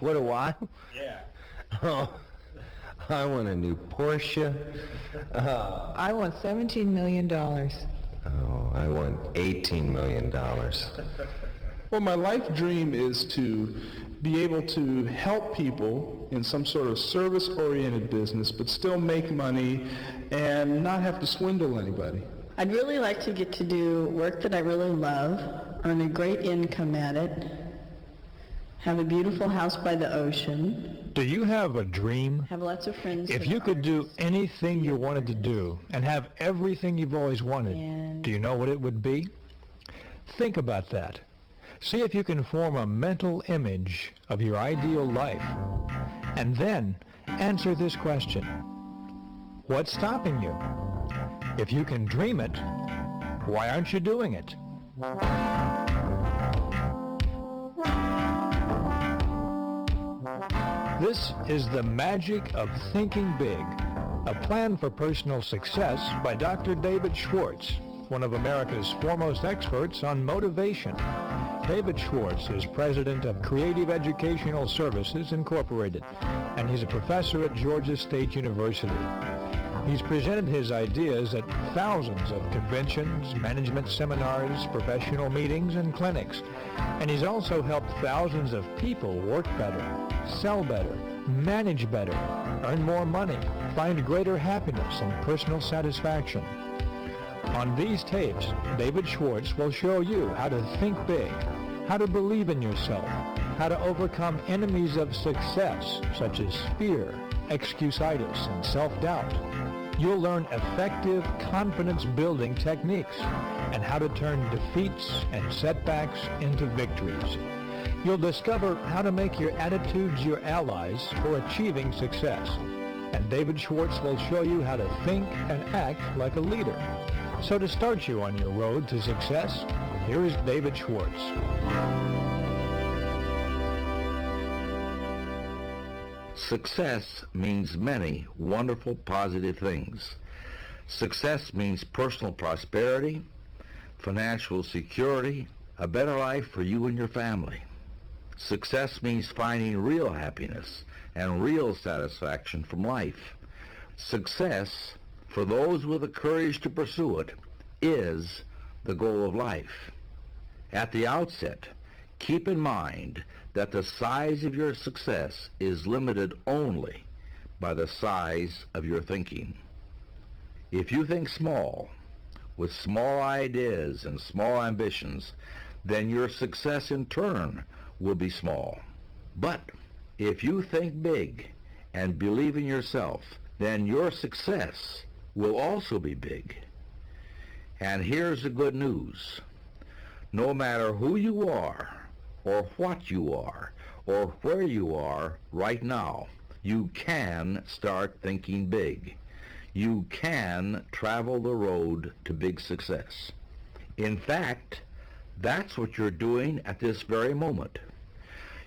What do I? Yeah. Oh, I want a new Porsche. I want $17 million. Oh, I want $18 million. Well, my life dream is to be able to help people in some sort of service-oriented business, but still make money and not have to swindle anybody. I'd really like to get to do work that I really love, earn a great income at it, have a beautiful house by the ocean, Do you have a dream? have lots of friends. If that you are could do artists. anything you wanted to do and have everything you've always wanted, And- do you know what it would be? Think about that. See if you can form a mental image of your ideal life. And then answer this question. What's stopping you? If you can dream it, why aren't you doing it? This is The Magic of Thinking Big, a plan for personal success by Dr. David Schwartz, one of America's foremost experts on motivation. David Schwartz is president of Creative Educational Services Incorporated, and he's a professor at Georgia State University. He's presented his ideas at thousands of conventions, management seminars, professional meetings, and clinics. And he's also helped thousands of people work better, sell better, manage better, earn more money, find greater happiness and personal satisfaction. On these tapes, David Schwartz will show you how to think big, how to believe in yourself, how to overcome enemies of success such as fear, excusitis, and self-doubt. You'll learn effective confidence-building techniques and how to turn defeats and setbacks into victories. You'll discover how to make your attitudes your allies for achieving success. And David Schwartz will show you how to think and act like a leader. So to start you on your road to success, here is David Schwartz. Success means many wonderful, positive things. Success means personal prosperity, financial security, a better life for you and your family. Success means finding real happiness and real satisfaction from life. Success, for those with the courage to pursue it, is the goal of life. At the outset, keep in mind that the size of your success is limited only by the size of your thinking. If you think small, with small ideas and small ambitions, then your success in turn will be small. But if you think big and believe in yourself, then your success will also be big. And here's the good news. No matter who you are, or what you are, or where you are right now, you can start thinking big. You can travel the road to big success. In fact, that's what you're doing at this very moment.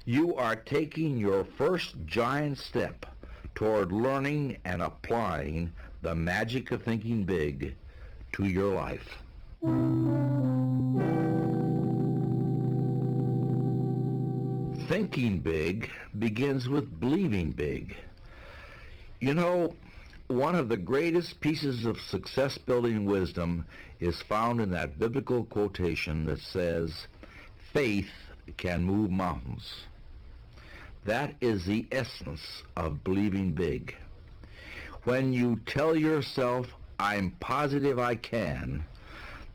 You are taking your first giant step toward learning and applying the magic of thinking big to your life. Thinking big begins with believing big. You know, one of the greatest pieces of success-building wisdom is found in that biblical quotation that says, "Faith can move mountains." That is the essence of believing big. When you tell yourself, "I'm positive I can,"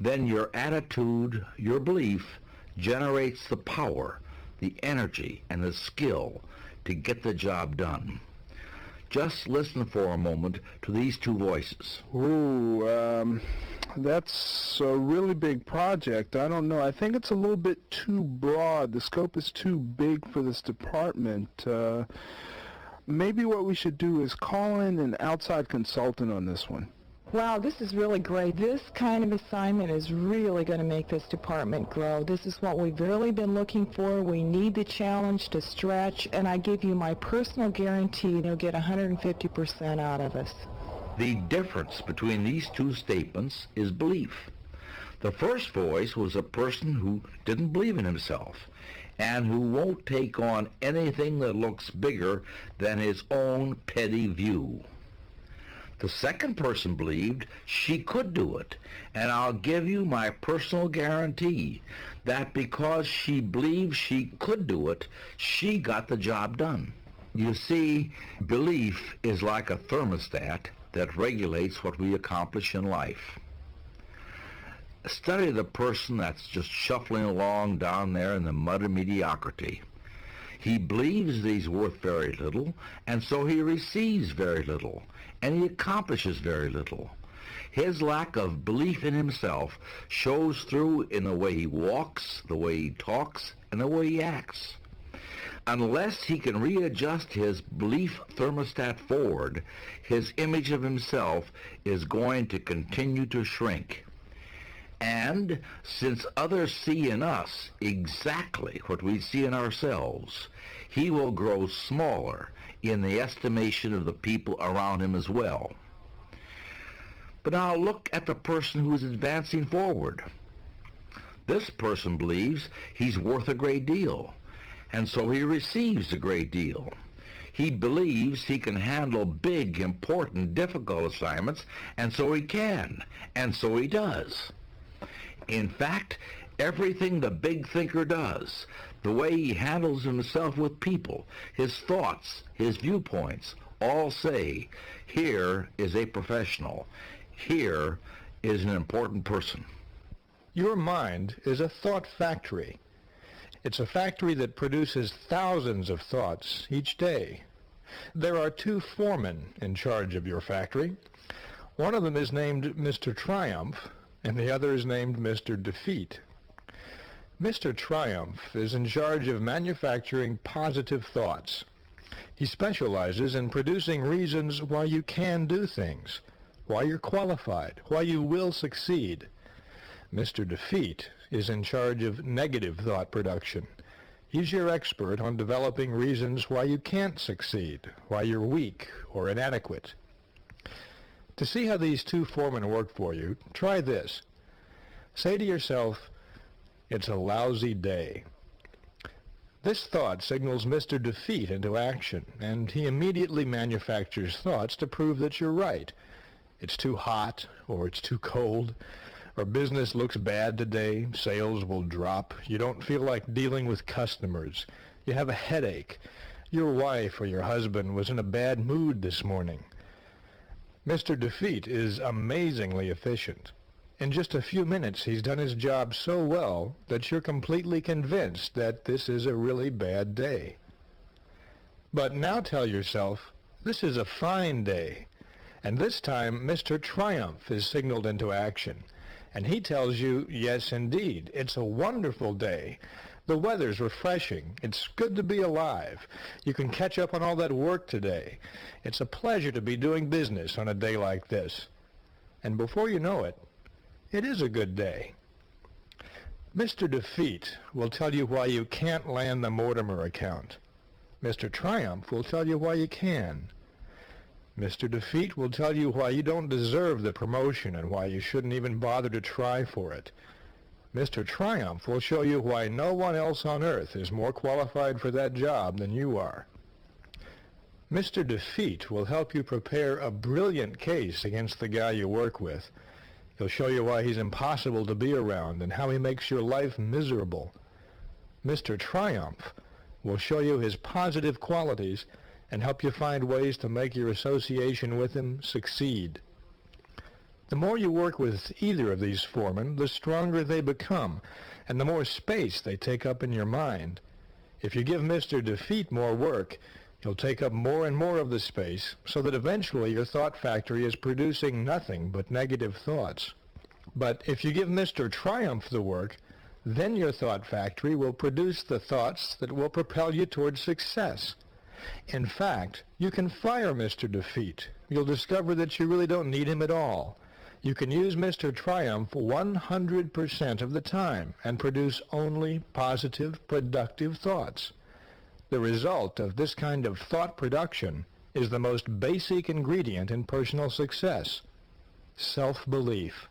then your attitude, your belief, generates the power, the energy, and the skill to get the job done. Just listen for a moment to these two voices. Ooh, that's a really big project. I don't know. I think it's a little bit too broad. The scope is too big for this department. Maybe what we should do is call in an outside consultant on this one. Wow, this is really great. This kind of assignment is really going to make this department grow. This is what we've really been looking for. We need the challenge to stretch, and I give you my personal guarantee they'll get 150% out of us. The difference between these two statements is belief. The first voice was a person who didn't believe in himself and who won't take on anything that looks bigger than his own petty view. The second person believed she could do it, and I'll give you my personal guarantee that because she believed she could do it, she got the job done. You see, belief is like a thermostat that regulates what we accomplish in life. Study the person that's just shuffling along down there in the mud of mediocrity. He believes that he's worth very little, and so he receives very little, and he accomplishes very little. His lack of belief in himself shows through in the way he walks, the way he talks, and the way he acts. Unless he can readjust his belief thermostat forward, his image of himself is going to continue to shrink. And since others see in us exactly what we see in ourselves, he will grow smaller in the estimation of the people around him as well. But now look at the person who is advancing forward. This person believes he's worth a great deal, and so he receives a great deal. He believes he can handle big, important, difficult assignments, and so he can, and so he does. In fact, everything the big thinker does, the way he handles himself with people, his thoughts, his viewpoints, all say, here is a professional. Here is an important person. Your mind is a thought factory. It's a factory that produces thousands of thoughts each day. There are two foremen in charge of your factory. One of them is named Mr. Triumph, and the other is named Mr. Defeat. Mr. Triumph is in charge of manufacturing positive thoughts. He specializes in producing reasons why you can do things, why you're qualified, why you will succeed. Mr. Defeat is in charge of negative thought production. He's your expert on developing reasons why you can't succeed, why you're weak or inadequate. To see how these two foremen work for you, try this. Say to yourself, it's a lousy day. This thought signals Mr. Defeat into action, and he immediately manufactures thoughts to prove that you're right. It's too hot, or it's too cold, or business looks bad today, sales will drop, you don't feel like dealing with customers, you have a headache, your wife or your husband was in a bad mood this morning. Mr. Defeat is amazingly efficient. In just a few minutes, he's done his job so well that you're completely convinced that this is a really bad day. But now tell yourself, this is a fine day. And this time, Mr. Triumph is signaled into action. And he tells you, yes, indeed, it's a wonderful day. The weather's refreshing. It's good to be alive. You can catch up on all that work today. It's a pleasure to be doing business on a day like this. And before you know it, it is a good day. Mr. Defeat will tell you why you can't land the Mortimer account. Mr. Triumph will tell you why you can. Mr. Defeat will tell you why you don't deserve the promotion and why you shouldn't even bother to try for it. Mr. Triumph will show you why no one else on earth is more qualified for that job than you are. Mr. Defeat will help you prepare a brilliant case against the guy you work with. He'll show you why he's impossible to be around and how he makes your life miserable. Mr. Triumph will show you his positive qualities and help you find ways to make your association with him succeed. The more you work with either of these foremen, the stronger they become, and the more space they take up in your mind. If you give Mr. Defeat more work, he'll take up more and more of the space, so that eventually your thought factory is producing nothing but negative thoughts. But if you give Mr. Triumph the work, then your thought factory will produce the thoughts that will propel you towards success. In fact, you can fire Mr. Defeat. You'll discover that you really don't need him at all. You can use Mr. Triumph 100% of the time and produce only positive, productive thoughts. The result of this kind of thought production is the most basic ingredient in personal success: self-belief.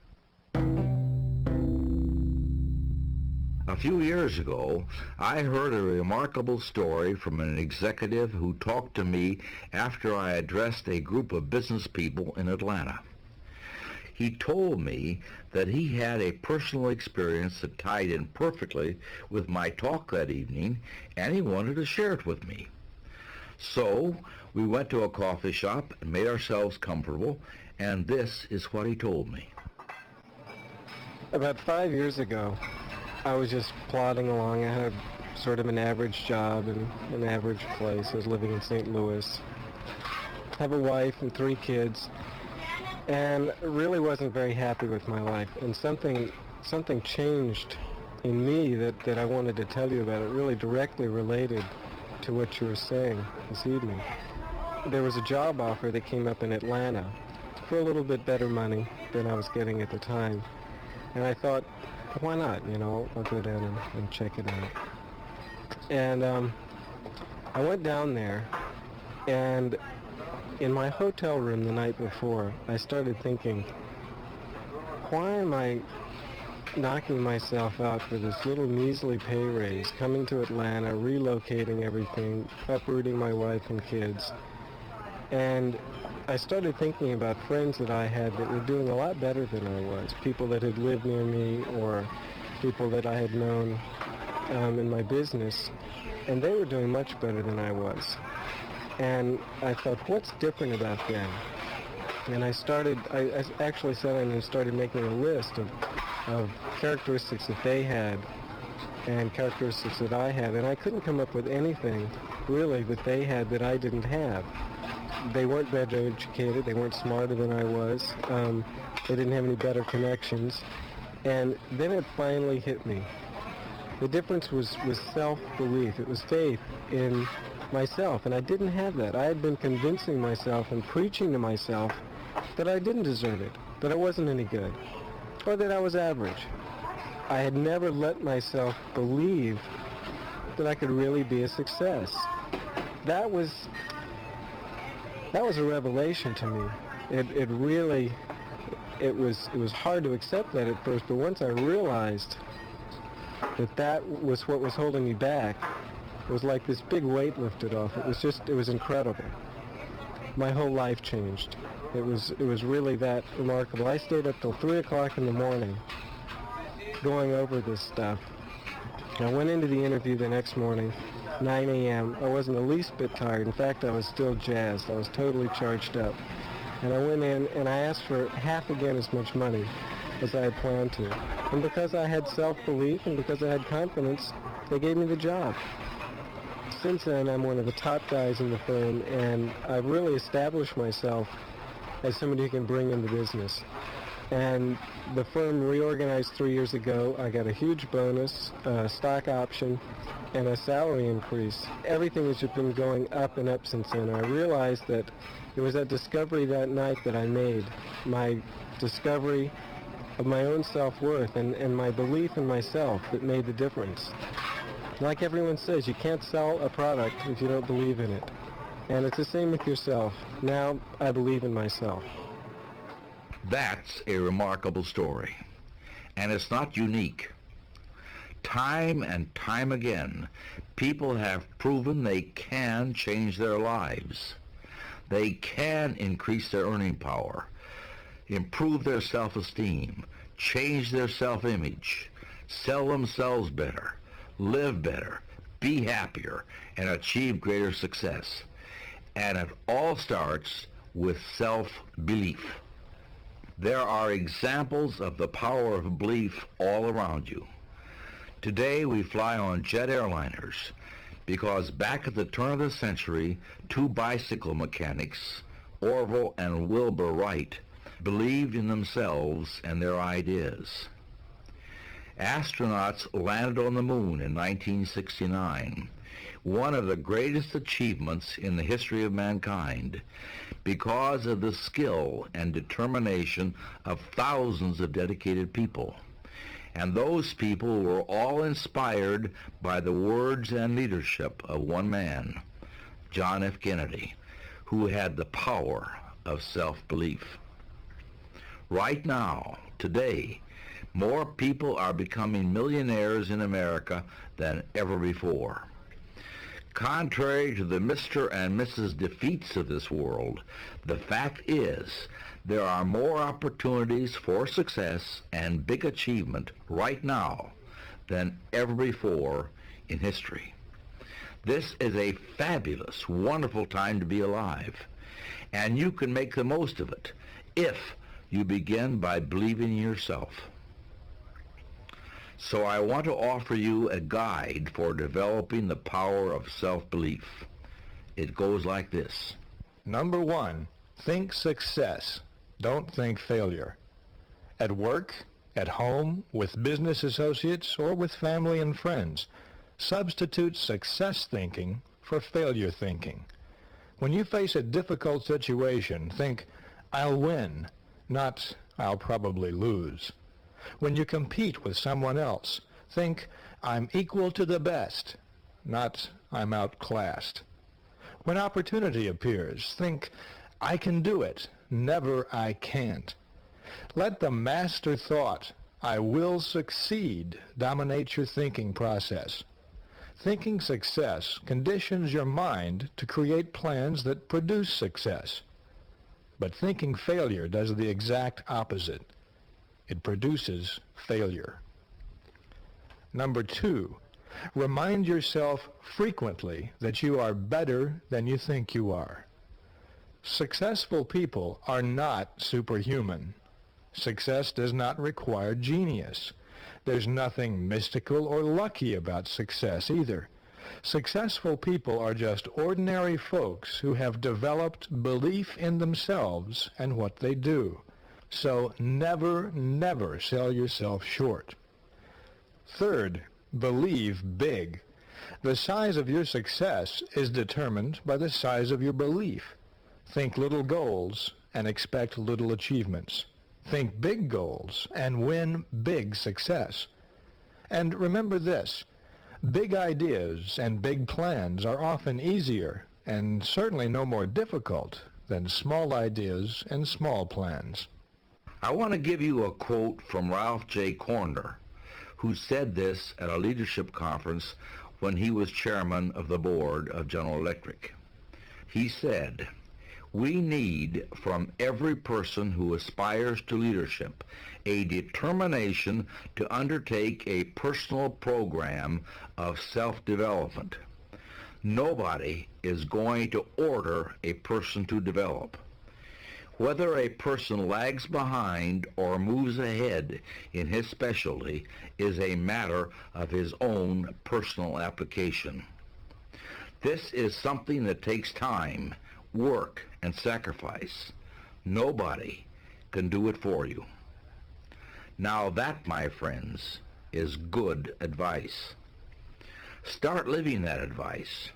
A few years ago, I heard a remarkable story from an executive who talked to me after I addressed a group of business people in Atlanta. He told me that he had a personal experience that tied in perfectly with my talk that evening, and he wanted to share it with me. So we went to a coffee shop and made ourselves comfortable, and this is what he told me. About 5 years ago, I was just plodding along. I had sort of an average job in an average place. I was living in St. Louis. I have a wife and 3 kids, and really wasn't very happy with my life. And something changed in me that I wanted to tell you about. It really directly related to what you were saying this evening. There was a job offer that came up in Atlanta for a little bit better money than I was getting at the time. And I thought, why not? I'll go down and check it out. And I went down there, and in my hotel room the night before, I started thinking, why am I knocking myself out for this little measly pay raise, coming to Atlanta, relocating everything, uprooting my wife and kids? And I started thinking about friends that I had that were doing a lot better than I was, people that had lived near me or people that I had known in my business, and they were doing much better than I was. And I thought, what's different about them? And I actually sat down and started making a list of characteristics that they had and characteristics that I had, and I couldn't come up with anything really that they had that I didn't have. They weren't better educated, they weren't smarter than I was, they didn't have any better connections, and then it finally hit me. The difference was self-belief. It was faith in myself, and I didn't have that. I had been convincing myself and preaching to myself that I didn't deserve it, that I wasn't any good, or that I was average. I had never let myself believe that I could really be a success. That was a revelation to me. It was hard to accept that at first, but once I realized that was what was holding me back, it was like this big weight lifted off. It was incredible. My whole life changed. It was really that remarkable. I stayed up till 3 o'clock in the morning going over this stuff. I went into the interview the next morning, 9 a.m. I wasn't the least bit tired. In fact, I was still jazzed. I was totally charged up. And I went in and I asked for half again as much money as I had planned to. And because I had self-belief and because I had confidence, they gave me the job. Since then, I'm one of the top guys in the firm, and I've really established myself as somebody who can bring in the business. And the firm reorganized 3 years ago. I got a huge bonus, a stock option, and a salary increase. Everything has just been going up and up since then. I realized that it was that discovery that night that I made, my discovery of my own self-worth and my belief in myself, that made the difference. Like everyone says, you can't sell a product if you don't believe in it. And it's the same with yourself. Now I believe in myself. That's a remarkable story, and it's not unique. Time and time again, people have proven they can change their lives. They can increase their earning power, improve their self-esteem, change their self-image, sell themselves better, live better, be happier, and achieve greater success. And it all starts with self-belief. There are examples of the power of belief all around you. Today we fly on jet airliners because back at the turn of the century, 2 bicycle mechanics, Orville and Wilbur Wright, believed in themselves and their ideas. Astronauts landed on the moon in 1969, one of the greatest achievements in the history of mankind, because of the skill and determination of thousands of dedicated people. And those people were all inspired by the words and leadership of one man, John F. Kennedy, who had the power of self-belief. Right now, today, More people are becoming millionaires in America than ever before. Contrary to the Mr. and Mrs. Defeats of this world, the fact is there are more opportunities for success and big achievement right now than ever before in history. This is a fabulous, wonderful time to be alive, and you can make the most of it if you begin by believing in yourself. So I want to offer you a guide for developing the power of self-belief. It goes like this. Number 1, think success. Don't think failure. At work, at home, with business associates, or with family and friends, substitute success thinking for failure thinking. When you face a difficult situation, think, I'll win, not I'll probably lose. When you compete with someone else, think, I'm equal to the best, not I'm outclassed. When opportunity appears, think, I can do it, never I can't. Let the master thought, I will succeed, dominate your thinking process. Thinking success conditions your mind to create plans that produce success. But thinking failure does the exact opposite. It produces failure. Number 2, remind yourself frequently that you are better than you think you are. Successful people are not superhuman. Success does not require genius. There's nothing mystical or lucky about success either. Successful people are just ordinary folks who have developed belief in themselves and what they do. So never, never sell yourself short. Third, believe big. The size of your success is determined by the size of your belief. Think little goals and expect little achievements. Think big goals and win big success. And remember this, big ideas and big plans are often easier and certainly no more difficult than small ideas and small plans. I want to give you a quote from Ralph J. Corner, who said this at a leadership conference when he was chairman of the board of General Electric. He said, we need from every person who aspires to leadership a determination to undertake a personal program of self-development. Nobody is going to order a person to develop. Whether a person lags behind or moves ahead in his specialty is a matter of his own personal application. This is something that takes time, work, and sacrifice. Nobody can do it for you. Now that, my friends, is good advice. Start living that advice.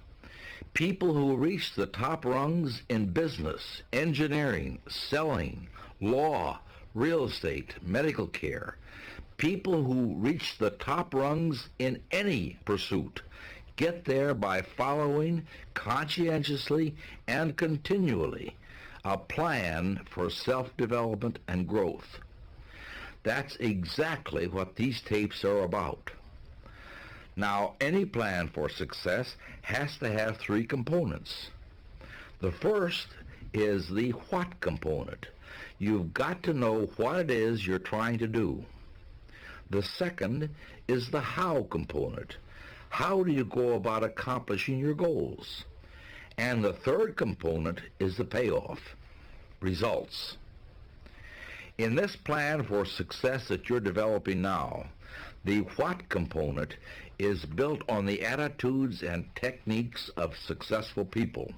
People who reach the top rungs in business, engineering, selling, law, real estate, medical care, people who reach the top rungs in any pursuit, get there by following conscientiously and continually a plan for self-development and growth. That's exactly what these tapes are about. Now, any plan for success has to have 3 components. The first is the what component. You've got to know what it is you're trying to do. The second is the how component. How do you go about accomplishing your goals? And the third component is the payoff, results. In this plan for success that you're developing now, the what component is built on the attitudes and techniques of successful people.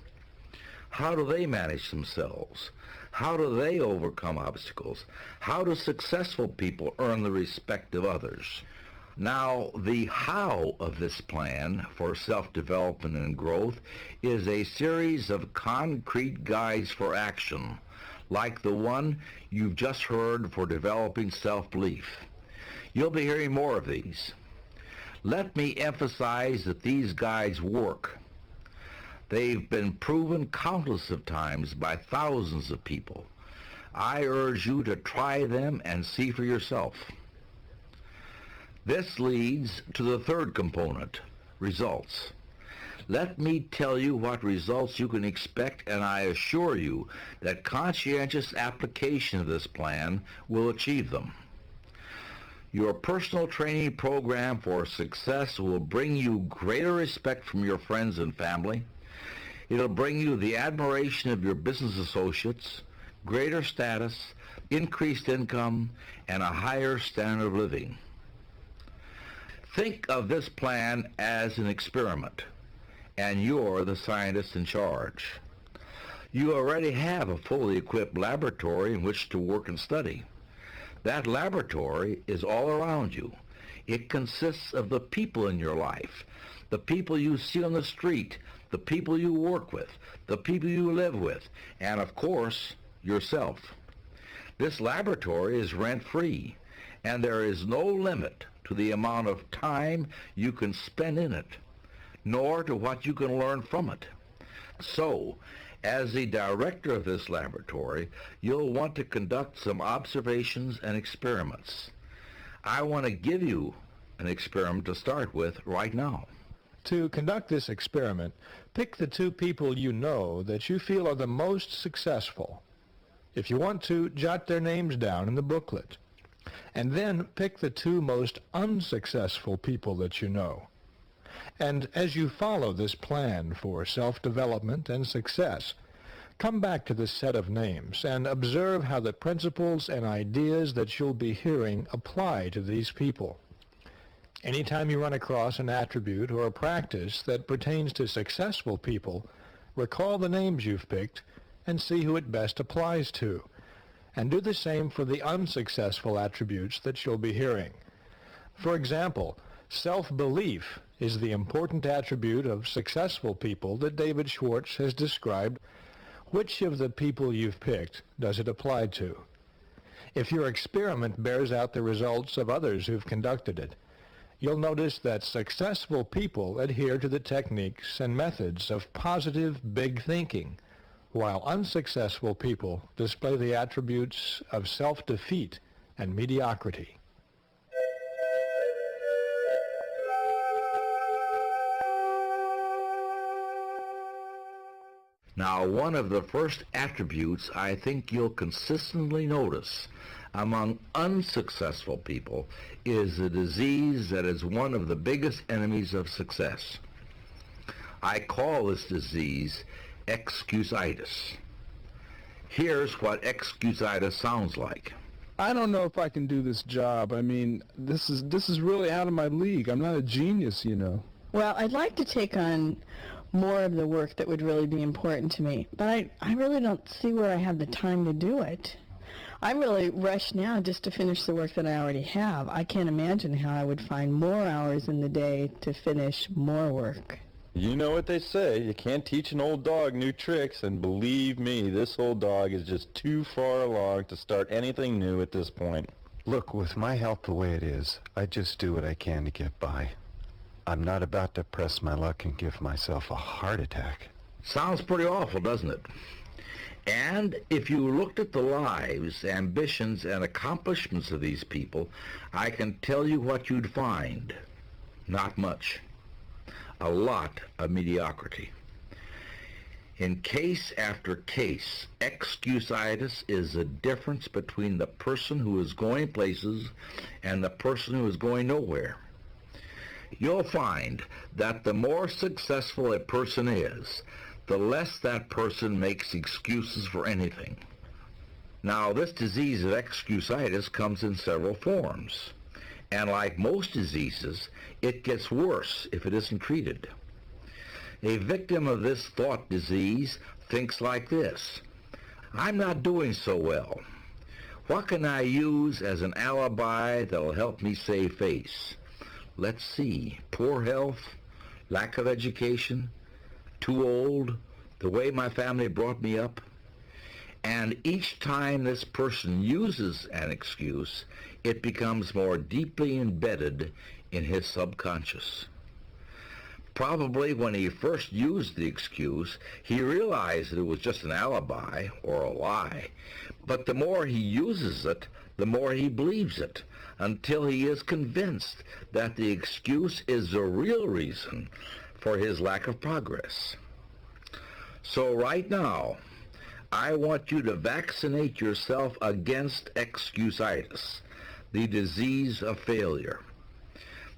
How do they manage themselves? How do they overcome obstacles? How do successful people earn the respect of others? Now, the how of this plan for self-development and growth is a series of concrete guides for action, like the one you've just heard for developing self-belief. You'll be hearing more of these. Let me emphasize that these guides work. They've been proven countless of times by thousands of people. I urge you to try them and see for yourself. This leads to the third component, results. Let me tell you what results you can expect, and I assure you that conscientious application of this plan will achieve them. Your personal training program for success will bring you greater respect from your friends and family. It'll bring you the admiration of your business associates, greater status, increased income, and a higher standard of living. Think of this plan as an experiment, and you're the scientist in charge. You already have a fully equipped laboratory in which to work and study. That laboratory is all around you. It consists of the people in your life, the people you see on the street, the people you work with, the people you live with, and of course, yourself. This laboratory is rent-free, and there is no limit to the amount of time you can spend in it, nor to what you can learn from it. So, as the director of this laboratory, you'll want to conduct some observations and experiments. I want to give you an experiment to start with right now. To conduct this experiment, pick the 2 people you know that you feel are the most successful. If you want to, jot their names down in the booklet. And then pick the 2 most unsuccessful people that you know. And as you follow this plan for self-development and success, come back to this set of names and observe how the principles and ideas that you'll be hearing apply to these people. Anytime you run across an attribute or a practice that pertains to successful people, recall the names you've picked and see who it best applies to. And do the same for the unsuccessful attributes that you'll be hearing. For example, self-belief is the important attribute of successful people that David Schwartz has described. Which of the people you've picked does it apply to? If your experiment bears out the results of others who've conducted it, you'll notice that successful people adhere to the techniques and methods of positive big thinking, while unsuccessful people display the attributes of self-defeat and mediocrity. Now, one of the first attributes I think you'll consistently notice among unsuccessful people is a disease that is one of the biggest enemies of success. I call this disease excusitis. Here's what excusitis sounds like. I don't know if I can do this job. I mean, this is really out of my league. I'm not a genius, you know. Well, I'd like to take on more of the work that would really be important to me, but I really don't see where I have the time to do it. I'm really rushed now just to finish the work that I already have. I can't imagine how I would find more hours in the day to finish more work. You know what they say, you can't teach an old dog new tricks, and believe me, this old dog is just too far along to start anything new at this point. Look, with my health the way it is, I just do what I can to get by. I'm not about to press my luck and give myself a heart attack. Sounds pretty awful, doesn't it? And if you looked at the lives, ambitions, and accomplishments of these people, I can tell you what you'd find. Not much. A lot of mediocrity. In case after case, excusitis is the difference between the person who is going places and the person who is going nowhere. You'll find that the more successful a person is, the less that person makes excuses for anything. Now, this disease of excusitis comes in several forms, and like most diseases, it gets worse if it isn't treated. A victim of this thought disease thinks like this: I'm not doing so well. What can I use as an alibi that'll help me save face? Let's see, poor health, lack of education, too old, the way my family brought me up. And each time this person uses an excuse, it becomes more deeply embedded in his subconscious. Probably when he first used the excuse, he realized that it was just an alibi or a lie. But the more he uses it, the more he believes it, until he is convinced that the excuse is the real reason for his lack of progress. So right now, I want you to vaccinate yourself against excusitis, the disease of failure.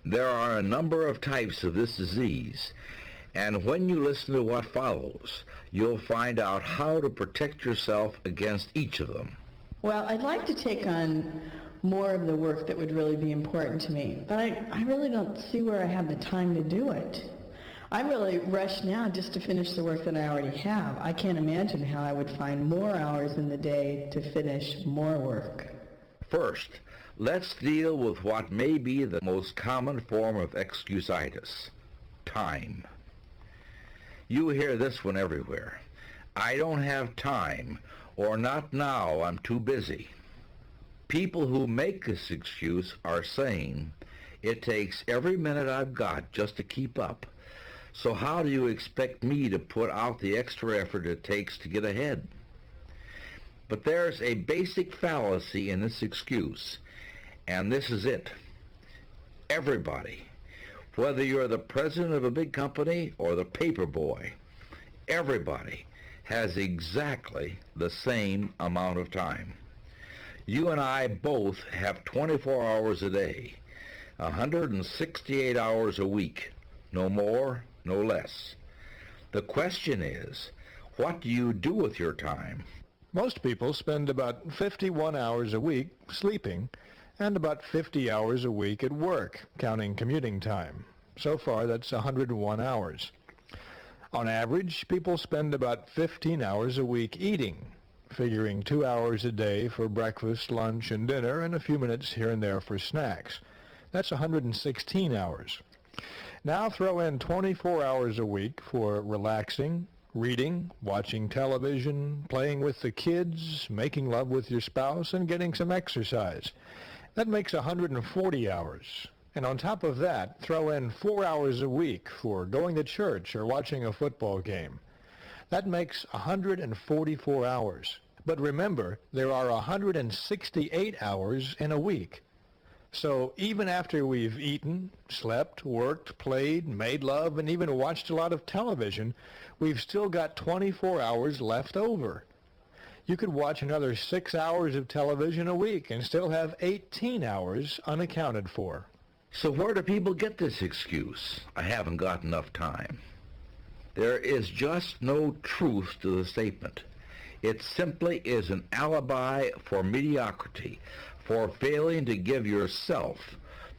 There are a number of types of this disease, and when you listen to what follows, you'll find out how to protect yourself against each of them. Well, I'd like to take on more of the work that would really be important to me, but I really don't see where I have the time to do it. I'm really rushed now just to finish the work that I already have. I can't imagine how I would find more hours in the day to finish more work. First, let's deal with what may be the most common form of excusitis: time. You hear this one everywhere. I don't have time, or not now, I'm too busy. People who make this excuse are saying, it takes every minute I've got just to keep up. So how do you expect me to put out the extra effort it takes to get ahead? But there's a basic fallacy in this excuse, and this is it. Everybody, whether you're the president of a big company or the paper boy, everybody has exactly the same amount of time. You and I both have 24 hours a day, 168 hours a week, no more, no less. The question is, what do you do with your time? Most people spend about 51 hours a week sleeping and about 50 hours a week at work, counting commuting time. So far, that's 101 hours. On average, people spend about 15 hours a week eating, figuring 2 hours a day for breakfast, lunch, and dinner, and a few minutes here and there for snacks. That's 116 hours. Now throw in 24 hours a week for relaxing, reading, watching television, playing with the kids, making love with your spouse, and getting some exercise. That makes 140 hours. And on top of that, throw in 4 hours a week for going to church or watching a football game. That makes 144 hours. But remember, there are 168 hours in a week. So even after we've eaten, slept, worked, played, made love, and even watched a lot of television, we've still got 24 hours left over. You could watch another 6 hours of television a week and still have 18 hours unaccounted for. So where do people get this excuse? I haven't got enough time. There is just no truth to the statement. It simply is an alibi for mediocrity, for failing to give yourself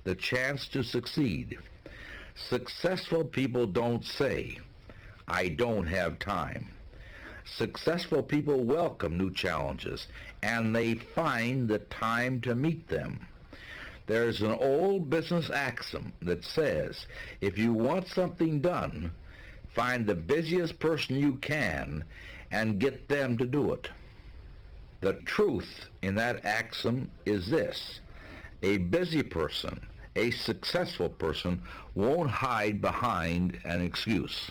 the chance to succeed. Successful people don't say, I don't have time. Successful people welcome new challenges, and they find the time to meet them. There's an old business axiom that says, if you want something done, find the busiest person you can and get them to do it. The truth in that axiom is this: a busy person, a successful person, won't hide behind an excuse.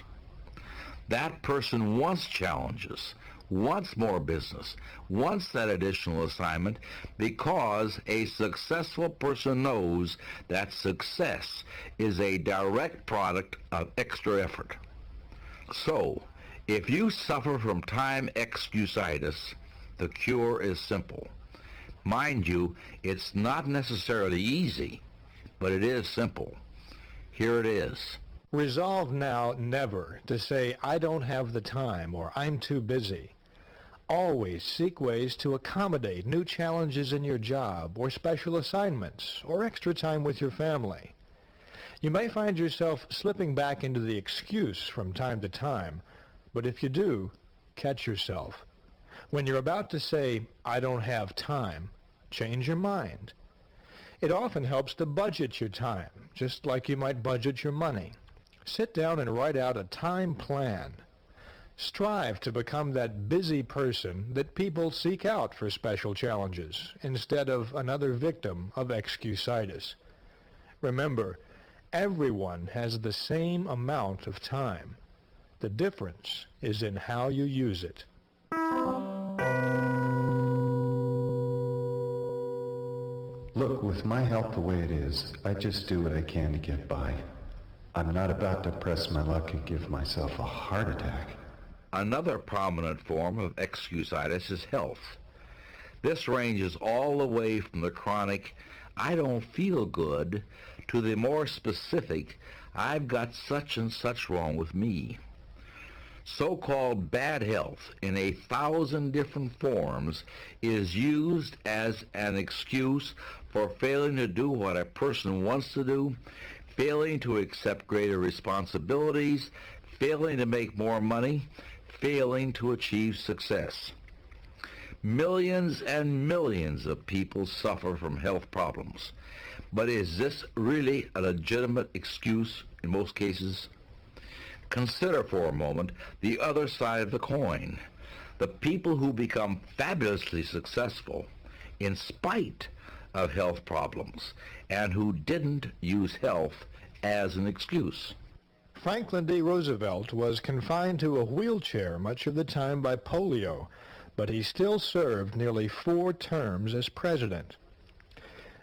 That person wants challenges, wants more business, wants that additional assignment, because a successful person knows that success is a direct product of extra effort. So, if you suffer from time excusitis, the cure is simple. Mind you, it's not necessarily easy, but it is simple. Here it is. Resolve now never to say, I don't have the time, or I'm too busy. Always seek ways to accommodate new challenges in your job, or special assignments, or extra time with your family. You may find yourself slipping back into the excuse from time to time, but if you do, catch yourself. When you're about to say, I don't have time, change your mind. It often helps to budget your time, just like you might budget your money. Sit down and write out a time plan. Strive to become that busy person that people seek out for special challenges, instead of another victim of excusitis. Remember, Everyone has the same amount of time. The difference is in how you use it. Look, with my health the way it is, I just do what I can to get by. I'm not about to press my luck and give myself a heart attack. Another prominent form of excusitis is health. This ranges all the way from the chronic, I don't feel good, to the more specific, I've got such and such wrong with me. So-called bad health in 1,000 different forms is used as an excuse for failing to do what a person wants to do, failing to accept greater responsibilities, failing to make more money, failing to achieve success. Millions and millions of people suffer from health problems. But is this really a legitimate excuse in most cases? Consider for a moment the other side of the coin. The people who become fabulously successful in spite of health problems and who didn't use health as an excuse. Franklin D. Roosevelt was confined to a wheelchair much of the time by polio, but he still served nearly 4 terms as president.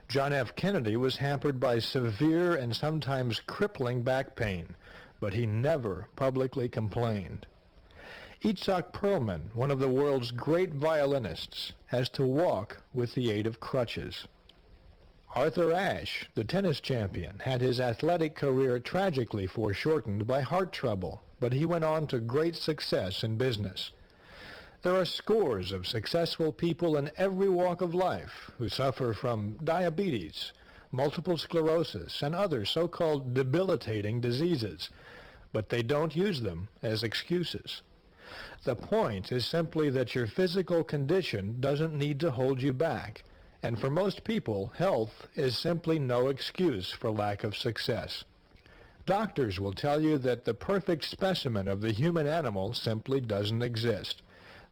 John F. Kennedy was hampered by severe and sometimes crippling back pain, but he never publicly complained. Itzhak Perlman, one of the world's great violinists, has to walk with the aid of crutches. Arthur Ashe, the tennis champion, had his athletic career tragically foreshortened by heart trouble, but he went on to great success in business. There are scores of successful people in every walk of life who suffer from diabetes, multiple sclerosis, and other so-called debilitating diseases, but they don't use them as excuses. The point is simply that your physical condition doesn't need to hold you back, and for most people, health is simply no excuse for lack of success. Doctors will tell you that the perfect specimen of the human animal simply doesn't exist.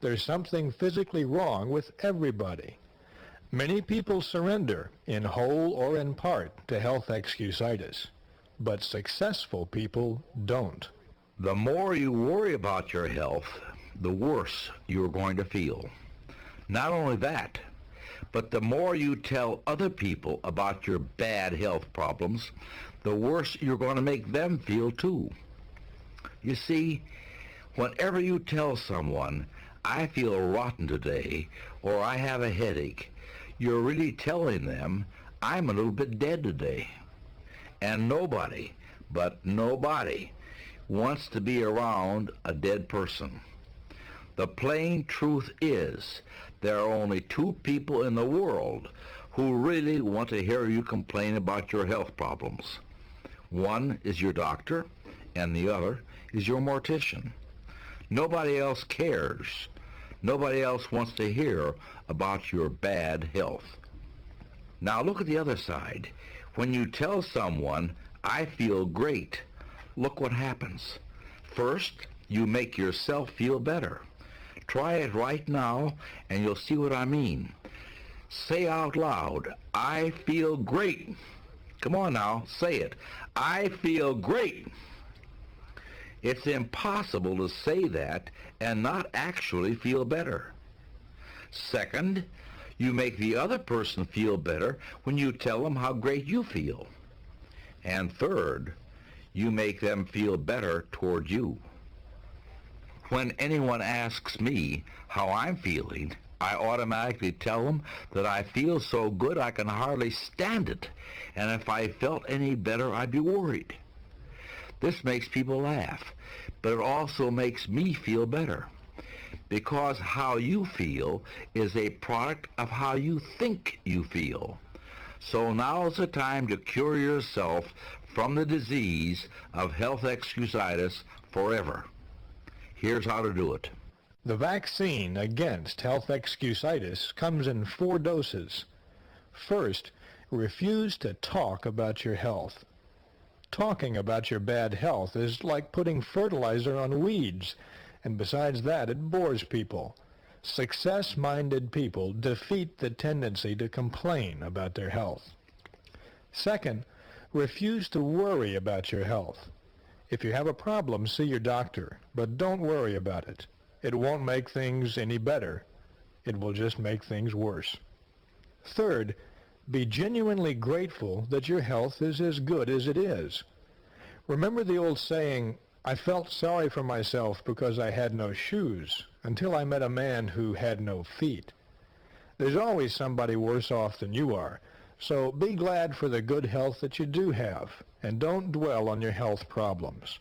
There's something physically wrong with everybody. Many people surrender, in whole or in part, to health excusitis, but successful people don't. The more you worry about your health, the worse you're going to feel. Not only that, but the more you tell other people about your bad health problems, the worse you're going to make them feel too. You see, whenever you tell someone, I feel rotten today, or I have a headache, you're really telling them, I'm a little bit dead today. And nobody, but nobody, wants to be around a dead person. The plain truth is, there are only 2 people in the world who really want to hear you complain about your health problems. One is your doctor, and the other is your mortician. Nobody else cares. Nobody else wants to hear about your bad health. Now look at the other side. When you tell someone, I feel great, look what happens. First, you make yourself feel better. Try it right now, and you'll see what I mean. Say out loud, I feel great. Come on now, say it. I feel great. It's impossible to say that and not actually feel better. Second, you make the other person feel better when you tell them how great you feel. And third, you make them feel better toward you. When anyone asks me how I'm feeling, I automatically tell them that I feel so good I can hardly stand it, and if I felt any better, I'd be worried. This makes people laugh, but it also makes me feel better, because how you feel is a product of how you think you feel. So now's the time to cure yourself from the disease of health excusitis forever. Here's how to do it. The vaccine against health excusitis comes in 4 doses. First, refuse to talk about your health. Talking about your bad health is like putting fertilizer on weeds, and besides that, it bores people. Success-minded people defeat the tendency to complain about their health. Second, Refuse to worry about your health. If you have a problem, see your doctor, but don't worry about it. It won't make things any better. It will just make things worse. Third, be genuinely grateful that your health is as good as it is. Remember the old saying, I felt sorry for myself because I had no shoes until I met a man who had no feet. There's always somebody worse off than you are, so be glad for the good health that you do have, and don't dwell on your health problems.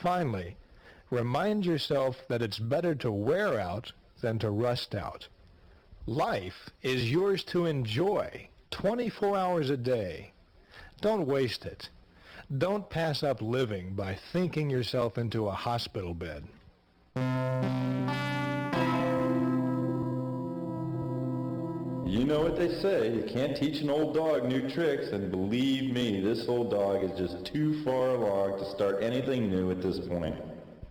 Finally, remind yourself that it's better to wear out than to rust out. Life is yours to enjoy 24 hours a day. Don't waste it. Don't pass up living by thinking yourself into a hospital bed. You know what they say, you can't teach an old dog new tricks, and believe me, this old dog is just too far along to start anything new at this point.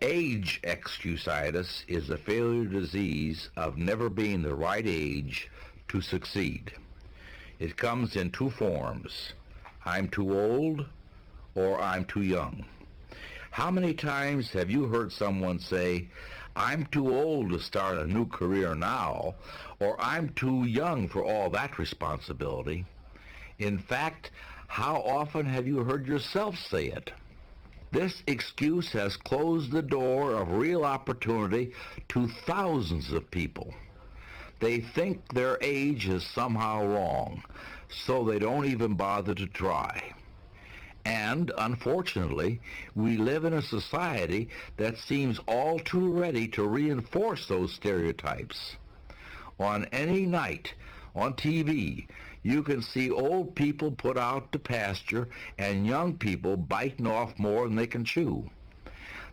Age excusitis is the failure disease of never being the right age to succeed. It comes in two forms. I'm too old or I'm too young. How many times have you heard someone say, I'm too old to start a new career now, or I'm too young for all that responsibility? In fact, how often have you heard yourself say it? This excuse has closed the door of real opportunity to thousands of people. They think their age is somehow wrong, so they don't even bother to try. And, unfortunately, we live in a society that seems all too ready to reinforce those stereotypes. On any night, on TV, you can see old people put out to pasture and young people biting off more than they can chew.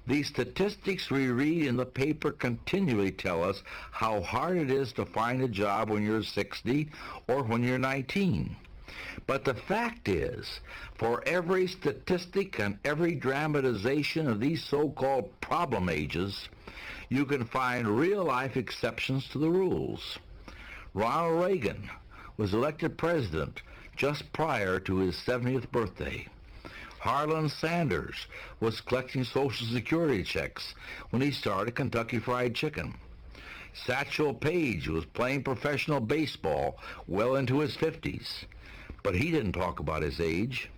The statistics we read in the paper continually tell us how hard it is to find a job when you're 60 or when you're 19. But the fact is, for every statistic and every dramatization of these so-called problem ages, you can find real-life exceptions to the rules. Ronald Reagan was elected president just prior to his 70th birthday. Harlan Sanders was collecting Social Security checks when he started Kentucky Fried Chicken. Satchel Paige was playing professional baseball well into his 50s, but he didn't talk about his age.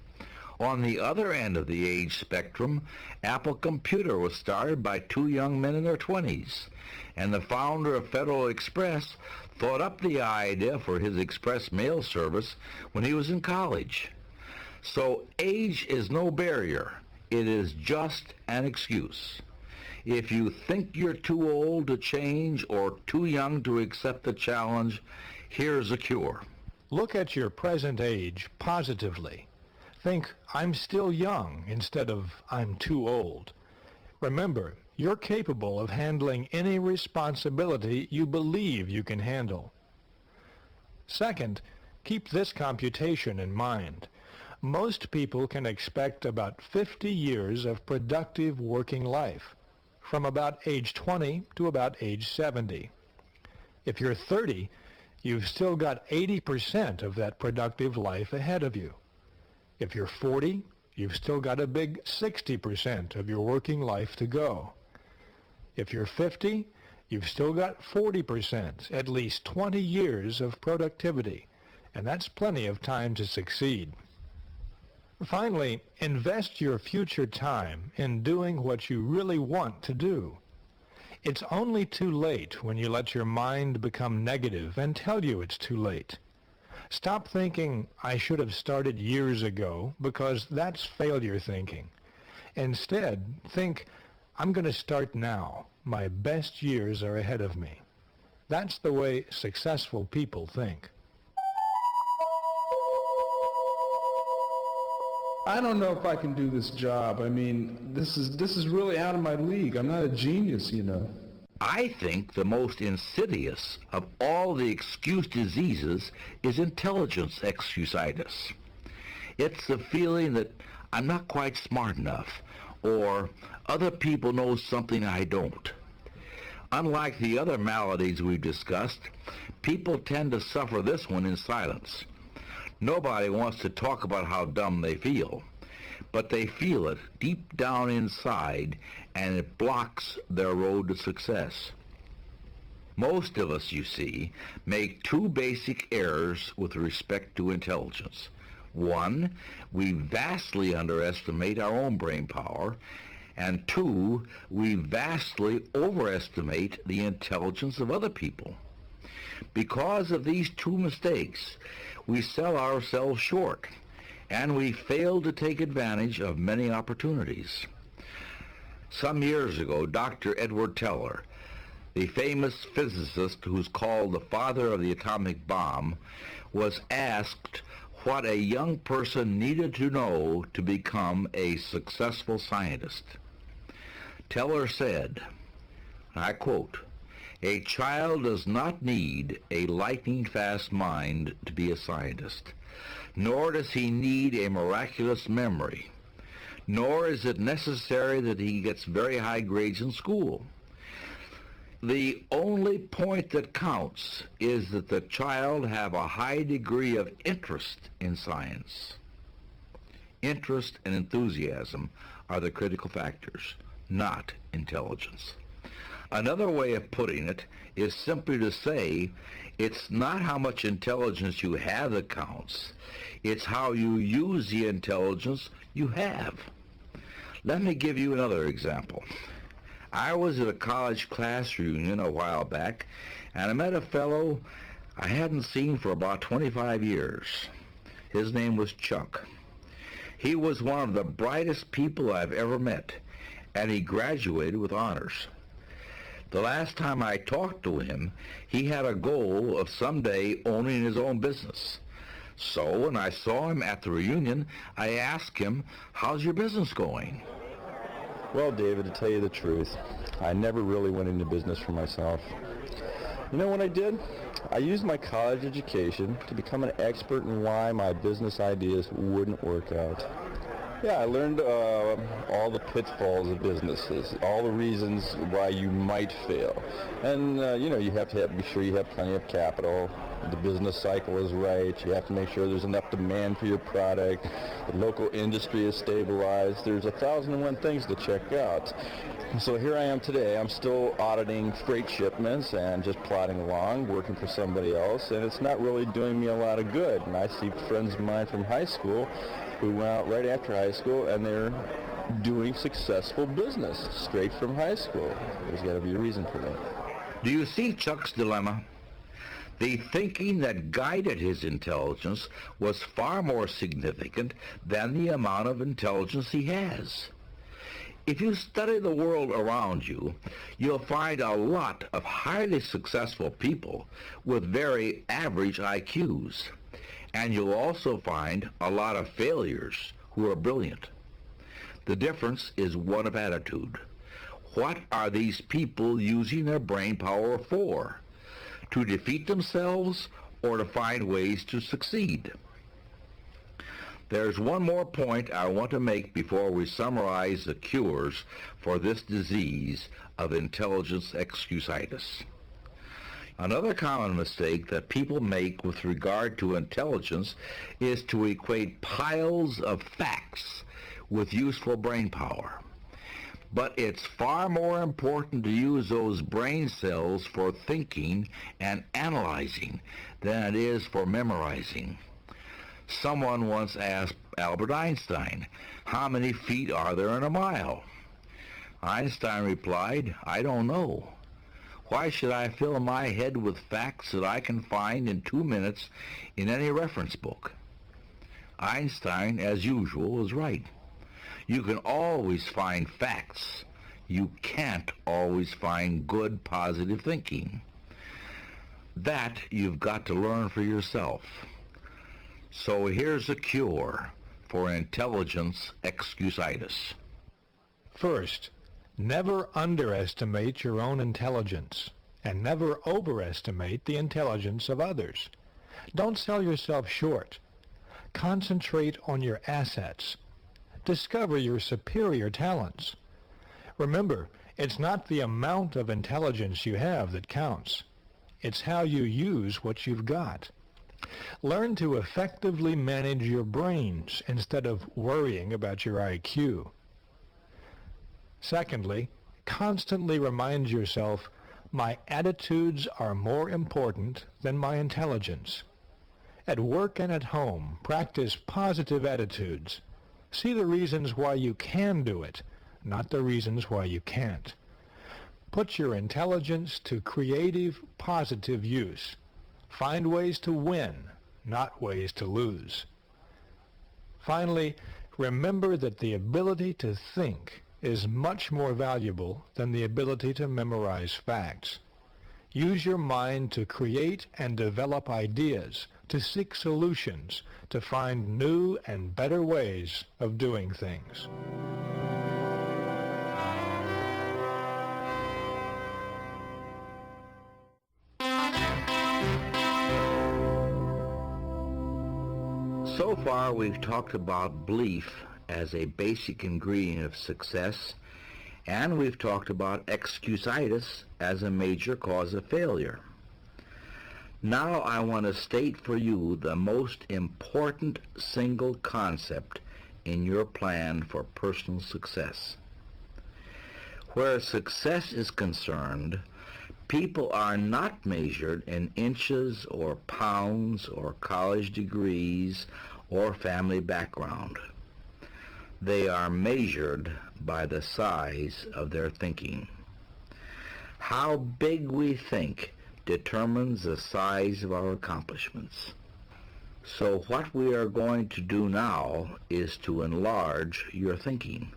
On the other end of the age spectrum, Apple Computer was started by two young men in their 20s, and the founder of Federal Express thought up the idea for his express mail service when he was in college. So age is no barrier. It is just an excuse. If you think you're too old to change or too young to accept the challenge, here's a cure. Look at your present age positively. Think, I'm still young, instead of, I'm too old. Remember, you're capable of handling any responsibility you believe you can handle. Second, keep this computation in mind. Most people can expect about 50 years of productive working life, from about age 20 to about age 70. If you're 30, you've still got 80% of that productive life ahead of you. If you're 40, you've still got a big 60% of your working life to go. If you're 50, you've still got 40%, at least 20 years of productivity, and that's plenty of time to succeed. Finally, invest your future time in doing what you really want to do. It's only too late when you let your mind become negative and tell you it's too late. Stop thinking, I should have started years ago, because that's failure thinking. Instead, think, I'm going to start now. My best years are ahead of me. That's the way successful people think. I don't know if I can do this job. I mean, this is really out of my league. I'm not a genius, you know. I think the most insidious of all the excuse diseases is intelligence excusitis. It's the feeling that I'm not quite smart enough, or other people know something I don't. Unlike the other maladies we've discussed, people tend to suffer this one in silence. Nobody wants to talk about how dumb they feel, but they feel it deep down inside, and it blocks their road to success. Most of us, you see, make two basic errors with respect to intelligence. One, we vastly underestimate our own brain power, and two, we vastly overestimate the intelligence of other people. Because of these two mistakes, we sell ourselves short, and we fail to take advantage of many opportunities. Some years ago, Dr. Edward Teller, the famous physicist who's called the father of the atomic bomb, was asked what a young person needed to know to become a successful scientist. Teller said, I quote, "A child does not need a lightning-fast mind to be a scientist, nor does he need a miraculous memory, nor is it necessary that he gets very high grades in school. The only point that counts is that the child have a high degree of interest in science." Interest and enthusiasm are the critical factors, not intelligence. Another way of putting it is simply to say it's not how much intelligence you have that counts, it's how you use the intelligence you have. Let me give you another example. I was at a college class reunion a while back, and I met a fellow I hadn't seen for about 25 years. His name was Chuck. He was one of the brightest people I've ever met, and he graduated with honors. The last time I talked to him, he had a goal of someday owning his own business. So when I saw him at the reunion, I asked him, "How's your business going?" Well, David, to tell you the truth, I never really went into business for myself. You know what I did? I used my college education to become an expert in why my business ideas wouldn't work out. Yeah, I learned all the pitfalls of businesses, all the reasons why you might fail. And, you have to be sure you have plenty of capital. The business cycle is right. You have to make sure there's enough demand for your product. The local industry is stabilized. There's 1,001 things to check out. So here I am today. I'm still auditing freight shipments and just plodding along, working for somebody else, and it's not really doing me a lot of good. And I see friends of mine from high school who went out right after high school, and they're doing successful business straight from high school. There's got to be a reason for that. Do you see Chuck's dilemma? The thinking that guided his intelligence was far more significant than the amount of intelligence he has. If you study the world around you, you'll find a lot of highly successful people with very average IQs. And you'll also find a lot of failures who are brilliant. The difference is one of attitude. What are these people using their brain power for? To defeat themselves or to find ways to succeed? There's one more point I want to make before we summarize the cures for this disease of intelligence excusitis. Another common mistake that people make with regard to intelligence is to equate piles of facts with useful brain power. But it's far more important to use those brain cells for thinking and analyzing than it is for memorizing. Someone once asked Albert Einstein, "How many feet are there in a mile?" Einstein replied, "I don't know. Why should I fill my head with facts that I can find in 2 minutes in any reference book?" Einstein, as usual, was right. You can always find facts. You can't always find good, positive thinking. That you've got to learn for yourself. So here's a cure for intelligence excusitis. First, never underestimate your own intelligence, and never overestimate the intelligence of others. Don't sell yourself short. Concentrate on your assets. Discover your superior talents. Remember, it's not the amount of intelligence you have that counts. It's how you use what you've got. Learn to effectively manage your brains instead of worrying about your IQ. Secondly, constantly remind yourself, my attitudes are more important than my intelligence. At work and at home, practice positive attitudes. See the reasons why you can do it, not the reasons why you can't. Put your intelligence to creative, positive use. Find ways to win, not ways to lose. Finally, remember that the ability to think is much more valuable than the ability to memorize facts. Use your mind to create and develop ideas, to seek solutions, to find new and better ways of doing things. So far, we've talked about belief as a basic ingredient of success, and we've talked about excusitis as a major cause of failure. Now I want to state for you the most important single concept in your plan for personal success. Where success is concerned, people are not measured in inches or pounds or college degrees or family background. They are measured by the size of their thinking. How big we think determines the size of our accomplishments. So what we are going to do now is to enlarge your thinking.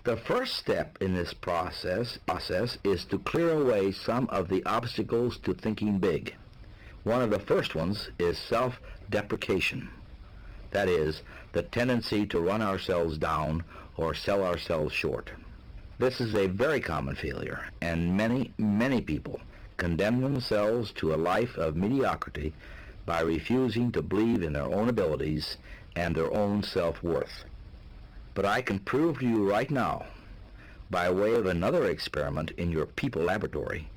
The first step in this process is to clear away some of the obstacles to thinking big. One of the first ones is self-deprecation. That is, the tendency to run ourselves down or sell ourselves short. This is a very common failure, and many people condemn themselves to a life of mediocrity by refusing to believe in their own abilities and their own self-worth. But I can prove to you right now, by way of another experiment in your people laboratory,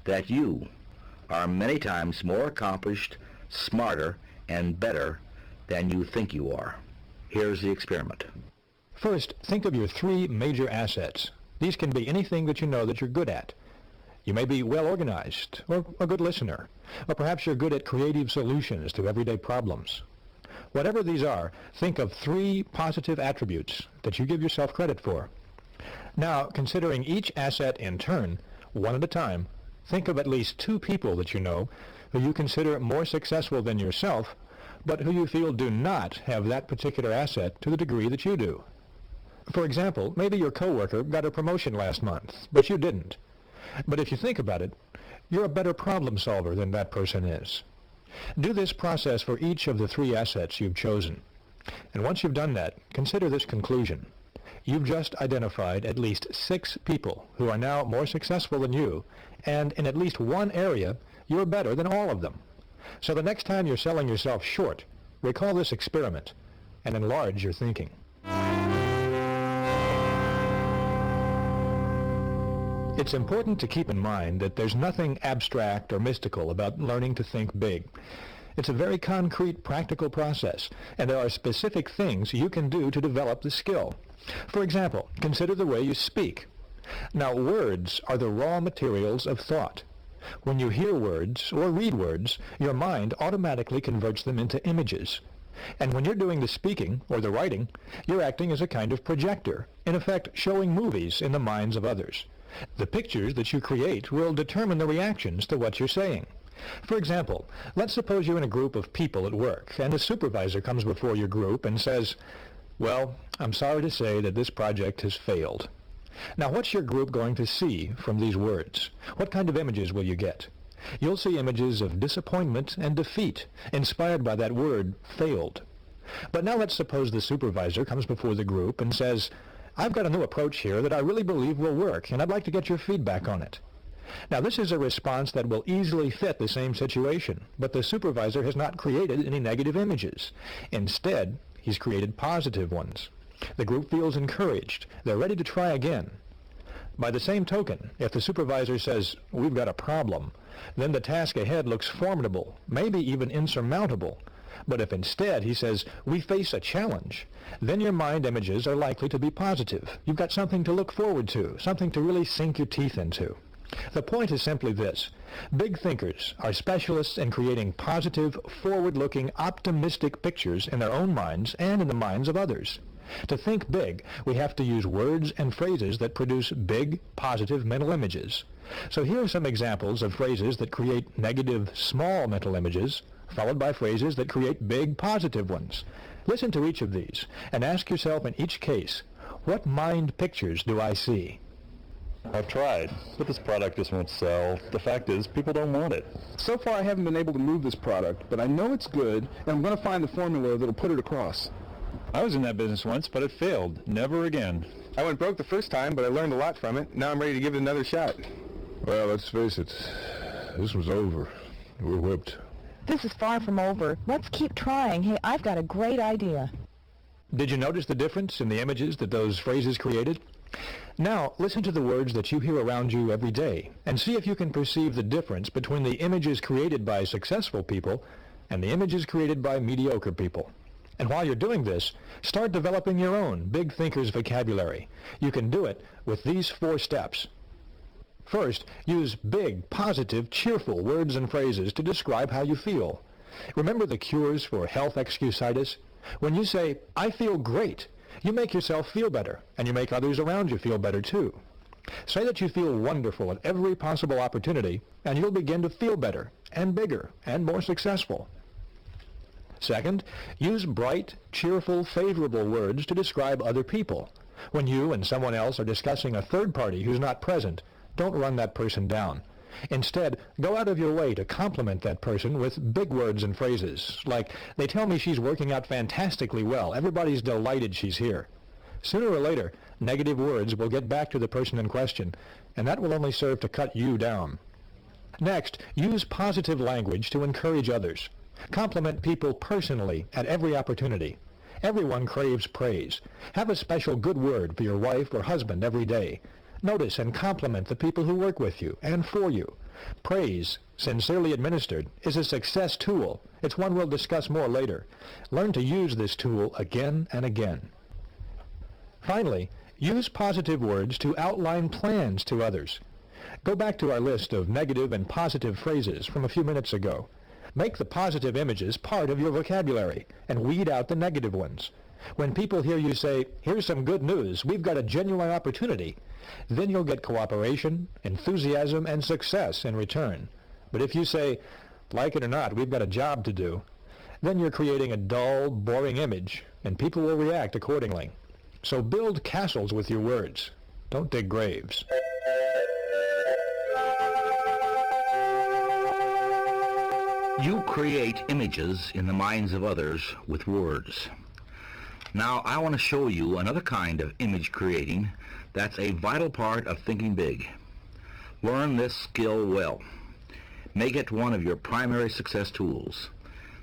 that you are many times more accomplished, smarter, and better than you think you are. Here's the experiment. First, think of your 3 major assets. These can be anything that you know that you're good at. You may be well organized, or a good listener, or perhaps you're good at creative solutions to everyday problems. Whatever these are, think of 3 positive attributes that you give yourself credit for. Now, considering each asset in turn, one at a time, think of at least 2 people that you know who you consider more successful than yourself, but who you feel do not have that particular asset to the degree that you do. For example, maybe your coworker got a promotion last month, but you didn't. But if you think about it, you're a better problem solver than that person is. Do this process for each of the 3 assets you've chosen. And once you've done that, consider this conclusion. You've just identified at least 6 people who are now more successful than you, and in at least one area, you're better than all of them. So the next time you're selling yourself short, recall this experiment and enlarge your thinking. It's important to keep in mind that there's nothing abstract or mystical about learning to think big. It's a very concrete, practical process, and there are specific things you can do to develop the skill. For example, consider the way you speak. Now, words are the raw materials of thought. When you hear words or read words, your mind automatically converts them into images. And when you're doing the speaking or the writing, you're acting as a kind of projector, in effect showing movies in the minds of others. The pictures that you create will determine the reactions to what you're saying. For example, let's suppose you're in a group of people at work, and the supervisor comes before your group and says, "Well, I'm sorry to say that this project has failed." Now, what's your group going to see from these words? What kind of images will you get? You'll see images of disappointment and defeat, inspired by that word, failed. But now let's suppose the supervisor comes before the group and says, "I've got a new approach here that I really believe will work, and I'd like to get your feedback on it." Now, this is a response that will easily fit the same situation, but the supervisor has not created any negative images. Instead, he's created positive ones. The group feels encouraged. They're ready to try again. By the same token, if the supervisor says, "We've got a problem," then the task ahead looks formidable, maybe even insurmountable. But if instead he says, "We face a challenge," then your mind images are likely to be positive. You've got something to look forward to, something to really sink your teeth into. The point is simply this. Big thinkers are specialists in creating positive, forward-looking, optimistic pictures in their own minds and in the minds of others. To think big, we have to use words and phrases that produce big, positive mental images. So here are some examples of phrases that create negative, small mental images, followed by phrases that create big, positive ones. Listen to each of these, and ask yourself in each case, what mind pictures do I see? I've tried, but this product just won't sell. The fact is, people don't want it. So far, I haven't been able to move this product, but I know it's good, and I'm going to find the formula that'll put it across. I was in that business once, but it failed. Never again. I went broke the first time, but I learned a lot from it. Now I'm ready to give it another shot. Well, let's face it. This was over. We're whipped. This is far from over. Let's keep trying. Hey, I've got a great idea. Did you notice the difference in the images that those phrases created? Now, listen to the words that you hear around you every day, and see if you can perceive the difference between the images created by successful people and the images created by mediocre people. And while you're doing this, start developing your own big thinker's vocabulary. You can do it with these 4 steps. First, use big, positive, cheerful words and phrases to describe how you feel. Remember the cures for health excusitis? When you say, "I feel great," you make yourself feel better, and you make others around you feel better too. Say that you feel wonderful at every possible opportunity, and you'll begin to feel better, and bigger, and more successful. Second, use bright, cheerful, favorable words to describe other people. When you and someone else are discussing a third party who's not present, don't run that person down. Instead, go out of your way to compliment that person with big words and phrases, like, "They tell me she's working out fantastically well. Everybody's delighted she's here." Sooner or later, negative words will get back to the person in question, and that will only serve to cut you down. Next, use positive language to encourage others. Compliment people personally at every opportunity. Everyone craves praise. Have a special good word for your wife or husband every day. Notice and compliment the people who work with you and for you. Praise, sincerely administered, is a success tool. It's one we'll discuss more later. Learn to use this tool again and again. Finally, use positive words to outline plans to others. Go back to our list of negative and positive phrases from a few minutes ago. Make the positive images part of your vocabulary and weed out the negative ones. When people hear you say, "Here's some good news, we've got a genuine opportunity," then you'll get cooperation, enthusiasm, and success in return. But if you say, "Like it or not, we've got a job to do," then you're creating a dull, boring image, and people will react accordingly. So build castles with your words. Don't dig graves. You create images in the minds of others with words. Now, I want to show you another kind of image creating that's a vital part of thinking big. Learn this skill well. Make it one of your primary success tools.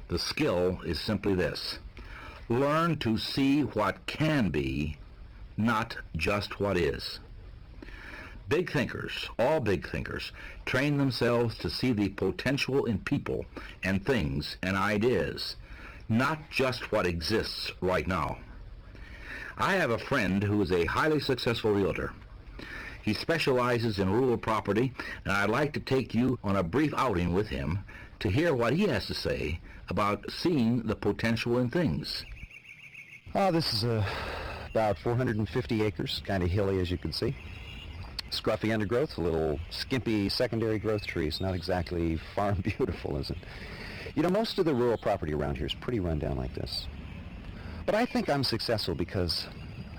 The skill is simply this. Learn to see what can be, not just what is. Big thinkers, all big thinkers, train themselves to see the potential in people and things and ideas, not just what exists right now. I have a friend who is a highly successful realtor. He specializes in rural property, and I'd like to take you on a brief outing with him to hear what he has to say about seeing the potential in things. This is about 450 acres, kind of hilly as you can see. Scruffy undergrowth, a little skimpy secondary growth trees, not exactly farm beautiful, is it? You know, most of the rural property around here is pretty run down like this. But I think I'm successful because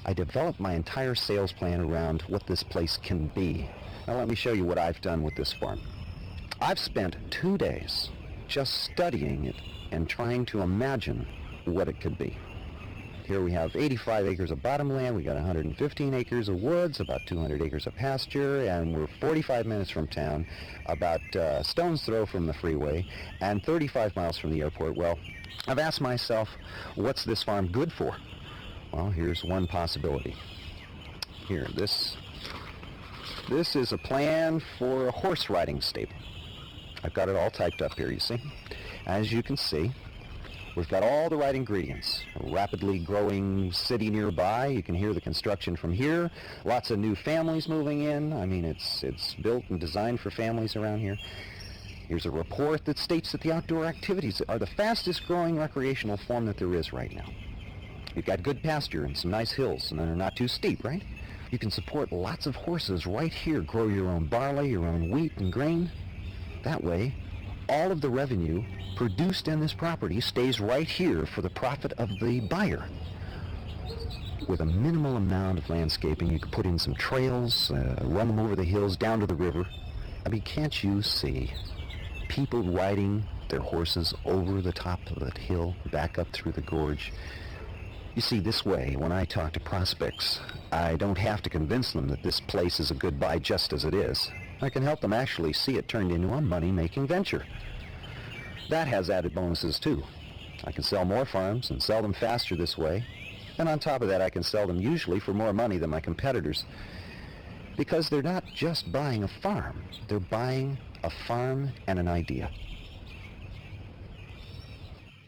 I developed my entire sales plan around what this place can be. Now let me show you what I've done with this farm. I've spent 2 days just studying it and trying to imagine what it could be. Here we have 85 acres of bottomland, we got 115 acres of woods, about 200 acres of pasture, and we're 45 minutes from town, about a stone's throw from the freeway, and 35 miles from the airport. Well, I've asked myself, what's this farm good for? Well, here's one possibility. Here, this This is a plan for a horse riding stable. I've got it all typed up here, you see. As you can see, we've got all the right ingredients. A rapidly growing city nearby. You can hear the construction from here. Lots of new families moving in. I mean, it's built and designed for families around here. Here's a report that states that the outdoor activities are the fastest growing recreational form that there is right now. You've got good pasture and some nice hills, and they're not too steep, right? You can support lots of horses right here. Grow your own barley, your own wheat and grain. That way, all of the revenue produced in this property stays right here for the profit of the buyer. With a minimal amount of landscaping, you could put in some trails, run them over the hills, down to the river. I mean, can't you see people riding their horses over the top of that hill, back up through the gorge? You see, this way, when I talk to prospects, I don't have to convince them that this place is a good buy just as it is. I can help them actually see it turned into a money-making venture. That has added bonuses, too. I can sell more farms and sell them faster this way. And on top of that, I can sell them usually for more money than my competitors. Because they're not just buying a farm. They're buying a farm and an idea.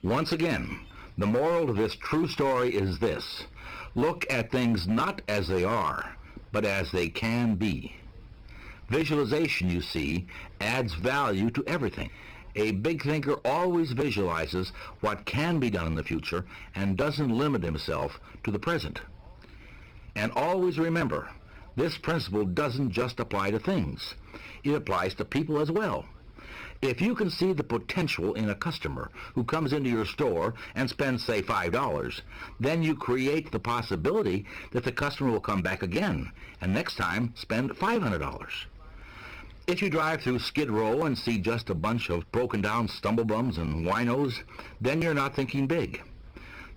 Once again, the moral to this true story is this: look at things not as they are, but as they can be. Visualization, you see, adds value to everything. A big thinker always visualizes what can be done in the future and doesn't limit himself to the present. And always remember, this principle doesn't just apply to things. It applies to people as well. If you can see the potential in a customer who comes into your store and spends, say, $5, then you create the possibility that the customer will come back again and next time spend $500. If you drive through Skid Row and see just a bunch of broken down stumblebums and winos, then you're not thinking big.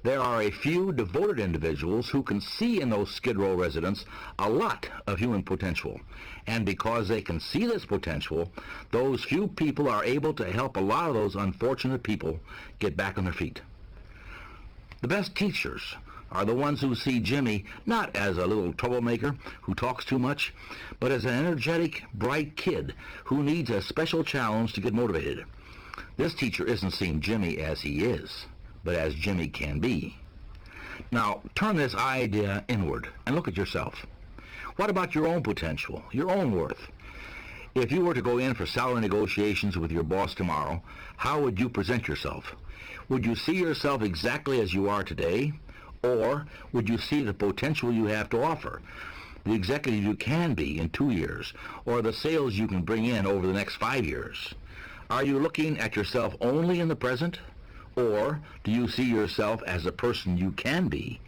There are a few devoted individuals who can see in those Skid Row residents a lot of human potential. And because they can see this potential, those few people are able to help a lot of those unfortunate people get back on their feet. The best teachers are the ones who see Jimmy not as a little troublemaker who talks too much, but as an energetic, bright kid who needs a special challenge to get motivated. This teacher isn't seeing Jimmy as he is, but as Jimmy can be. Now, turn this idea inward and look at yourself. What about your own potential, your own worth? If you were to go in for salary negotiations with your boss tomorrow, how would you present yourself? Would you see yourself exactly as you are today? Or would you see the potential you have to offer, the executive you can be in 2 years, or the sales you can bring in over the next 5 years? Are you looking at yourself only in the present? Or do you see yourself as a person you can be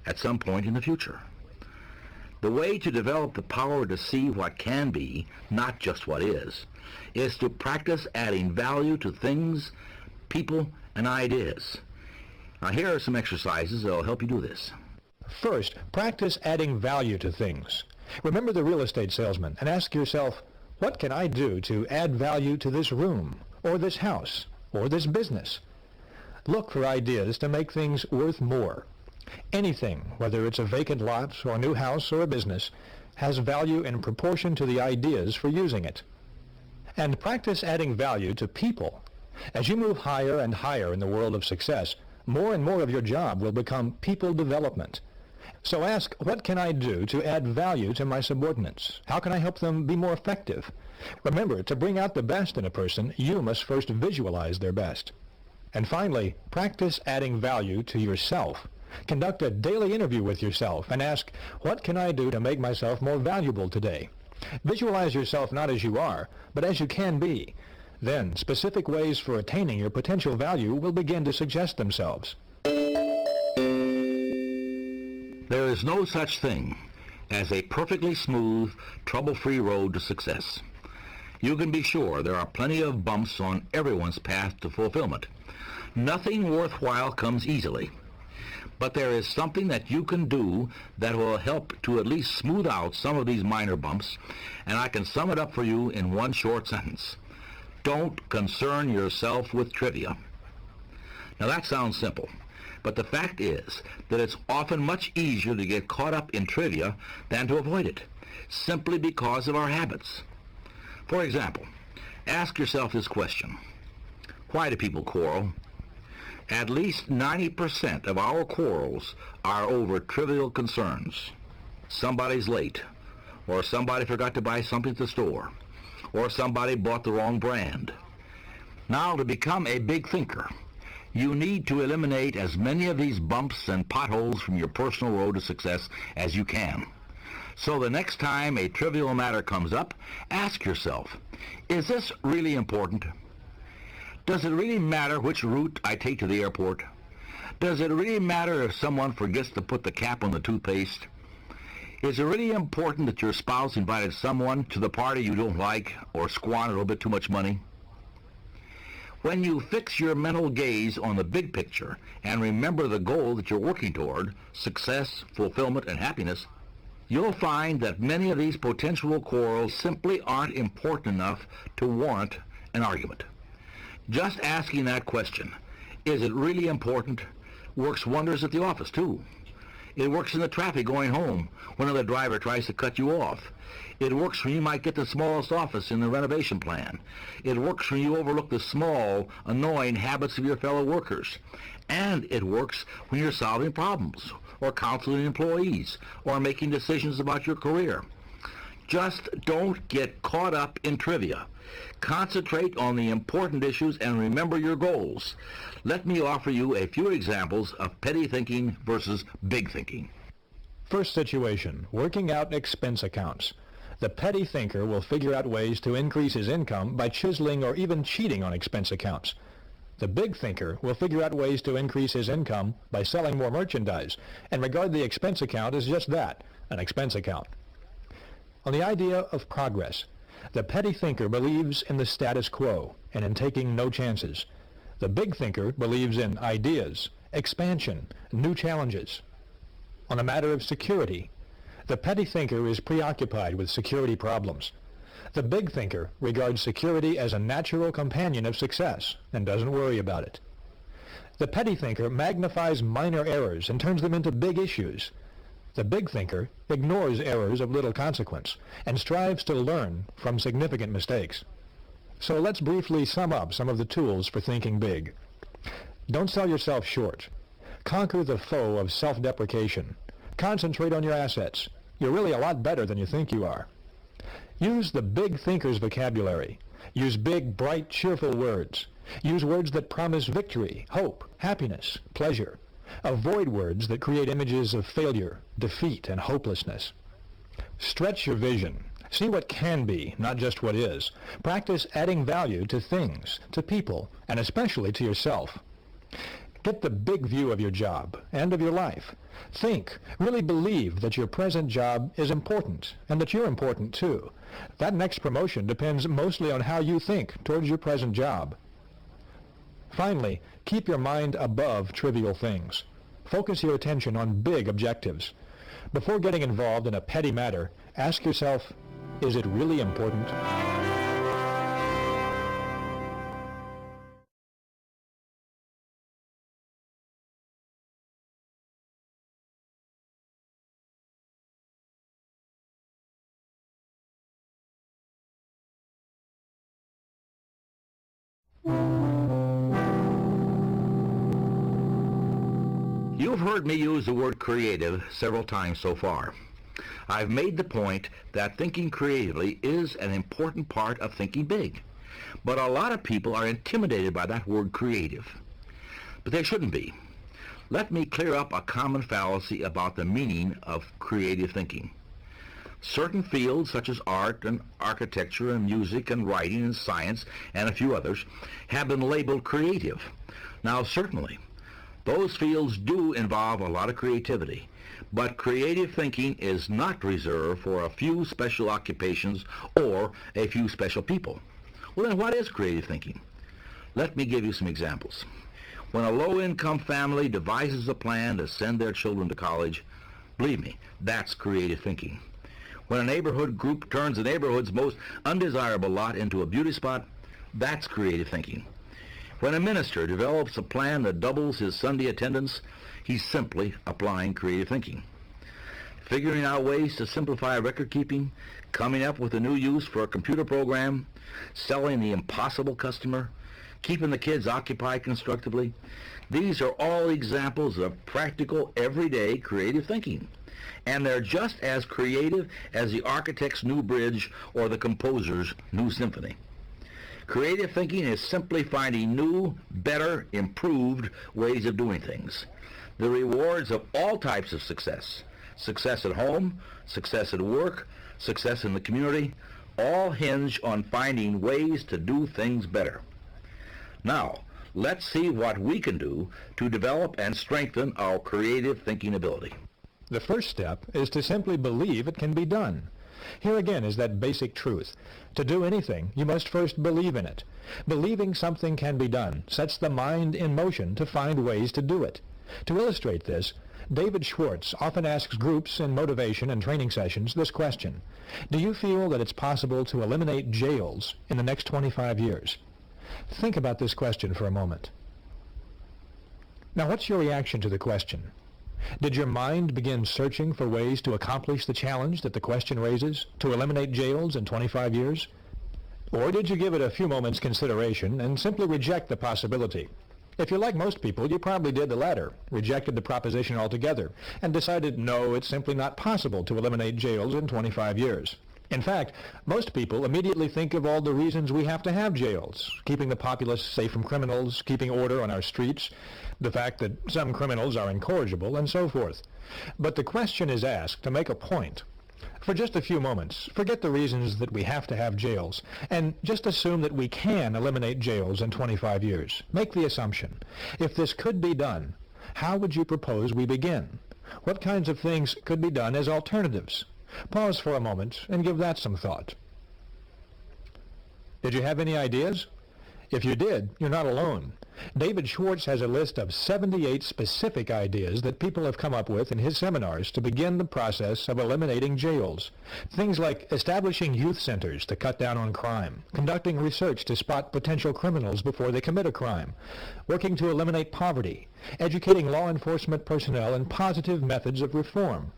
at some point in the future? The way to develop the power to see what can be, not just what is to practice adding value to things, people, and ideas. Now, here are some exercises that will help you do this. First, practice adding value to things. Remember the real estate salesman and ask yourself, what can I do to add value to this room, or this house, or this business? Look for ideas to make things worth more. Anything, whether it's a vacant lot or a new house or a business, has value in proportion to the ideas for using it. And practice adding value to people. As you move higher and higher in the world of success, more and more of your job will become people development. So ask, what can I do to add value to my subordinates? How can I help them be more effective? Remember, to bring out the best in a person, you must first visualize their best. And finally, practice adding value to yourself. Conduct a daily interview with yourself and ask, what can I do to make myself more valuable today? Visualize yourself not as you are, but as you can be. Then, specific ways for attaining your potential value will begin to suggest themselves. There is no such thing as a perfectly smooth, trouble-free road to success. You can be sure there are plenty of bumps on everyone's path to fulfillment. Nothing worthwhile comes easily. But there is something that you can do that will help to at least smooth out some of these minor bumps, and I can sum it up for you in one short sentence. Don't concern yourself with trivia. Now that sounds simple, but the fact is that it's often much easier to get caught up in trivia than to avoid it. simply because of our habits. For example, ask yourself this question. Why do people quarrel? At least 90% of our quarrels are over trivial concerns. Somebody's late, or somebody forgot to buy something at the store, or somebody bought the wrong brand. Now, to become a big thinker, you need to eliminate as many of these bumps and potholes from your personal road to success as you can. So the next time a trivial matter comes up, ask yourself, is this really important? Does it really matter which route I take to the airport? Does it really matter if someone forgets to put the cap on the toothpaste? Is it really important that your spouse invited someone to the party you don't like or squandered a little bit too much money? When you fix your mental gaze on the big picture and remember the goal that you're working toward, success, fulfillment, and happiness, you'll find that many of these potential quarrels simply aren't important enough to warrant an argument. Just asking that question, is it really important, works wonders at the office too. It works in the traffic going home when another driver tries to cut you off. It works when you might get the smallest office in the renovation plan. It works when you overlook the small, annoying habits of your fellow workers. And it works when you're solving problems, or counseling employees, or making decisions about your career. Just don't get caught up in trivia. Concentrate on the important issues and remember your goals. Let me offer you a few examples of petty thinking versus big thinking. First situation, working out expense accounts. The petty thinker will figure out ways to increase his income by chiseling or even cheating on expense accounts. The big thinker will figure out ways to increase his income by selling more merchandise and regard the expense account as just that, an expense account. On the idea of progress, the petty thinker believes in the status quo and in taking no chances. The big thinker believes in ideas, expansion, new challenges. On the matter of security, the petty thinker is preoccupied with security problems. The big thinker regards security as a natural companion of success and doesn't worry about it. The petty thinker magnifies minor errors and turns them into big issues. The big thinker ignores errors of little consequence and strives to learn from significant mistakes. So let's briefly sum up some of the tools for thinking big. Don't sell yourself short. Conquer the foe of self-deprecation. Concentrate on your assets. You're really a lot better than you think you are. Use the big thinker's vocabulary. Use big, bright, cheerful words. Use words that promise victory, hope, happiness, pleasure. Avoid words that create images of failure, defeat, and hopelessness. Stretch your vision. See what can be, not just what is. Practice adding value to things, to people, and especially to yourself. Get the big view of your job and of your life. Think, really believe that your present job is important and that you're important too. That next promotion depends mostly on how you think towards your present job. Finally, keep your mind above trivial things. Focus your attention on big objectives. Before getting involved in a petty matter, ask yourself, is it really important? You've heard me use the word creative several times so far. I've made the point that thinking creatively is an important part of thinking big. But a lot of people are intimidated by that word creative. But they shouldn't be. Let me clear up a common fallacy about the meaning of creative thinking. Certain fields such as art and architecture and music and writing and science and a few others have been labeled creative. Now certainly, those fields do involve a lot of creativity, but creative thinking is not reserved for a few special occupations or a few special people. Well, then what is creative thinking? Let me give you some examples. When a low-income family devises a plan to send their children to college, believe me, that's creative thinking. When a neighborhood group turns the neighborhood's most undesirable lot into a beauty spot, that's creative thinking. When a minister develops a plan that doubles his Sunday attendance, he's simply applying creative thinking. figuring out ways to simplify record keeping, coming up with a new use for a computer program, selling the impossible customer, keeping the kids occupied constructively. These are all examples of practical, everyday creative thinking. And they're just as creative as the architect's new bridge or the composer's new symphony. Creative thinking is simply finding new, better, improved ways of doing things. The rewards of all types of success, success at home, success at work, success in the community, all hinge on finding ways to do things better. Now, let's see what we can do to develop and strengthen our creative thinking ability. The first step is to simply believe it can be done. Here again is that basic truth. To do anything, you must first believe in it. Believing something can be done sets the mind in motion to find ways to do it. To illustrate this, David Schwartz often asks groups in motivation and training sessions this question: do you feel that it's possible to eliminate jails in the next 25 years? Think about this question for a moment. Now, what's your reaction to the question? Did your mind begin searching for ways to accomplish the challenge that the question raises, to eliminate jails in 25 years? Or did you give it a few moments' consideration and simply reject the possibility? If you're like most people, you probably did the latter, rejected the proposition altogether, and decided, no, it's simply not possible to eliminate jails in 25 years. In fact, most people immediately think of all the reasons we have to have jails: keeping the populace safe from criminals, keeping order on our streets, the fact that some criminals are incorrigible, and so forth. But the question is asked to make a point. For just a few moments, forget the reasons that we have to have jails, and just assume that we can eliminate jails in 25 years. Make the assumption. If this could be done, how would you propose we begin? What kinds of things could be done as alternatives? Pause for a moment and give that some thought. Did you have any ideas? If you did, you're not alone. David Schwartz has a list of 78 specific ideas that people have come up with in his seminars to begin the process of eliminating jails. Things like establishing youth centers to cut down on crime, conducting research to spot potential criminals before they commit a crime, working to eliminate poverty, educating law enforcement personnel in positive methods of reform.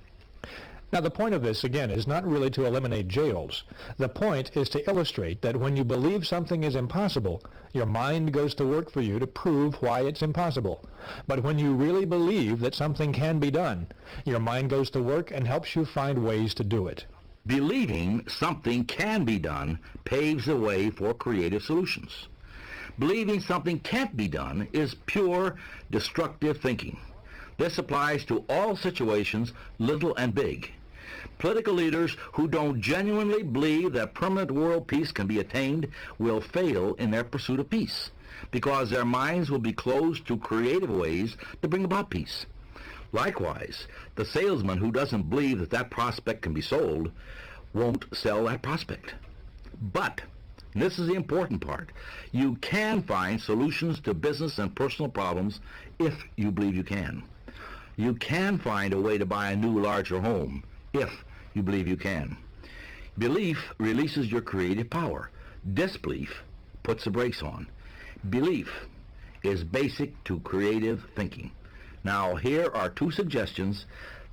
Now, the point of this, again, is not really to eliminate jails. The point is to illustrate that when you believe something is impossible, your mind goes to work for you to prove why it's impossible. But when you really believe that something can be done, your mind goes to work and helps you find ways to do it. Believing something can be done paves the way for creative solutions. Believing something can't be done is pure destructive thinking. This applies to all situations, little and big. Political leaders who don't genuinely believe that permanent world peace can be attained will fail in their pursuit of peace, because their minds will be closed to creative ways to bring about peace. Likewise, the salesman who doesn't believe that that prospect can be sold won't sell that prospect. But, and this is the important part, you can find solutions to business and personal problems if you believe you can. You can find a way to buy a new, larger home if you believe you can. Belief releases your creative power. Disbelief puts the brakes on. Belief is basic to creative thinking. Now, here are two suggestions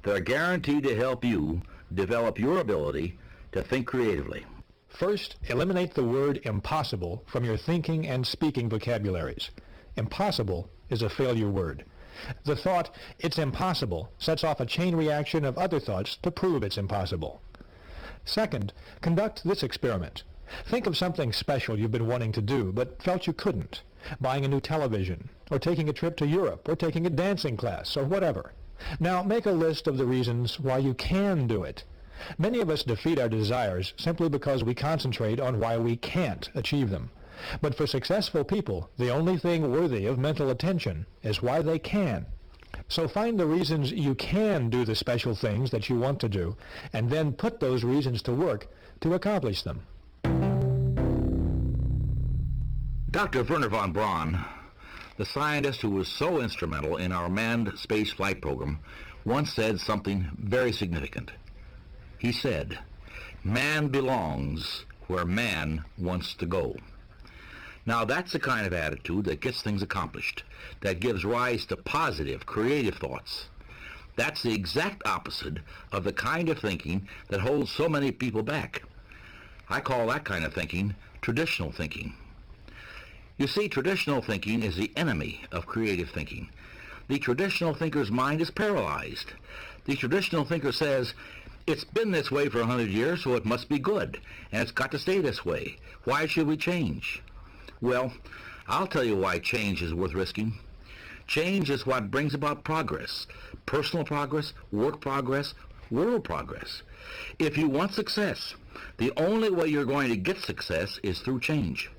that are guaranteed to help you develop your ability to think creatively. First, eliminate the word impossible from your thinking and speaking vocabularies. Impossible is a failure word. The thought, it's impossible, sets off a chain reaction of other thoughts to prove it's impossible. Second, conduct this experiment. Think of something special you've been wanting to do, but felt you couldn't. Buying a new television, or taking a trip to Europe, or taking a dancing class, or whatever. Now, make a list of the reasons why you can do it. Many of us defeat our desires simply because we concentrate on why we can't achieve them. But for successful people, the only thing worthy of mental attention is why they can. So find the reasons you can do the special things that you want to do, and then put those reasons to work to accomplish them. Dr. Wernher von Braun, the scientist who was so instrumental in our manned space flight program, once said something very significant. He said, "Man belongs where man wants to go." Now, that's the kind of attitude that gets things accomplished, that gives rise to positive, creative thoughts. That's the exact opposite of the kind of thinking that holds so many people back. I call that kind of thinking traditional thinking. You see, traditional thinking is the enemy of creative thinking. The traditional thinker's mind is paralyzed. The traditional thinker says, it's been this way for 100 years, so it must be good, and it's got to stay this way. Why should we change? Well, I'll tell you why change is worth risking. Change is what brings about progress, personal progress, work progress, world progress. If you want success, the only way you're going to get success is through change.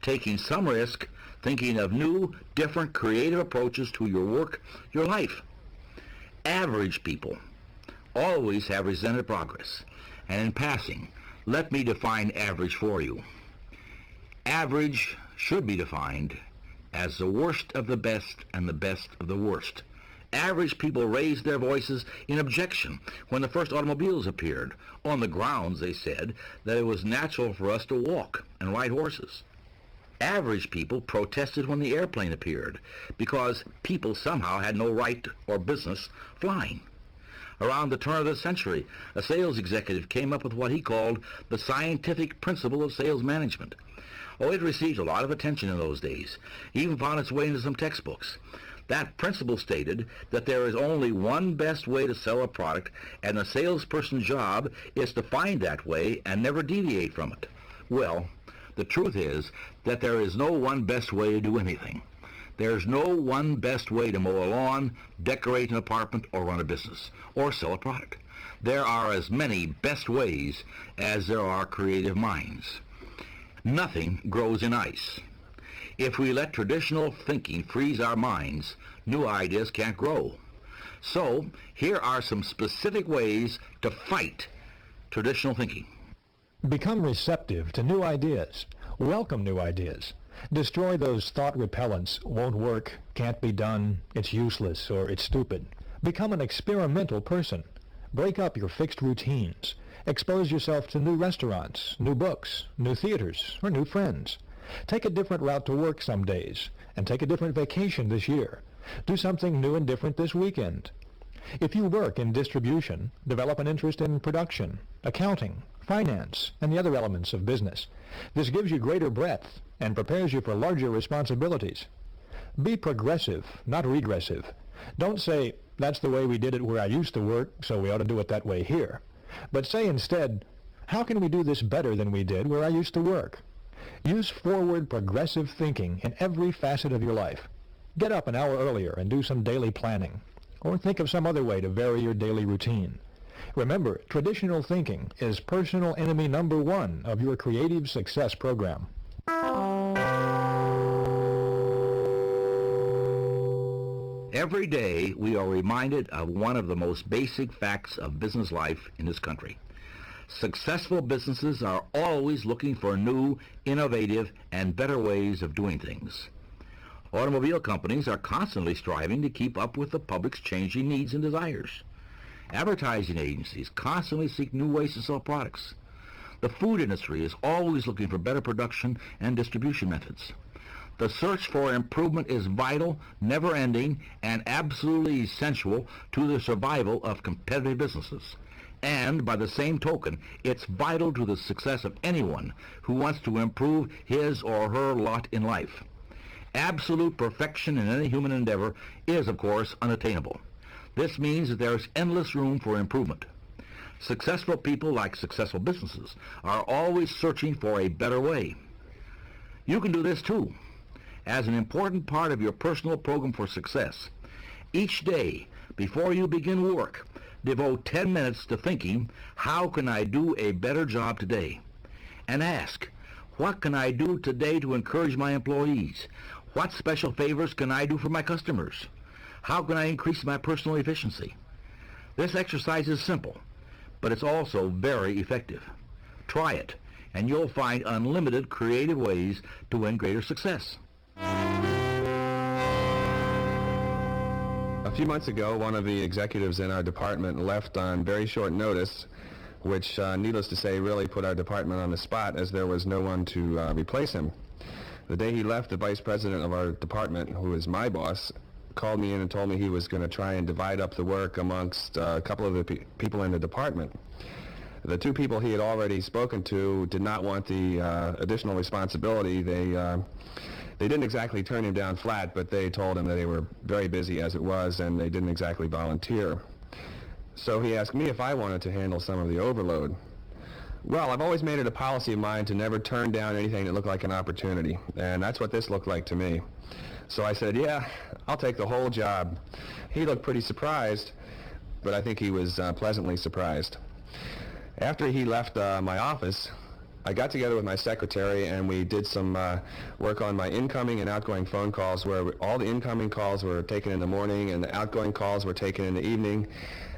Taking some risk, thinking of new, different, creative approaches to your work, your life. Average people always have resented progress. And in passing, let me define average for you. Average should be defined as the worst of the best and the best of the worst. Average people raised their voices in objection when the first automobiles appeared, on the grounds, they said, that it was natural for us to walk and ride horses. Average people protested when the airplane appeared because people somehow had no right or business flying. Around the turn of the century, a sales executive came up with what he called the scientific principle of sales management. Oh, it received a lot of attention in those days. It even found its way into some textbooks. That principle stated that there is only one best way to sell a product, and the salesperson's job is to find that way and never deviate from it. Well, the truth is that there is no one best way to do anything. There's no one best way to mow a lawn, decorate an apartment, or run a business, or sell a product. There are as many best ways as there are creative minds. Nothing grows in ice. If we let traditional thinking freeze our minds, new ideas can't grow. So, here are some specific ways to fight traditional thinking. Become receptive to new ideas. Welcome new ideas. Destroy those thought repellents, won't work, can't be done, it's useless, or it's stupid. Become an experimental person. Break up your fixed routines. Expose yourself to new restaurants, new books, new theaters, or new friends. Take a different route to work some days, and take a different vacation this year. Do something new and different this weekend. If you work in distribution, develop an interest in production, accounting, finance, and the other elements of business. This gives you greater breadth and prepares you for larger responsibilities. Be progressive, not regressive. Don't say, that's the way we did it where I used to work, so we ought to do it that way here. But say instead, how can we do this better than we did where I used to work? Use forward progressive thinking in every facet of your life. Get up an hour earlier and do some daily planning. Or think of some other way to vary your daily routine. Remember, traditional thinking is personal enemy number one of your creative success program. Every day we are reminded of one of the most basic facts of business life in this country. Successful businesses are always looking for new, innovative, and better ways of doing things. Automobile companies are constantly striving to keep up with the public's changing needs and desires. Advertising agencies constantly seek new ways to sell products. The food industry is always looking for better production and distribution methods. The search for improvement is vital, never-ending, and absolutely essential to the survival of competitive businesses. And by the same token, it's vital to the success of anyone who wants to improve his or her lot in life. Absolute perfection in any human endeavor is, of course, unattainable. This means that there is endless room for improvement. Successful people, like successful businesses, are always searching for a better way. You can do this too. As an important part of your personal program for success, each day, before you begin work, devote 10 minutes to thinking, how can I do a better job today? And ask, what can I do today to encourage my employees? What special favors can I do for my customers? How can I increase my personal efficiency? This exercise is simple, but it's also very effective. Try it, and you'll find unlimited creative ways to win greater success. A few months ago, one of the executives in our department left on very short notice, which, needless to say, really put our department on the spot as there was no one to replace him. The day he left, the vice president of our department, who is my boss, called me in and told me he was going to try and divide up the work amongst a couple of the people in the department. The two people he had already spoken to did not want the additional responsibility. They didn't exactly turn him down flat, but they told him that they were very busy as it was, and they didn't exactly volunteer. So he asked me if I wanted to handle some of the overload. Well, I've always made it a policy of mine to never turn down anything that looked like an opportunity, and that's what this looked like to me. So I said, yeah, I'll take the whole job. He looked pretty surprised, but I think he was pleasantly surprised. After he left my office, I got together with my secretary and we did some work on my incoming and outgoing phone calls, where all the incoming calls were taken in the morning and the outgoing calls were taken in the evening.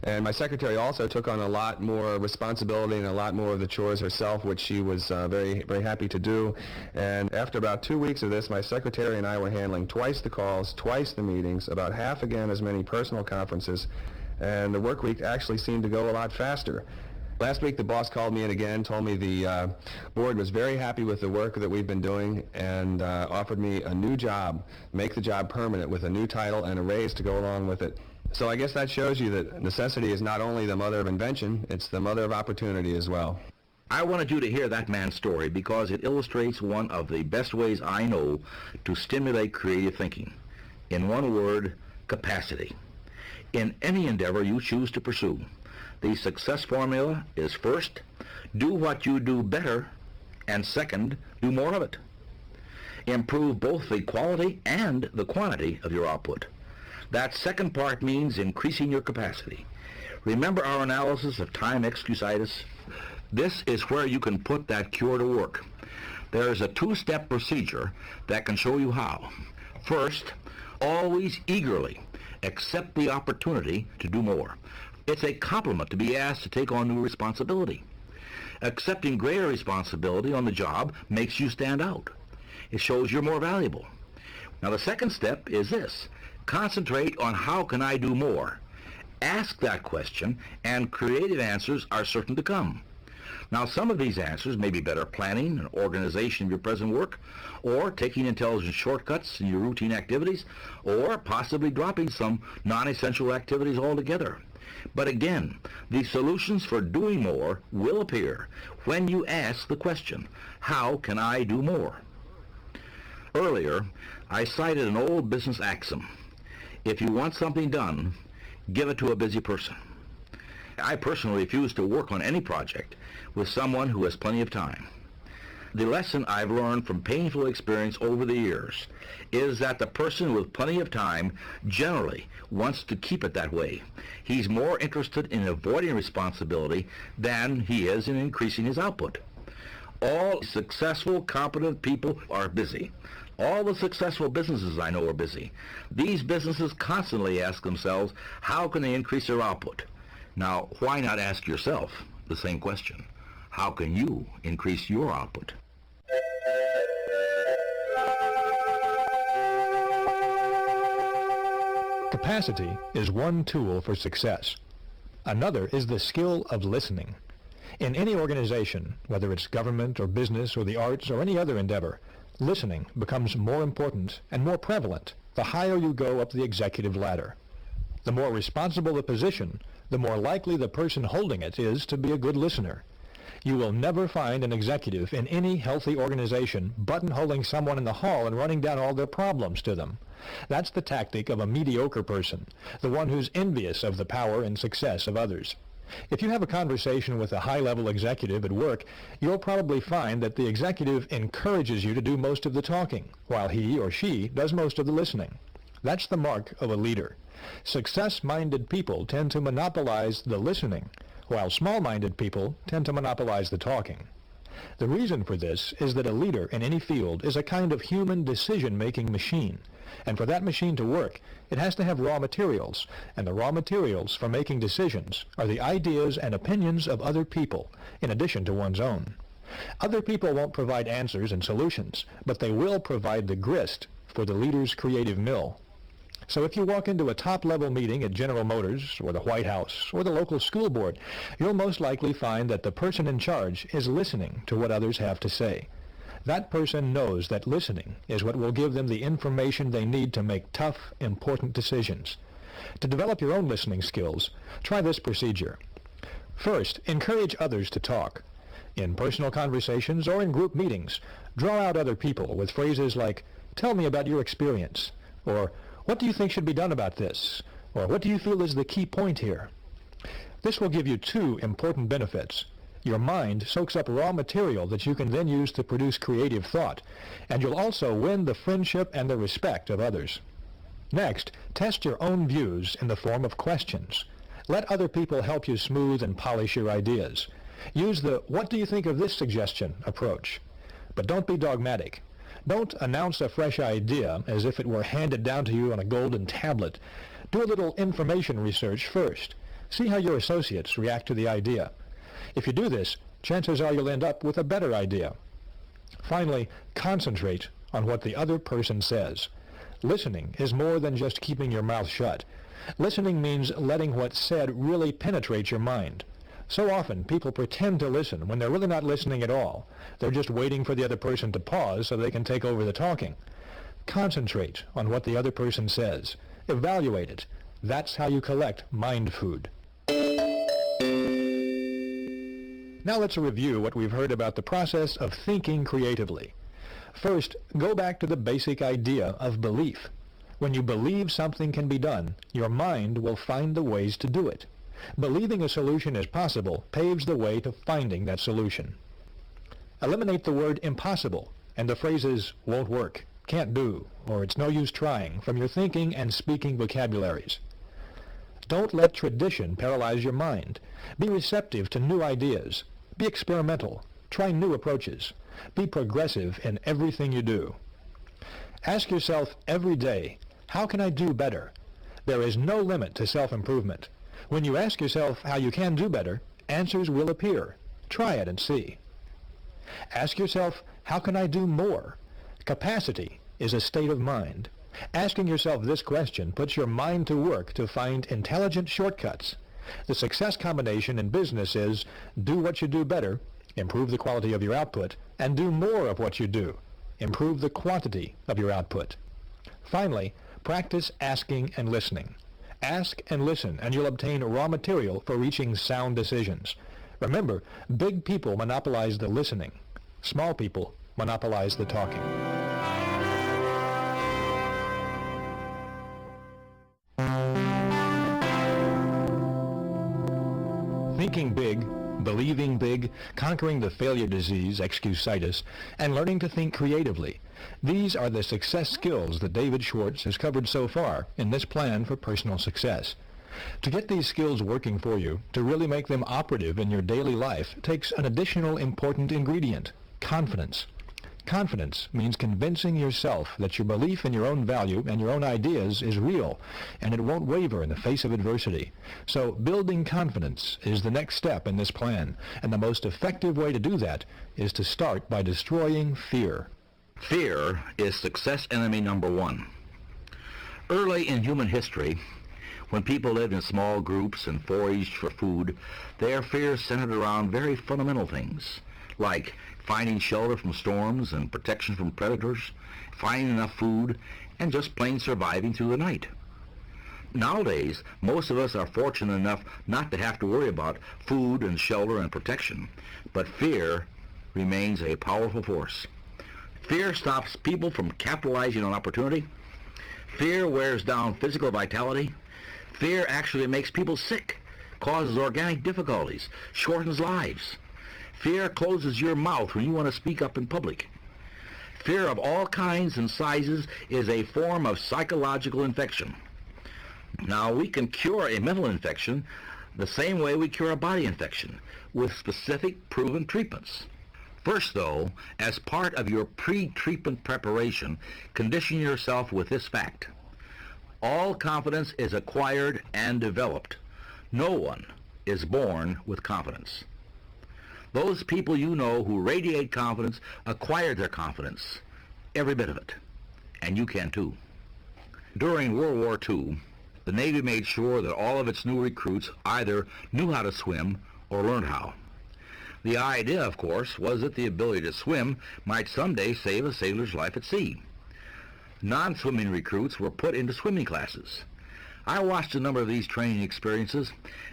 And my secretary also took on a lot more responsibility and a lot more of the chores herself, which she was very, very happy to do. And after about 2 weeks of this, my secretary and I were handling twice the calls, twice the meetings, about half again as many personal conferences, and the work week actually seemed to go a lot faster. Last week, the boss called me in again, told me the board was very happy with the work that we've been doing, and offered me a new job, make the job permanent with a new title and a raise to go along with it. So I guess that shows you that necessity is not only the mother of invention, it's the mother of opportunity as well. I wanted you to hear that man's story because it illustrates one of the best ways I know to stimulate creative thinking. In one word, capacity. In any endeavor you choose to pursue, the success formula is first, do what you do better, and second, do more of it. Improve both the quality and the quantity of your output. That second part means increasing your capacity. Remember our analysis of time excusitis? This is where you can put that cure to work. There is a two-step procedure that can show you how. First, always eagerly accept the opportunity to do more. It's a compliment to be asked to take on new responsibility. Accepting greater responsibility on the job makes you stand out. It shows you're more valuable. Now the second step is this. Concentrate on how can I do more. Ask that question, and creative answers are certain to come. Now, some of these answers may be better planning and organization of your present work, or taking intelligent shortcuts in your routine activities, or possibly dropping some non-essential activities altogether. But again, the solutions for doing more will appear when you ask the question, how can I do more? Earlier, I cited an old business axiom. If you want something done, give it to a busy person. I personally refuse to work on any project with someone who has plenty of time. The lesson I've learned from painful experience over the years is that the person with plenty of time generally wants to keep it that way. He's more interested in avoiding responsibility than he is in increasing his output. All successful, competent people are busy. All the successful businesses I know are busy. These businesses constantly ask themselves, how can they increase their output? Now, why not ask yourself the same question? How can you increase your output? Capacity is one tool for success. Another is the skill of listening. In any organization, whether it's government or business or the arts or any other endeavor, listening becomes more important and more prevalent the higher you go up the executive ladder. The more responsible the position, the more likely the person holding it is to be a good listener. You will never find an executive in any healthy organization buttonholing someone in the hall and running down all their problems to them. That's the tactic of a mediocre person, the one who's envious of the power and success of others. If you have a conversation with a high-level executive at work, you'll probably find that the executive encourages you to do most of the talking, while he or she does most of the listening. That's the mark of a leader. Success-minded people tend to monopolize the listening, while small-minded people tend to monopolize the talking. The reason for this is that a leader in any field is a kind of human decision-making machine. And for that machine to work, it has to have raw materials, and the raw materials for making decisions are the ideas and opinions of other people, in addition to one's own. Other people won't provide answers and solutions, but they will provide the grist for the leader's creative mill. So if you walk into a top-level meeting at General Motors, or the White House, or the local school board, you'll most likely find that the person in charge is listening to what others have to say. That person knows that listening is what will give them the information they need to make tough, important decisions. To develop your own listening skills, try this procedure. First, encourage others to talk. In personal conversations or in group meetings, draw out other people with phrases like, "Tell me about your experience," or "What do you think should be done about this?" or "What do you feel is the key point here?" This will give you two important benefits. Your mind soaks up raw material that you can then use to produce creative thought, and you'll also win the friendship and the respect of others. Next, test your own views in the form of questions. Let other people help you smooth and polish your ideas. Use the "What do you think of this suggestion?" approach. But don't be dogmatic. Don't announce a fresh idea as if it were handed down to you on a golden tablet. Do a little information research first. See how your associates react to the idea. If you do this, chances are you'll end up with a better idea. Finally, concentrate on what the other person says. Listening is more than just keeping your mouth shut. Listening means letting what's said really penetrate your mind. So often, people pretend to listen when they're really not listening at all. They're just waiting for the other person to pause so they can take over the talking. Concentrate on what the other person says. Evaluate it. That's how you collect mind food. Now let's review what we've heard about the process of thinking creatively. First, go back to the basic idea of belief. When you believe something can be done, your mind will find the ways to do it. Believing a solution is possible paves the way to finding that solution. Eliminate the word impossible and the phrases won't work, can't do, or it's no use trying from your thinking and speaking vocabularies. Don't let tradition paralyze your mind. Be receptive to new ideas. Be experimental. Try new approaches. Be progressive in everything you do. Ask yourself every day, how can I do better? There is no limit to self-improvement. When you ask yourself how you can do better, answers will appear. Try it and see. Ask yourself, how can I do more? Capacity is a state of mind. Asking yourself this question puts your mind to work to find intelligent shortcuts. The success combination in business is do what you do better, improve the quality of your output, and do more of what you do, improve the quantity of your output. Finally, practice asking and listening. Ask and listen, and you'll obtain raw material for reaching sound decisions. Remember, big people monopolize the listening. Small people monopolize the talking. Thinking big, believing big, conquering the failure disease, excusitis, and learning to think creatively. These are the success skills that David Schwartz has covered so far in this plan for personal success. To get these skills working for you, to really make them operative in your daily life, takes an additional important ingredient: confidence. Confidence means convincing yourself that your belief in your own value and your own ideas is real, and it won't waver in the face of adversity. So building confidence is the next step in this plan, and the most effective way to do that is to start by destroying fear. Fear is success enemy number one. Early in human history, when people lived in small groups and foraged for food, their fears centered around very fundamental things, like finding shelter from storms and protection from predators, finding enough food, and just plain surviving through the night. Nowadays, most of us are fortunate enough not to have to worry about food and shelter and protection, but fear remains a powerful force. Fear stops people from capitalizing on opportunity. Fear wears down physical vitality. Fear actually makes people sick, causes organic difficulties, shortens lives. Fear closes your mouth when you want to speak up in public. Fear of all kinds and sizes is a form of psychological infection. Now, we can cure a mental infection the same way we cure a body infection, with specific proven treatments. First, though, as part of your pre-treatment preparation, condition yourself with this fact: all confidence is acquired and developed. No one is born with confidence. Those people you know who radiate confidence acquired their confidence, every bit of it, and you can too. During World War II, the Navy made sure that all of its new recruits either knew how to swim or learned how. The idea, of course, was that the ability to swim might someday save a sailor's life at sea. Non-swimming recruits were put into swimming classes. I watched a number of these training experiences,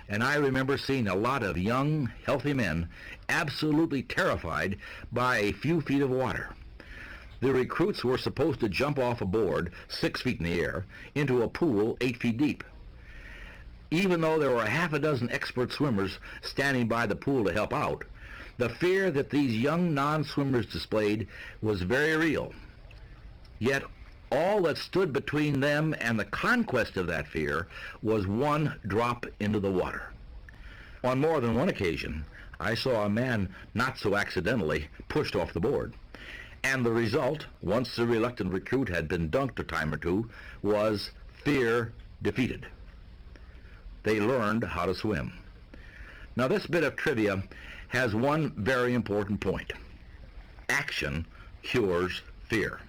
and I remember seeing a lot of young, healthy men absolutely terrified by a few feet of water. The recruits were supposed to jump off a board 6 feet in the air into a pool 8 feet deep. Even though there were a half a dozen expert swimmers standing by the pool to help out, the fear that these young non-swimmers displayed was very real. Yet all that stood between them and the conquest of that fear was one drop into the water. On more than one occasion, I saw a man not so accidentally pushed off the board. And the result, once the reluctant recruit had been dunked a time or two, was fear defeated. They learned how to swim. Now this bit of trivia has one very important point. Action cures fear.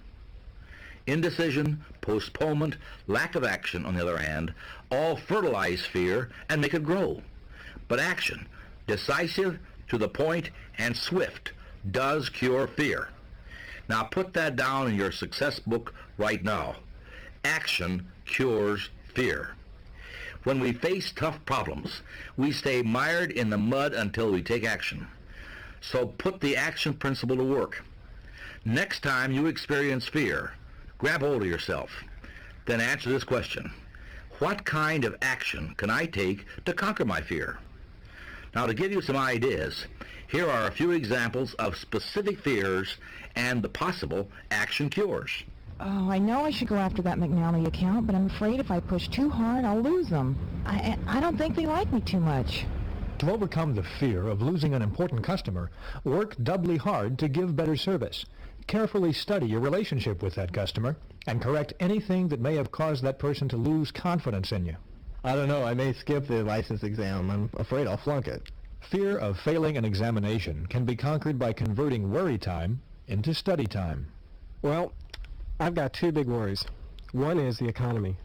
Indecision, postponement, lack of action, on the other hand, all fertilize fear and make it grow. But action, decisive, to the point, and swift, does cure fear. Now put that down in your success book right now. Action cures fear. When we face tough problems, we stay mired in the mud until we take action. So put the action principle to work. Next time you experience fear, grab hold of yourself. Then answer this question. What kind of action can I take to conquer my fear? Now, to give you some ideas, here are a few examples of specific fears and the possible action cures. Oh, I know I should go after that McNally account, but I'm afraid if I push too hard, I'll lose them. I don't think they like me too much. To overcome the fear of losing an important customer, work doubly hard to give better service. Carefully study your relationship with that customer and correct anything that may have caused that person to lose confidence in you. I don't know, I may skip the license exam. I'm afraid I'll flunk it. Fear of failing an examination can be conquered by converting worry time into study time. Well, I've got two big worries. One is the economy.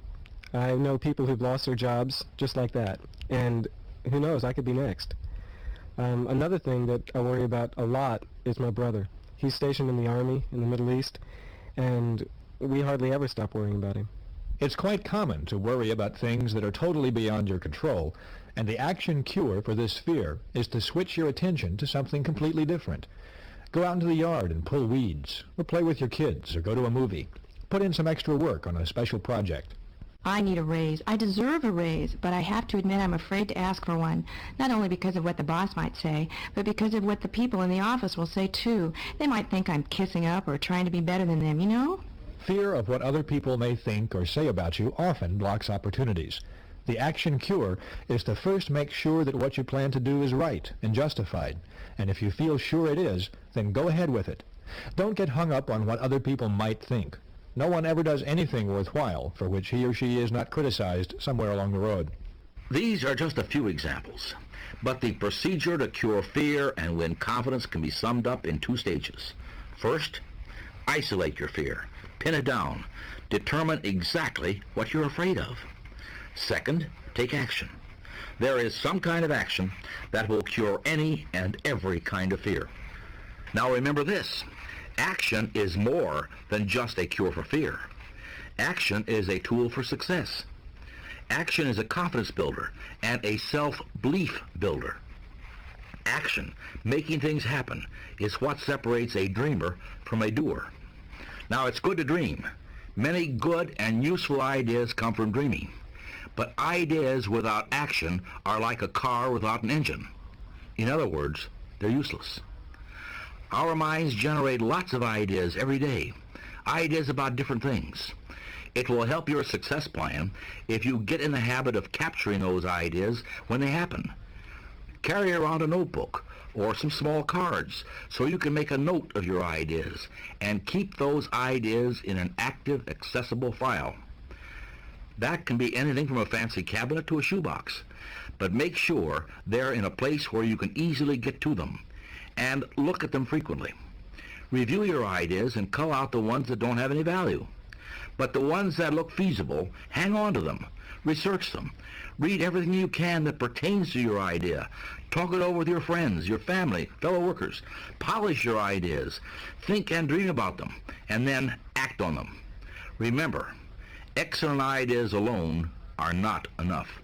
I know people who've lost their jobs just like that, and who knows, I could be next. Another thing that I worry about a lot is my brother. He's stationed in the Army in the Middle East, and we hardly ever stop worrying about him. It's quite common to worry about things that are totally beyond your control, and the action cure for this fear is to switch your attention to something completely different. Go out into the yard and pull weeds, or play with your kids, or go to a movie. Put in some extra work on a special project. I need a raise. I deserve a raise, but I have to admit I'm afraid to ask for one, not only because of what the boss might say, but because of what the people in the office will say too. They might think I'm kissing up or trying to be better than them, you know? Fear of what other people may think or say about you often blocks opportunities. The action cure is to first make sure that what you plan to do is right and justified, and if you feel sure it is, then go ahead with it. Don't get hung up on what other people might think. No one ever does anything worthwhile for which he or she is not criticized somewhere along the road. These are just a few examples, but the procedure to cure fear and win confidence can be summed up in 2 stages. First, isolate your fear. Pin it down. Determine exactly what you're afraid of. Second, take action. There is some kind of action that will cure any and every kind of fear. Now remember this. Action is more than just a cure for fear. Action is a tool for success. Action is a confidence builder and a self-belief builder. Action, making things happen, is what separates a dreamer from a doer. Now, it's good to dream. Many good and useful ideas come from dreaming. But ideas without action are like a car without an engine. In other words, they're useless. Our minds generate lots of ideas every day, ideas about different things. It will help your success plan if you get in the habit of capturing those ideas when they happen. Carry around a notebook or some small cards so you can make a note of your ideas and keep those ideas in an active, accessible file. That can be anything from a fancy cabinet to a shoebox, but make sure they're in a place where you can easily get to them, and look at them frequently. Review your ideas and cull out the ones that don't have any value. But the ones that look feasible, hang on to them. Research them. Read everything you can that pertains to your idea. Talk it over with your friends, your family, fellow workers. Polish your ideas. Think and dream about them, and then act on them. Remember, excellent ideas alone are not enough.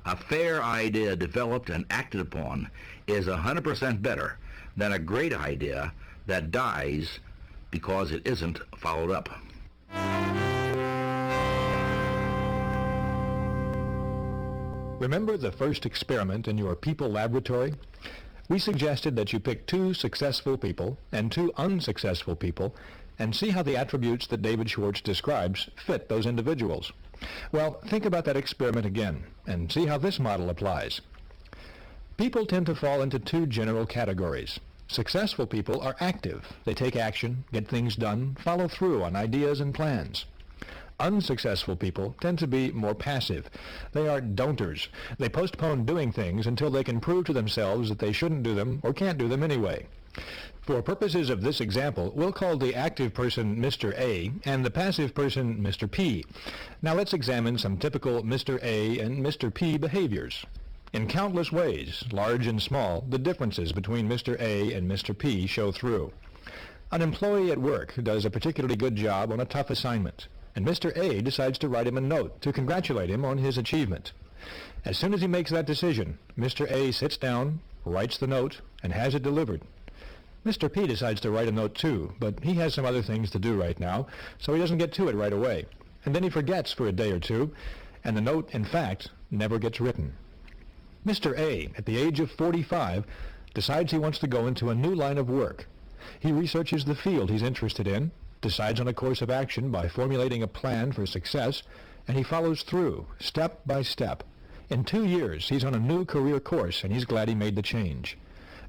A fair idea developed and acted upon is 100% better than a great idea that dies because it isn't followed up. Remember the first experiment in your people laboratory? We suggested that you pick 2 successful people and 2 unsuccessful people and see how the attributes that David Schwartz describes fit those individuals. Well, think about that experiment again and see how this model applies. People tend to fall into 2 general categories. Successful people are active. They take action, get things done, follow through on ideas and plans. Unsuccessful people tend to be more passive. They are don'ters. They postpone doing things until they can prove to themselves that they shouldn't do them or can't do them anyway. For purposes of this example, we'll call the active person Mr. A and the passive person Mr. P. Now let's examine some typical Mr. A and Mr. P behaviors. In countless ways, large and small, the differences between Mr. A and Mr. P show through. An employee at work does a particularly good job on a tough assignment, and Mr. A decides to write him a note to congratulate him on his achievement. As soon as he makes that decision, Mr. A sits down, writes the note, and has it delivered. Mr. P decides to write a note too, but he has some other things to do right now, so he doesn't get to it right away. And then he forgets for a day or two, and the note, in fact, never gets written. Mr. A, at the age of 45, decides he wants to go into a new line of work. He researches the field he's interested in, decides on a course of action by formulating a plan for success, and he follows through, step by step. In 2 years, he's on a new career course, and he's glad he made the change.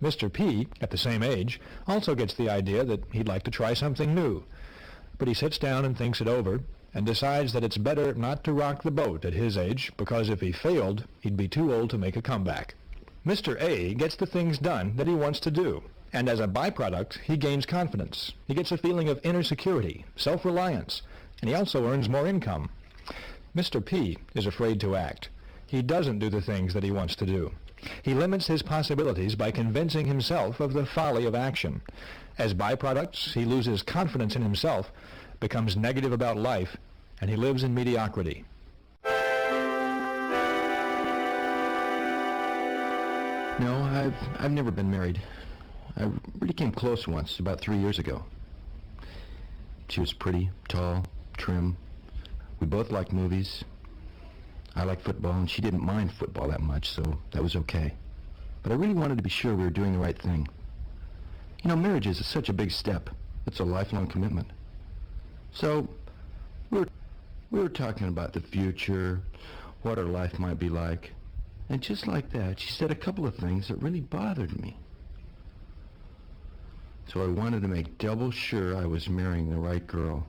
Mr. P, at the same age, also gets the idea that he'd like to try something new. But he sits down and thinks it over, and decides that it's better not to rock the boat at his age, because if he failed, he'd be too old to make a comeback. Mr. A gets the things done that he wants to do, and as a byproduct, he gains confidence. He gets a feeling of inner security, self-reliance, and he also earns more income. Mr. P is afraid to act. He doesn't do the things that he wants to do. He limits his possibilities by convincing himself of the folly of action. As byproducts, he loses confidence in himself, becomes negative about life, and he lives in mediocrity. No, I've never been married. I really came close once, about 3 years ago. She was pretty, tall, trim. We both liked movies. I liked football, and she didn't mind football that much, so that was okay. But I really wanted to be sure we were doing the right thing. You know, marriage is such a big step. It's a lifelong commitment. So, we were talking about the future, what our life might be like. And just like that, she said a couple of things that really bothered me. So I wanted to make double sure I was marrying the right girl.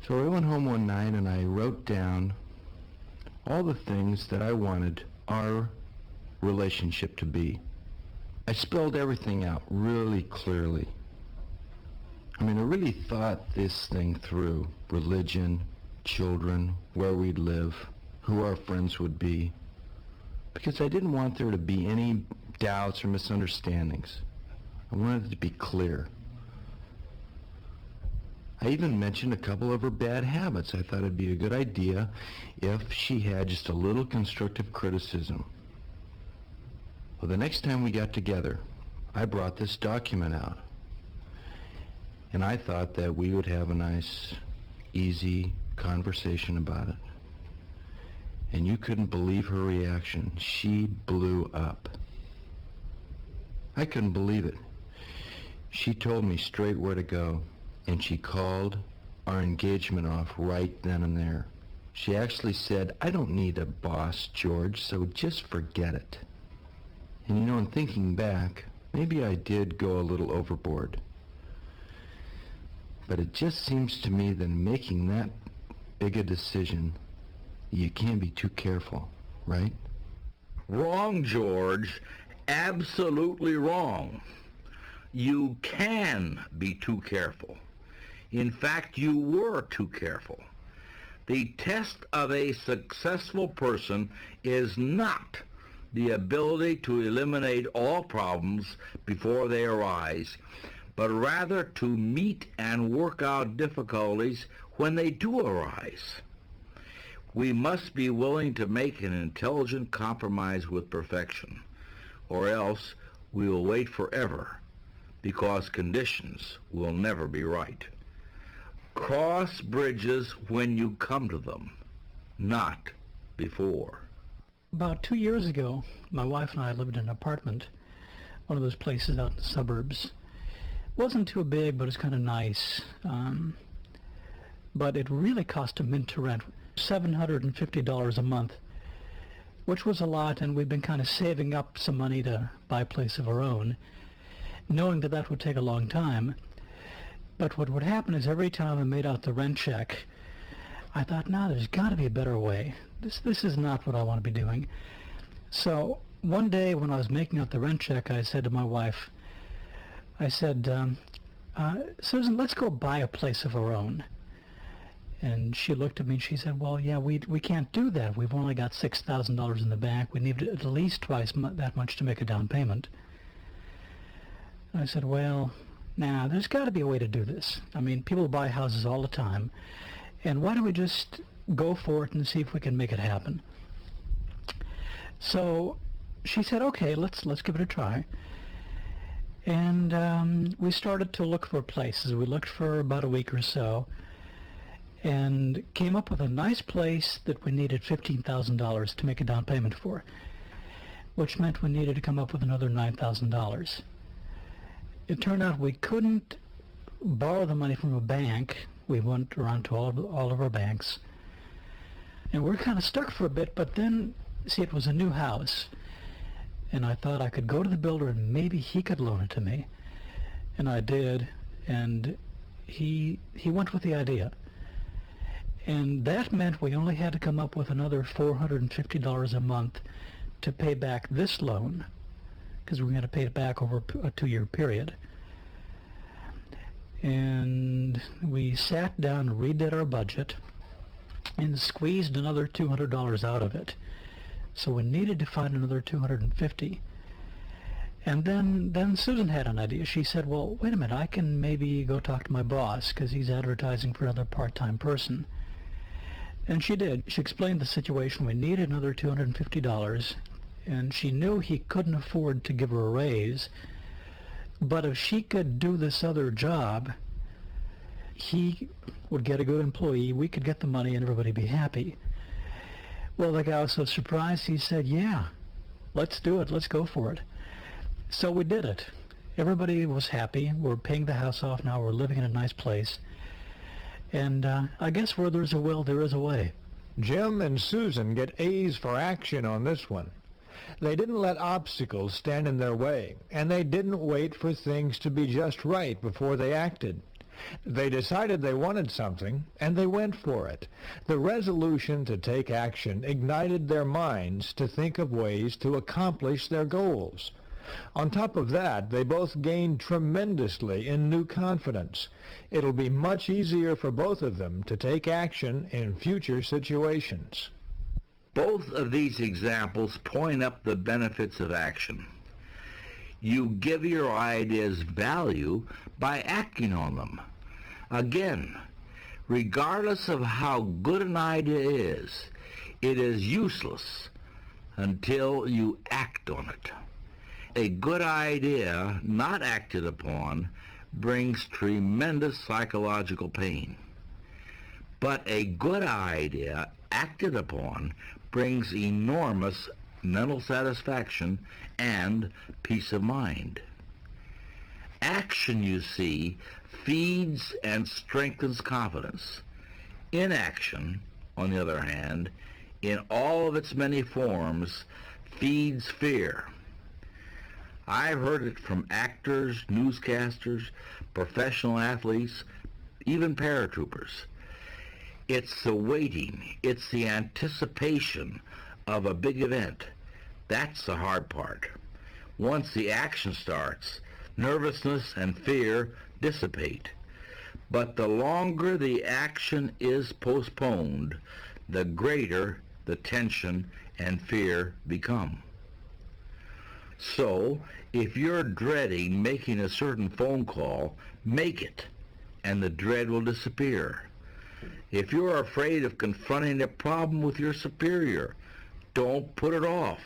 So I went home one night and I wrote down all the things that I wanted our relationship to be. I spelled everything out really clearly. I mean, I really thought this thing through. Religion, children, where we'd live, who our friends would be. Because I didn't want there to be any doubts or misunderstandings. I wanted it to be clear. I even mentioned a couple of her bad habits. I thought it'd be a good idea if she had just a little constructive criticism. Well, the next time we got together, I brought this document out. And I thought that we would have a nice, easy conversation about it. And you couldn't believe her reaction. She blew up. I couldn't believe it. She told me straight where to go, and she called our engagement off right then and there. She actually said, "I don't need a boss, George, so just forget it." And you know, in thinking back, maybe I did go a little overboard. But it just seems to me that making that big a decision, you can't be too careful, right? Wrong, George. Absolutely wrong. You can be too careful. In fact, you were too careful. The test of a successful person is not the ability to eliminate all problems before they arise, but rather to meet and work out difficulties when they do arise. We must be willing to make an intelligent compromise with perfection, or else we will wait forever, because conditions will never be right. Cross bridges when you come to them, not before. About 2 years ago, my wife and I lived in an apartment, one of those places out in the suburbs. It wasn't too big, but it's kind of nice. But it really cost a mint to rent, $750 a month, which was a lot, and we've been kind of saving up some money to buy a place of our own, knowing that that would take a long time. But what would happen is every time I made out the rent check, I thought, no, there's got to be a better way. This is not what I want to be doing. So one day when I was making out the rent check, I said to my wife, I said, Susan, let's go buy a place of our own. And she looked at me and she said, well, yeah, we can't do that. We've only got $6,000 in the bank. We need at least twice that much to make a down payment. And I said, well, now, there's got to be a way to do this. I mean, people buy houses all the time. And why don't we just go for it and see if we can make it happen? So she said, okay, let's give it a try. And we started to look for places. We looked for about a week or so and came up with a nice place that we needed $15,000 to make a down payment for, which meant we needed to come up with another $9,000. It turned out we couldn't borrow the money from a bank. We went around to all of our banks. And we're kind of stuck for a bit, but then, see, it was a new house. And I thought I could go to the builder and maybe he could loan it to me. And I did, and he went with the idea. And that meant we only had to come up with another $450 a month to pay back this loan, because we're going to pay it back over a 2-year period. And we sat down and redid our budget and squeezed another $200 out of it. So we needed to find another $250. And then Susan had an idea. She said, well, wait a minute, I can maybe go talk to my boss because he's advertising for another part-time person. And she did. She explained the situation. We needed another $250. And she knew he couldn't afford to give her a raise, but if she could do this other job, he would get a good employee, we could get the money, and everybody be happy. Well, the guy was so surprised, he said, yeah, let's do it, let's go for it. So we did it. Everybody was happy. We're paying the house off now, we're living in a nice place, and I guess where there's a will, there is a way. Jim and Susan get A's for action on this one. They didn't let obstacles stand in their way, and they didn't wait for things to be just right before they acted. They decided they wanted something, and they went for it. The resolution to take action ignited their minds to think of ways to accomplish their goals. On top of that, they both gained tremendously in new confidence. It'll be much easier for both of them to take action in future situations. Both of these examples point up the benefits of action. You give your ideas value by acting on them. Again, regardless of how good an idea is, it is useless until you act on it. A good idea not acted upon brings tremendous psychological pain. But a good idea acted upon brings enormous mental satisfaction and peace of mind. Action, you see, feeds and strengthens confidence. Inaction, on the other hand, in all of its many forms, feeds fear. I've heard it from actors, newscasters, professional athletes, even paratroopers. It's the waiting, it's the anticipation of a big event. That's the hard part. Once the action starts, nervousness and fear dissipate. But the longer the action is postponed, the greater the tension and fear become. So, if you're dreading making a certain phone call, make it, and the dread will disappear. If you're afraid of confronting a problem with your superior, don't put it off.